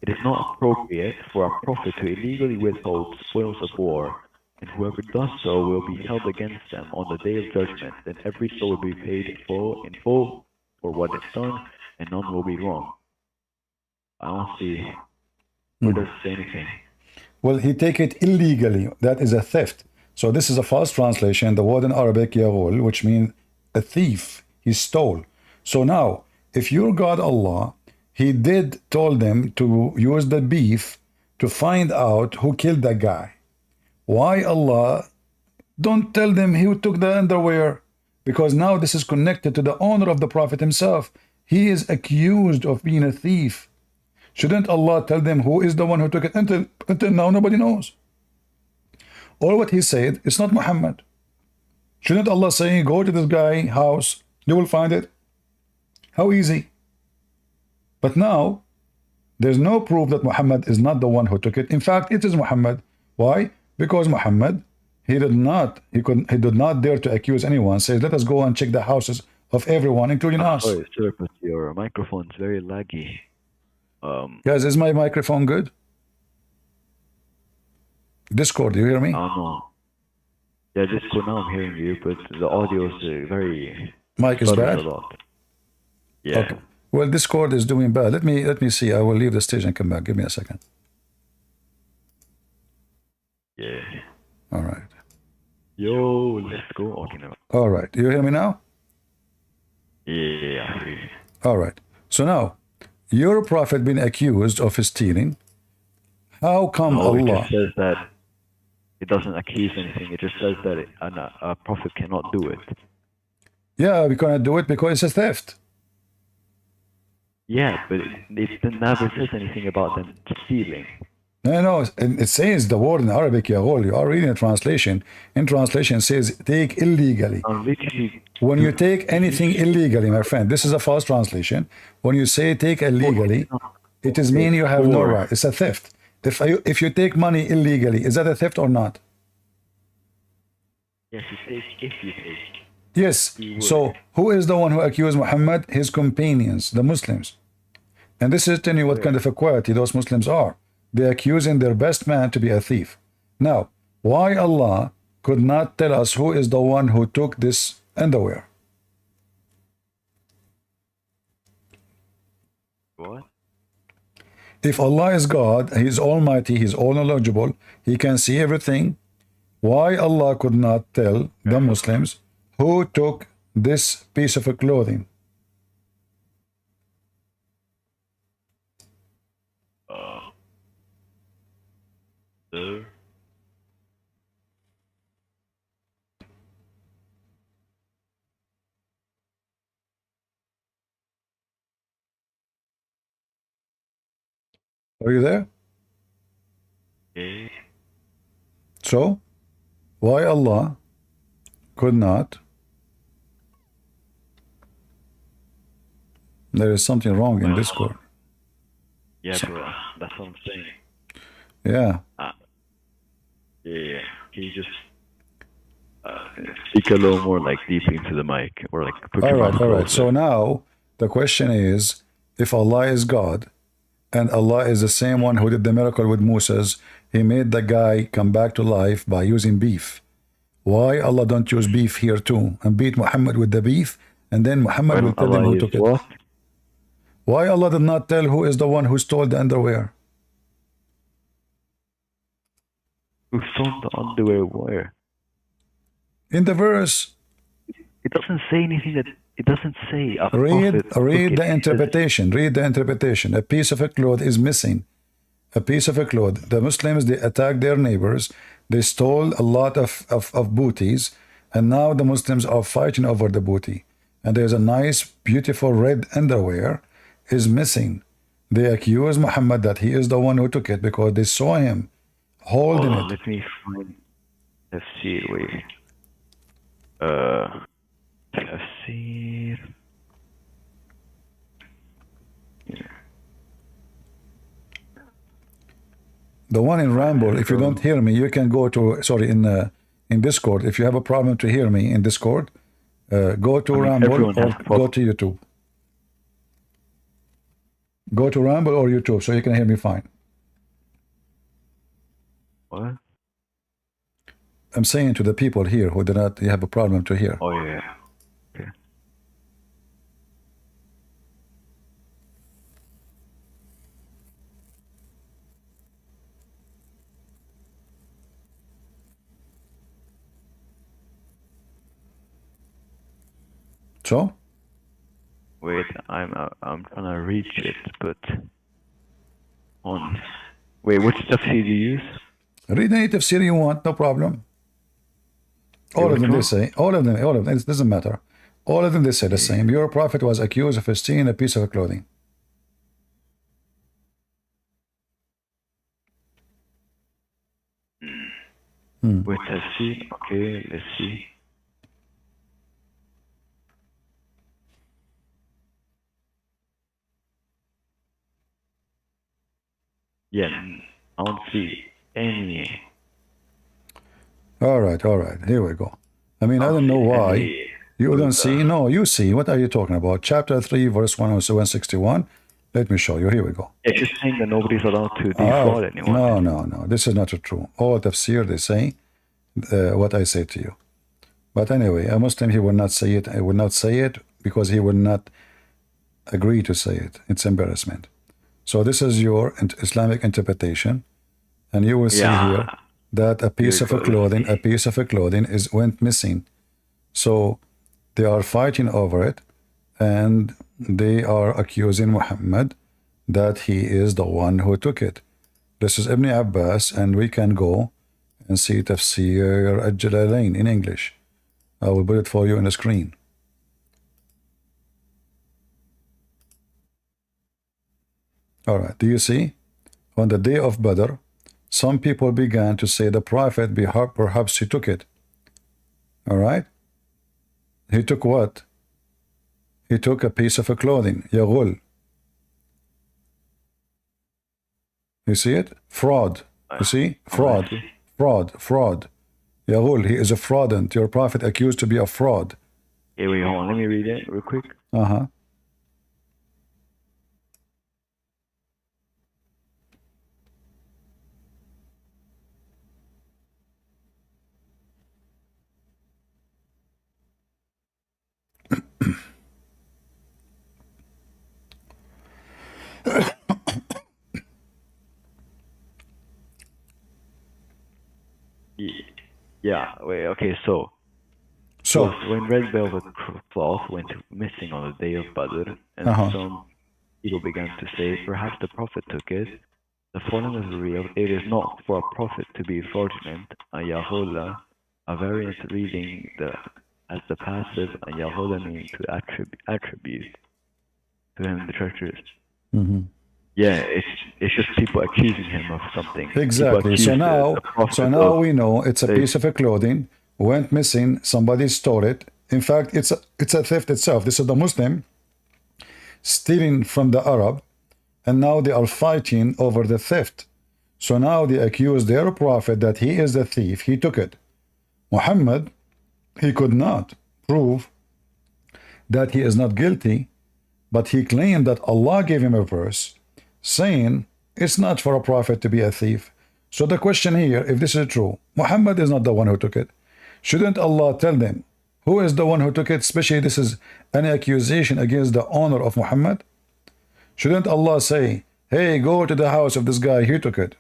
It is not appropriate for a prophet to illegally withhold spoils of war. And whoever does so will be held against them on the day of judgment. Then every soul will be paid in full for what is done, and none will be wrong. I don't see. Where does it say anything? Well, he take it illegally. That is a theft. So this is a false translation. The word in Arabic, yaghul, which means a thief. He stole. So now, if your God Allah, He did told them to use the beef to find out who killed that guy. Why Allah don't tell them who took the underwear? Because now this is connected to the honor of the Prophet himself. He is accused of being a thief. Shouldn't Allah tell them who is the one who took it? Until now, nobody knows. All what he said, it's not Muhammad. Shouldn't Allah say, go to this guy's house, you will find it? How easy. But now, there's no proof that Muhammad is not the one who took it. In fact, it is Muhammad. Why? Because Muhammad, he did not dare to accuse anyone. Says, let us go and check the houses of everyone, including us. Sorry, sir, but your microphone's very laggy. Guys, is my microphone good? Discord, do you hear me? No. Yeah, Discord, now I'm hearing you, but the audio is very... Mic is bad? A lot. Yeah. Okay. Well, Discord is doing bad. Let me see. I will leave the stage and come back. Give me a second. Yeah. All right. Yo, let's go. Okay, now. All right. You hear me now? Yeah, I hear you. All right. So now, your prophet been accused of stealing. How come No, it Allah? just says that it doesn't accuse anything. It just says that a prophet cannot do it. Yeah, we cannot do it because it's a theft. Yeah, but it never says anything about them stealing. No, it says the word in Arabic, Yagol. You are reading a translation. In translation, it says take illegally. Literally, When you take anything illegally, my friend, this is a false translation. When you say take illegally, it is mean you have no right. It's a theft. If you take money illegally, is that a theft or not? yes, it says if you take. Yes. So who is the one who accused Muhammad? His companions, the Muslims. And this is telling you what kind of a quality those Muslims are. They're accusing their best man to be a thief. Now, why Allah could not tell us who is the one who took this underwear? What? If Allah is God, He is Almighty, He is all knowledgeable, He can see everything. Why Allah could not tell the Muslims who took this piece of clothing? Sir? Are you there? Yeah. So, why Allah could not? There is something wrong in Discord. Yeah, bro. That's what I'm saying. Yeah. Yeah. Can you just speak a little more like deeply into the mic, or like put your mouth All right. closer? So now the question is, if Allah is God, and Allah is the same one who did the miracle with Moses, He made the guy come back to life by using beef. Why Allah don't use beef here too and beat Muhammad with the beef, and then Muhammad will tell them who took it? What? Why Allah did not tell who is the one who stole the underwear? Who stole the underwear where? In the verse, It doesn't say anything that it doesn't say. A read prophet took it. the interpretation. Read the interpretation. A piece of a cloth is missing. A piece of a cloth. The Muslims, they attacked their neighbors. They stole a lot of booties, and now the Muslims are fighting over the booty. And there's a nice, beautiful red underwear is missing. They accuse Muhammad that he is the one who took it because they saw him holding it. Let me find. Let's see. Wait. Tafsir. The one in Ramble, if you don't hear me, you can go to, sorry, in Discord. If you have a problem to hear me in Discord, go to Ramble or go to YouTube. Go to Ramble or YouTube so you can hear me fine. What? I'm saying to the people here who do not have a problem to hear. Oh yeah. Okay. So, Wait, I'm trying to reach it, but on. Wait, which tafsir do you use? Read any tafsir you want, no problem. All of them they say, all of them, it doesn't matter. All of them they say the same. Your prophet was accused of stealing a piece of clothing. With tafsir, okay, let's see. Yeah, I don't see any. All right, here we go. I mean, I don't know why you don't see. No, you see. What are you talking about? Chapter 3, verse 161. Let me show you. Here we go. It's just saying that nobody's allowed to defraud anyone. No. This is not true. All tafsir, they say what I say to you. But anyway, a Muslim, he will not say it. I will not say it because he will not agree to say it. It's embarrassment. So this is your Islamic interpretation. And you will see here that a piece of clothing went missing. So they are fighting over it, and they are accusing Muhammad that he is the one who took it. This is Ibn Abbas, and we can go and see Tafsir al-Jalalain in English. I will put it for you on the screen. All right, do you see? On the day of Badr, some people began to say the prophet, perhaps he took it. All right? He took what? He took a piece of clothing, yaghul. You see it? Fraud. You see? Fraud. Yaghul, he is a fraudent. Your prophet accused to be a fraud. Okay, wait, hold on. Let me read it real quick. Uh-huh. Yeah, wait, okay, so when red velvet cloth went missing on the day of Badr, and some people began to say, perhaps the prophet took it, the following is real. It is not for a prophet to be fraudulent, and Yahulah, a variant reading as the passive, and Yahulah meaning to attribute to him the treasures. Yeah, it's just people accusing him of something. Exactly. So now we know it's a piece of clothing went missing. Somebody stole it. In fact, it's a theft itself. This is the Muslim stealing from the Arab, and now they are fighting over the theft. So now they accuse their prophet that he is the thief. He took it. Muhammad, he could not prove that he is not guilty, but he claimed that Allah gave him a verse saying it's not for a prophet to be a thief. So the question here, if this is true, Muhammad is not the one who took it. Shouldn't Allah tell them who is the one who took it? Especially this is an accusation against the honor of Muhammad. Shouldn't Allah say, hey, go to the house of this guy, he took it?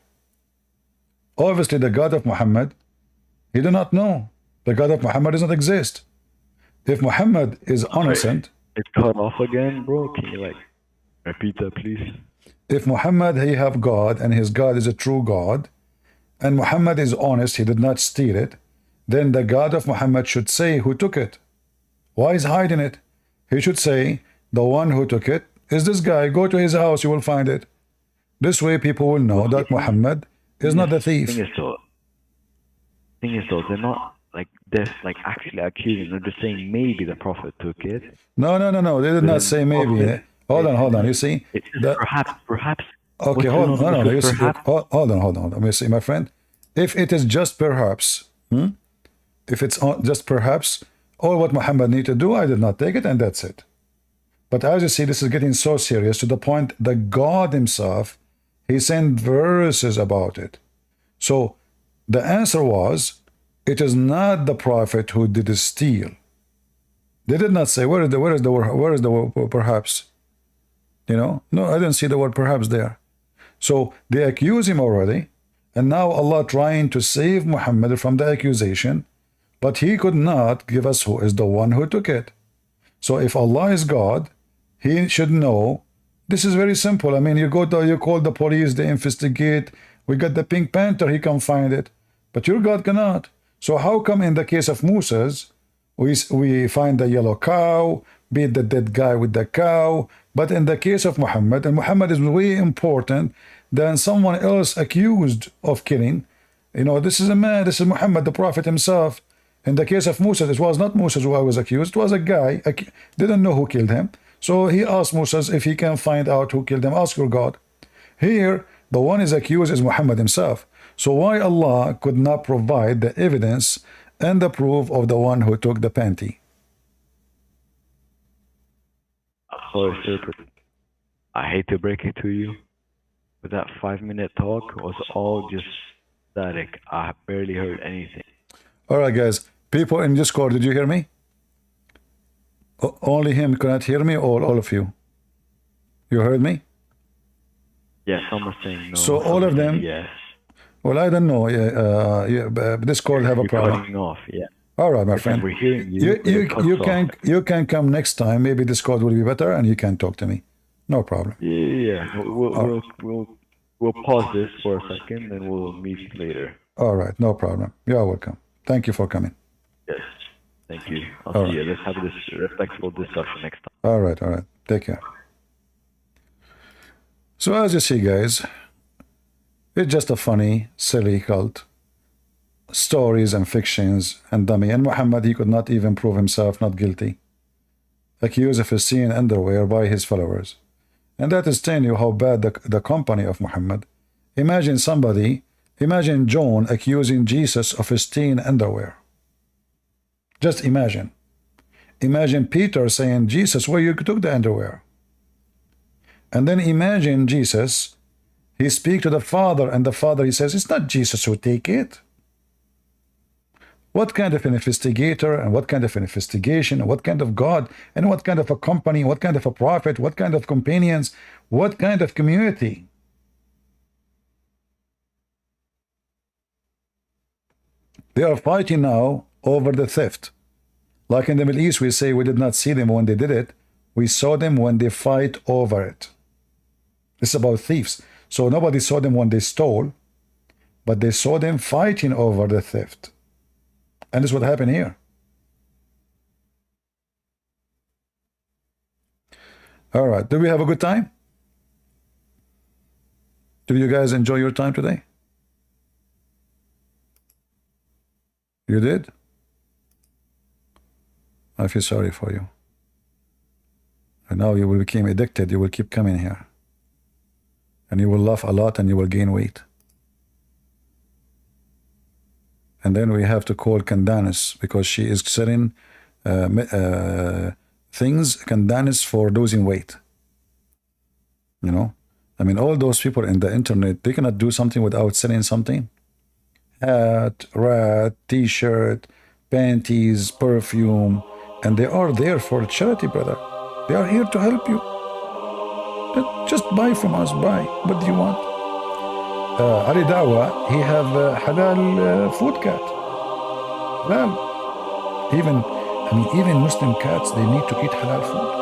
Obviously the God of Muhammad, he did not know. The God of Muhammad does not exist. If Muhammad is innocent... It's cut off again, bro. Can you repeat that, please? If Muhammad, he have God, and his God is a true God, and Muhammad is honest, he did not steal it, then the God of Muhammad should say who took it. Why is hiding it? He should say, the one who took it is this guy. Go to his house, you will find it. This way people will know that Muhammad is not the thief. Thing is though, they're not actually accusing, they're just saying maybe the prophet took it. No, they did not say maybe. Hold on. You see, perhaps. Okay, hold on. Hold on. Let me see, my friend. If it is just perhaps, if it's just perhaps, all what Muhammad need to do, I did not take it, and that's it. But as you see, this is getting so serious to the point that God Himself, He sent verses about it. So the answer was, it is not the prophet who did steal. They did not say where is the word perhaps. No, I didn't see the word perhaps there. So they accuse him already, and now Allah trying to save Muhammad from the accusation, but He could not give us who is the one who took it. So if Allah is God, he should know. This is very simple. I mean, you call the police, they investigate. We got the Pink Panther, he can find it. But your God cannot. So how come in the case of Moses, we find the yellow cow, beat the dead guy with the cow, but in the case of Muhammad, and Muhammad is way important than someone else accused of killing. You know, this is a man, this is Muhammad, the Prophet himself. In the case of Moses, it was not Moses who was accused, it was a guy, didn't know who killed him. So he asked Moses if he can find out who killed him, ask your God. Here, the one is accused is Muhammad himself. So why Allah could not provide the evidence and the proof of the one who took the panty? Sorry, sir, but I hate to break it to you, but that 5-minute talk was all just static. I barely heard anything. All right, guys. People in Discord, did you hear me? Only him cannot hear me, or all of you? You heard me? Yes, some are saying no. So all of them? Yes. Well, I don't know. Discord have a problem. Cutting off, yeah. All right, my Because friend. we're hearing you. You can come next time. Maybe Discord will be better, and you can talk to me. No problem. Yeah. We'll pause this for a second, and we'll meet later. All right, no problem. You're welcome. Thank you for coming. Yes. Thank you. I'll see you. Let's have this respectful discussion next time. All right. Take care. So as you see, guys, it's just a funny, silly cult. Stories and fictions and dummy. And Muhammad, he could not even prove himself not guilty. Accused of his sin underwear by his followers. And that is telling you how bad the company of Muhammad. Imagine John accusing Jesus of his teen underwear. Just imagine. Imagine Peter saying, Jesus, where you took the underwear? And then imagine Jesus, he speaks to the Father, and the Father, he says, it's not Jesus who take it. What kind of an investigator, and what kind of an investigation, and what kind of God, and what kind of a company, what kind of a prophet, what kind of companions, what kind of community? They are fighting now over the theft. Like in the Middle East, we say we did not see them when they did it. We saw them when they fight over it. It's about thieves. So nobody saw them when they stole, but they saw them fighting over the theft. And this is what happened here. All right. Did we have a good time? Did you guys enjoy your time today? You did? I feel sorry for you. And now you will become addicted. You will keep coming here. And you will laugh a lot and you will gain weight. And then we have to call Candace because she is selling things, Candace, for losing weight. You know? I mean, all those people in the internet, they cannot do something without selling something. Hat, rat, t-shirt, panties, perfume. And they are there for charity, brother. They are here to help you. Just buy from us, buy. What do you want? Ali Dawa, he have halal food cat. Halal. Even Muslim cats, they need to eat halal food.